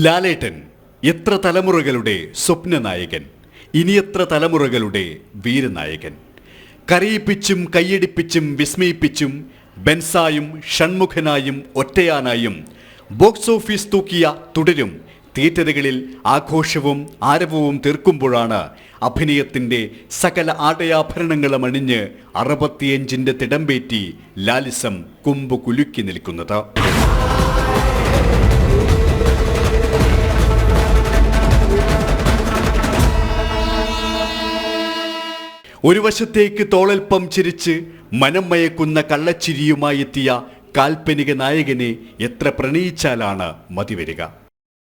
[SPEAKER 6] ലാലേട്ടൻ എത്ര തലമുറകളുടെ സ്വപ്നനായകൻ, ഇനിയെത്ര തലമുറകളുടെ വീരനായകൻ. കരയിപ്പിച്ചും കൈയടിപ്പിച്ചും വിസ്മയിപ്പിച്ചും ബെൻസായും ഷൺമുഖനായും ഒറ്റയാനായും ബോക്സ് ഓഫീസ് തൂക്കിയ തുടരും തിയേറ്ററുകളിൽ ആഘോഷവും ആരവവും തീർക്കുമ്പോഴാണ് അഭിനയത്തിൻ്റെ സകല ആടയാഭരണങ്ങളും അണിഞ്ഞ് 65ന്റെ തിടമ്പേറ്റി ലാലിസം കുമ്പു കുലുക്കി നിൽക്കുന്നത്. ഒരു വശത്തേക്ക് തോളൽപ്പം ചിരിച്ച് മനം മയക്കുന്ന കള്ളച്ചിരിയുമായി എത്തിയ കാൽപ്പനിക നായകനെ എത്ര പ്രണയിച്ചാലാണ് മതിവരിക.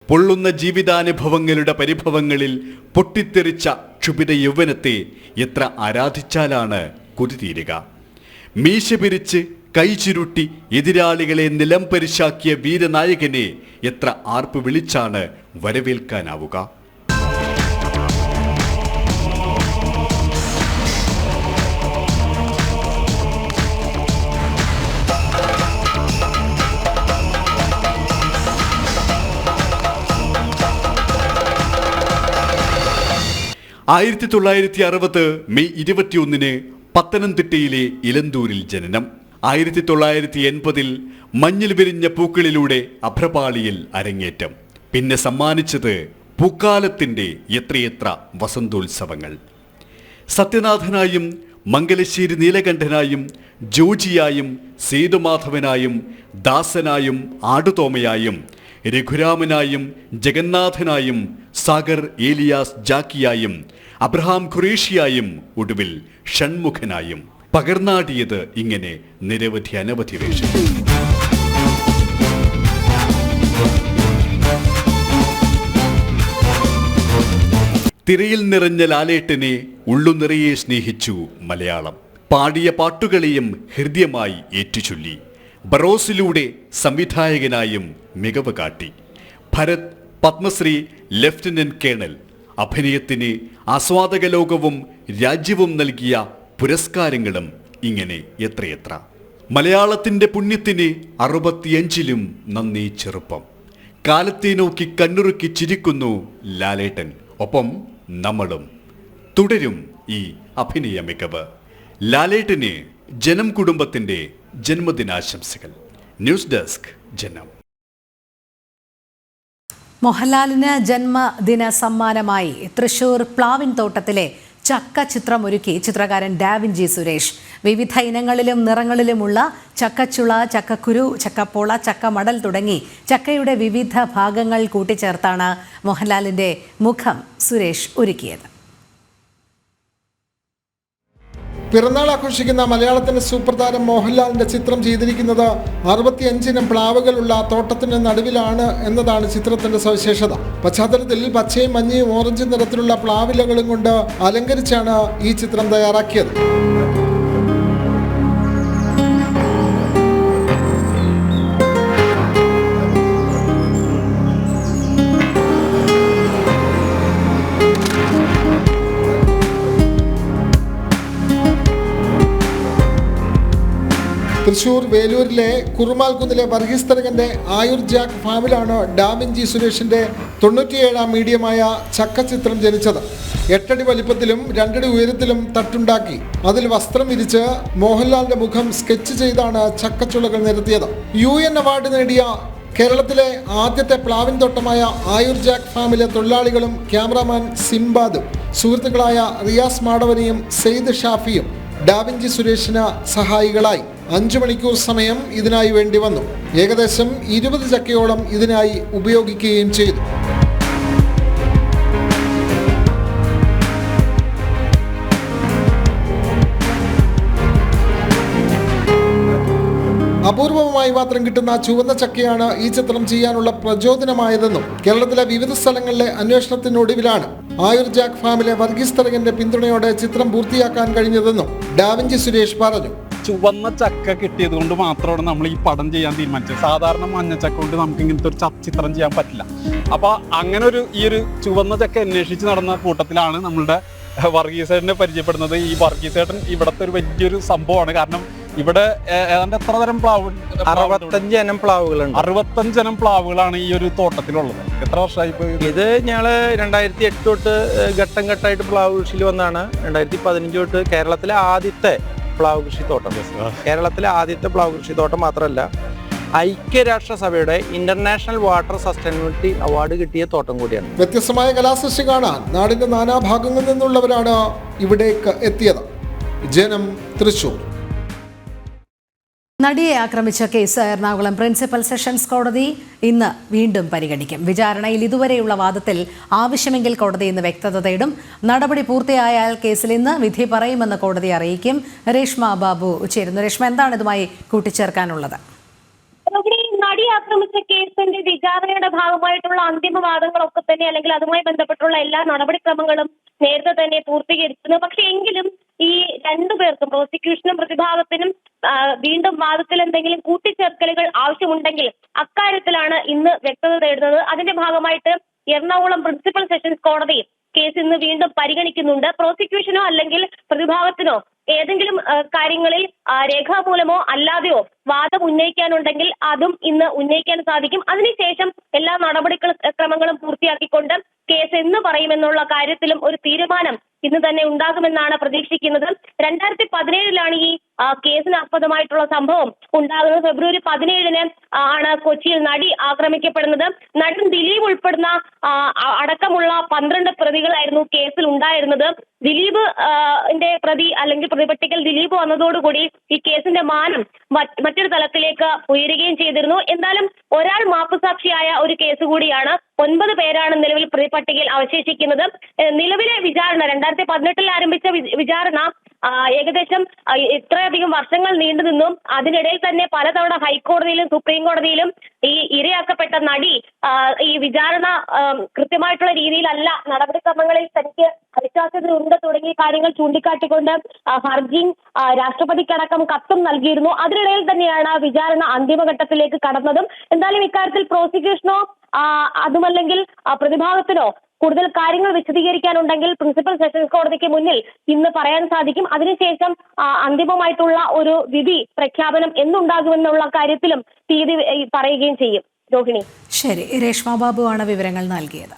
[SPEAKER 6] പൊള്ളുന്ന ജീവിതാനുഭവങ്ങളുടെ പരിഭവങ്ങളിൽ പൊട്ടിത്തെറിച്ച ക്ഷുഭിത യൗവനത്തെ എത്ര ആരാധിച്ചാലാണ് കൊതിതീരുക. മീശ പിരിച്ച് കൈ ചുരുട്ടി എതിരാളികളെ നിലം പരിശാക്കിയ വീരനായകനെ എത്ര ആർപ്പ് വിളിച്ചാണ് വരവേൽക്കാനാവുക? ആയിരത്തി 1960 മെയ് 21 പത്തനംതിട്ടയിലെ ഇലന്തൂരിൽ ജനനം. 1980 മഞ്ഞിൽ വിരിഞ്ഞ പൂക്കളിലൂടെ അഭ്രപാളിയിൽ അരങ്ങേറ്റം. പിന്നെ സമ്മാനിച്ചത് പൂക്കാലത്തിന്റെ എത്രയെത്ര വസന്തോത്സവങ്ങൾ. സത്യനാഥനായും മംഗലശ്ശേരി നീലകണ്ഠനായും ജോജിയായും സേതുമാധവനായും ദാസനായും ആടുതോമയായും രഘുരാമനായും ജഗന്നാഥനായും സാഗർ ഏലിയാസ് ജാക്കിയായും അബ്രഹാം ഖുറേഷിയായും ഒടുവിൽ ഷൺമുഖനായും പകർന്നാടിയത് ഇങ്ങനെ നിരവധി അനവധി വേഷം. തിരയിൽ നിറഞ്ഞ ലാലേട്ടനെ ഉള്ളുനിറയെ സ്നേഹിച്ചു മലയാളം. പാടിയ പാട്ടുകളെയും ഹൃദ്യമായി ഏറ്റുചൊല്ലി. ബറോസിലൂടെ സംവിധായകനായും മികവ് കാട്ടി. Bharat, Padmashri, lieutenant colonel. അഭിനയത്തിന് ആസ്വാദക ലോകവും രാജ്യവും നൽകിയ പുരസ്കാരങ്ങളും ഇങ്ങനെ എത്രയെത്ര. മലയാളത്തിന്റെ പുണ്യത്തിന് 65 നന്ദി ചെറുപ്പം. കാലത്തെ നോക്കി കണ്ണുറുക്കി ചിരിക്കുന്നു ലാലേട്ടൻ. ഒപ്പം നമ്മളും തുടരും ഈ അഭിനയ മികവ്. ലാലേട്ടന് ജനം കുടുംബത്തിന്റെ ജന്മദിനാശംസകൾ. ന്യൂസ് ഡെസ്ക് ജനം.
[SPEAKER 1] മോഹൻലാലിന് ജന്മദിന സമ്മാനമായി തൃശൂർ പ്ലാവിൻ തോട്ടത്തിലെ ചക്ക ചിത്രം ഒരുക്കി ചിത്രകാരൻ ഡാവിഞ്ചി സുരേഷ്. വിവിധ ഇനങ്ങളിലും നിറങ്ങളിലുമുള്ള ചക്കച്ചുള, ചക്കക്കുരു, ചക്കപ്പോള, ചക്കമടൽ തുടങ്ങി ചക്കയുടെ വിവിധ ഭാഗങ്ങൾ കൂട്ടിച്ചേർത്താണ് മോഹൻലാലിന്റെ മുഖം സുരേഷ് ഒരുക്കിയത്.
[SPEAKER 4] പിറന്നാൾ ആഘോഷിക്കുന്ന മലയാളത്തിന്റെ സൂപ്പർ താരം മോഹൻലാലിന്റെ ചിത്രം ചെയ്തിരിക്കുന്നത് 65 ഇനം പ്ലാവുകളുള്ള തോട്ടത്തിന്റെ നടുവിലാണ് എന്നതാണ് ചിത്രത്തിന്റെ സവിശേഷത. പശ്ചാത്തലത്തിൽ പച്ചയും മഞ്ഞയും ഓറഞ്ച് നിറത്തിലുള്ള പ്ലാവിലകളും കൊണ്ട് അലങ്കരിച്ചാണ് ഈ ചിത്രം തയ്യാറാക്കിയത്. തൃശൂർ വേലൂരിലെ കുറുമാൽകുന്നിലെ വർഗീസ് തരകന്റെ ആയുർ ജാക്ക് ഫാമിലാണ് ഡാവിഞ്ചി സുരേഷിന്റെ 97 മീഡിയമായ ചക്കച്ചിത്രം ജനിച്ചത്. 8 അടി വലിപ്പത്തിലും 2 അടി ഉയരത്തിലും തട്ടുണ്ടാക്കി അതിൽ വസ്ത്രം വിരിച്ച് മോഹൻലാലിന്റെ മുഖം സ്കെച്ച് ചെയ്താണ് ചക്കച്ചുളകൾ നിരത്തിയത്. UN അവാർഡ് നേടിയ കേരളത്തിലെ ആദ്യത്തെ പ്ലാവിൻ തോട്ടമായ ആയുർ ജാക്ക് ഫാമിലെ തൊഴിലാളികളും ക്യാമറാമാൻ സിംബാദും സുഹൃത്തുക്കളായ റിയാസ് മാടവനിയും സെയ്ദ് ഷാഫിയും ഡാവിഞ്ചി സുരേഷിന് സഹായികളായി. 5 മണിക്കൂർ സമയം ഇതിനായി വേണ്ടി വന്നു. ഏകദേശം 20 ചക്കയോളം ഇതിനായി ഉപയോഗിക്കുകയും ചെയ്തു. അപൂർവമായി മാത്രം കിട്ടുന്ന ചുവന്ന ചക്കയാണ് ഈ ചിത്രം ചെയ്യാനുള്ള പ്രചോദനമായതെന്നും കേരളത്തിലെ വിവിധ സ്ഥലങ്ങളിലെ അന്വേഷണത്തിനൊടുവിലാണ് ആയുർ ജാക്ക് ഫാമിലെ വർഗീസ് തരകന്റെ പിന്തുണയോടെ ചിത്രം പൂർത്തിയാക്കാൻ കഴിഞ്ഞതെന്നും ഡാവിഞ്ചി സുരേഷ് പറഞ്ഞു.
[SPEAKER 22] ചുവന്ന ചക്ക കിട്ടിയത് കൊണ്ട് മാത്രമാണ് നമ്മൾ ഈ പടം ചെയ്യാൻ തീരുമാനിച്ചത്. സാധാരണ മഞ്ഞ ചക്ക കൊണ്ട് നമുക്ക് ഇങ്ങനത്തെ ഒരു ചിത്രം ചെയ്യാൻ പറ്റില്ല. അപ്പൊ അങ്ങനെ ഈ ഒരു ചുവന്ന ചക്ക അന്വേഷിച്ച് നടന്ന കൂട്ടത്തിലാണ് നമ്മളുടെ വർഗീസേട്ടനെ പരിചയപ്പെടുന്നത്. ഈ വർഗീസേട്ടൻ ഇവിടത്തെ ഒരു വലിയൊരു സംഭവമാണ്. കാരണം ഇവിടെ ഏതാണ്ട് എത്ര തരം പ്ലാവ്?
[SPEAKER 23] 65 ഇനം പ്ലാവുകളുണ്ട്.
[SPEAKER 22] 65 ഇനം പ്ലാവുകളാണ് ഈ ഒരു തോട്ടത്തിലുള്ളത്. എത്ര വർഷമായി?
[SPEAKER 23] ഇത് ഞങ്ങള് 2008 തൊട്ട് ഘട്ടം ഘട്ടമായിട്ട് പ്ലാവ് കൃഷിയിൽ വന്നാണ്. 2015 തൊട്ട് കേരളത്തിലെ ആദ്യത്തെ പ്ലാവ് കൃഷിത്തോട്ടം. കേരളത്തിലെ ആദ്യത്തെ പ്ലാവ് കൃഷിത്തോട്ടം മാത്രമല്ല, ഐക്യരാഷ്ട്രസഭയുടെ ഇന്റർനാഷണൽ വാട്ടർ സസ്റ്റൈനബിലിറ്റി അവാർഡ് കിട്ടിയ തോട്ടം കൂടിയാണ്.
[SPEAKER 4] വ്യത്യസ്തമായ കലാസൃഷ്ടി കാണാൻ നാടിന്റെ നാനാഭാഗങ്ങളിൽ നിന്നുള്ളവരാണ് ഇവിടേക്ക് എത്തിയത്. ജനം, തൃശൂർ.
[SPEAKER 1] നടിയെ ആക്രമിച്ച കേസ് എറണാകുളം പ്രിൻസിപ്പൽ സെഷൻസ് കോടതി ഇന്ന് വീണ്ടും പരിഗണിക്കും. വിചാരണയിൽ ഇതുവരെയുള്ള വാദത്തിൽ ആവശ്യമെങ്കിൽ കോടതി ഇന്ന് വ്യക്തത തേടും. നടപടി പൂർത്തിയായാൽ കേസിൽ ഇന്ന് വിധി പറയുമെന്ന് കോടതി അറിയിക്കും. രേഷ്മ ബാബു ചേരുന്നു. രേഷ്മ, എന്താണ് ഇതുമായി കൂട്ടിച്ചേർക്കാനുള്ളത്?
[SPEAKER 24] നടി ആക്രമിച്ച കേസിന്റെ വിചാരണയുടെ ഭാഗമായിട്ടുള്ള അന്തിമ വാദങ്ങളൊക്കെ തന്നെ, അല്ലെങ്കിൽ അതുമായി ബന്ധപ്പെട്ടുള്ള എല്ലാ നടപടിക്രമങ്ങളും നേരത്തെ തന്നെ പൂർത്തീകരിച്ചിരുന്നു. പക്ഷെ എങ്കിലും ഈ രണ്ടുപേർക്കും, പ്രോസിക്യൂഷനും പ്രതിഭാഗത്തിനും വീണ്ടും വാദത്തിൽ എന്തെങ്കിലും കൂട്ടിച്ചേർക്കലുകൾ ആവശ്യമുണ്ടെങ്കിൽ അക്കാര്യത്തിലാണ് ഇന്ന് വ്യക്തത തേടുന്നത്. അതിന്റെ ഭാഗമായിട്ട് എറണാകുളം പ്രിൻസിപ്പൽ സെഷൻസ് കോടതി കേസ് ഇന്ന് വീണ്ടും പരിഗണിക്കുന്നുണ്ട്. പ്രോസിക്യൂഷനോ അല്ലെങ്കിൽ പ്രതിഭാഗത്തിനോ ഏതെങ്കിലും കാര്യങ്ങളിൽ രേഖാമൂലമോ അല്ലാതെയോ വാദം ഉന്നയിക്കാനുണ്ടെങ്കിൽ അതും ഇന്ന് ഉന്നയിക്കാൻ സാധിക്കും. അതിനുശേഷം എല്ലാ നടപടിക്രമങ്ങളും പൂർത്തിയാക്കിക്കൊണ്ട് കേസ് എന്ന് പറയുമെന്നുള്ള കാര്യത്തിലും ഒരു തീരുമാനം ഇന്ന് തന്നെ ഉണ്ടാകുമെന്നാണ് പ്രതീക്ഷിക്കുന്നത്. 2017 ഈ കേസിനാസ്പദമായിട്ടുള്ള സംഭവം ഉണ്ടാകുന്നത്. ഫെബ്രുവരി 17 ആണ് കൊച്ചിയിൽ നടി ആക്രമിക്കപ്പെടുന്നത്. നടൻ ദിലീപ് ഉൾപ്പെടുന്ന അടക്കമുള്ള 12 പ്രതികളായിരുന്നു കേസിൽ ഉണ്ടായിരുന്നത്. ദിലീപ് പ്രതി അല്ലെങ്കിൽ പ്രതിപട്ടികയിൽ ദിലീപ് വന്നതോടുകൂടി ഈ കേസിന്റെ മാനം മറ്റൊരു തലത്തിലേക്ക് ഉയരുകയും ചെയ്തിരുന്നു. എന്തായാലും ഒരാൾ മാപ്പുസാക്ഷിയായ ഒരു കേസ് കൂടിയാണ്. 9 പേരാണ് നിലവിൽ പ്രതിപട്ടികയിൽ അവശേഷിക്കുന്നത്. നിലവിലെ വിചാരണ 2018 ആരംഭിച്ച വിചാരണ ഏകദേശം ഇത്രയധികം വർഷങ്ങൾ നീണ്ടു നിന്നും അതിനിടയിൽ തന്നെ പലതവണ ഹൈക്കോടതിയിലും സുപ്രീം കോടതിയിലും ഈ ഇരയാക്കപ്പെട്ട നടി ഈ വിചാരണ കൃത്യമായിട്ടുള്ള രീതിയിലല്ല, നടപടിക്രമങ്ങളിൽ തനിക്ക് അവിശ്വാസ്യതയുണ്ട് തുടങ്ങിയ കാര്യങ്ങൾ ചൂണ്ടിക്കാട്ടിക്കൊണ്ട് ഹർജിയും രാഷ്ട്രപതിക്കടക്കം കത്തും നൽകിയിരുന്നു. അതിനിടയിൽ തന്നെയാണ് വിചാരണ അന്തിമഘട്ടത്തിലേക്ക് കടന്നതും. എന്തായാലും ഇക്കാര്യത്തിൽ പ്രോസിക്യൂഷനോ അതുമല്ലെങ്കിൽ പ്രതിഭാഗത്തിനോ കൂടുതൽ കാര്യങ്ങൾ വിശദീകരിക്കാനുണ്ടെങ്കിൽ പ്രിൻസിപ്പൽ സെഷൻസ് കോടതിക്ക് മുന്നിൽ ഇന്ന് പറയാൻ സാധിക്കും. അതിനുശേഷം അന്തിമമായിട്ടുള്ള ഒരു വിധി പ്രഖ്യാപനം എന്നുണ്ടാകുമെന്നുള്ള കാര്യത്തിലും തീയതി പറയുകയും ചെയ്യും. രോഹിണി.
[SPEAKER 1] ശരി, രേഷ്മ ബാബു ആണ് വിവരങ്ങൾ നൽകിയത്.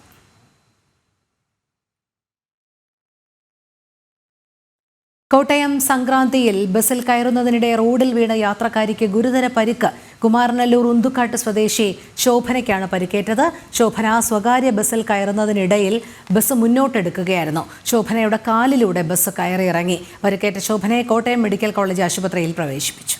[SPEAKER 1] കോട്ടയം സംക്രാന്തിയിൽ ബസ്സിൽ കയറുന്നതിനിടെ റോഡിൽ വീണ യാത്രക്കാരിക്ക് ഗുരുതര പരിക്ക്. കുമാരനല്ലൂർ ഉന്തുക്കാട്ട് സ്വദേശി ശോഭനയ്ക്കാണ് പരിക്കേറ്റത്. ശോഭന സ്വകാര്യ ബസ്സിൽ കയറുന്നതിനിടയിൽ ബസ് മുന്നോട്ടെടുക്കുകയായിരുന്നു. ശോഭനയുടെ കാലിലൂടെ ബസ് കയറിയിറങ്ങി. പരിക്കേറ്റ ശോഭനയെ കോട്ടയം മെഡിക്കൽ കോളേജ് ആശുപത്രിയിൽ പ്രവേശിപ്പിച്ചു.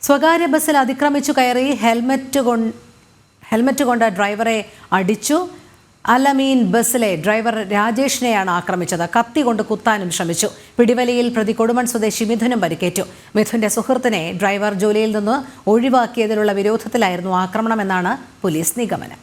[SPEAKER 1] സ്വകാര്യ ബസ്സിൽ അതിക്രമിച്ചു കയറി ഹെൽമറ്റ് കൊണ്ട് ഡ്രൈവറെ അടിച്ചു. അലമീൻ ബസ്സിലെ ഡ്രൈവർ രാജേഷിനെയാണ് ആക്രമിച്ചത്. കത്തി കൊണ്ട് കുത്താനും ശ്രമിച്ചു. പിടിവലിയിൽ പ്രതി കൊടുമൺ സ്വദേശി മിഥുനും പരിക്കേറ്റു. മിഥുന്റെ സുഹൃത്തിനെ ഡ്രൈവർ ജോലിയിൽ നിന്ന് ഒഴിവാക്കിയതിലുള്ള വിരോധത്തിലായിരുന്നു ആക്രമണമെന്നാണ് പോലീസ് നിഗമനം.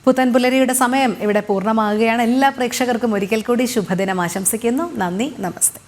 [SPEAKER 1] പുത്തൻ പുലരിയുടെ സമയം ഇവിടെ പൂർണ്ണമാകുകയാണ്. എല്ലാ പ്രേക്ഷകർക്കും ഒരിക്കൽ കൂടി ശുഭദിനം ആശംസിക്കുന്നു. നന്ദി, നമസ്തേ.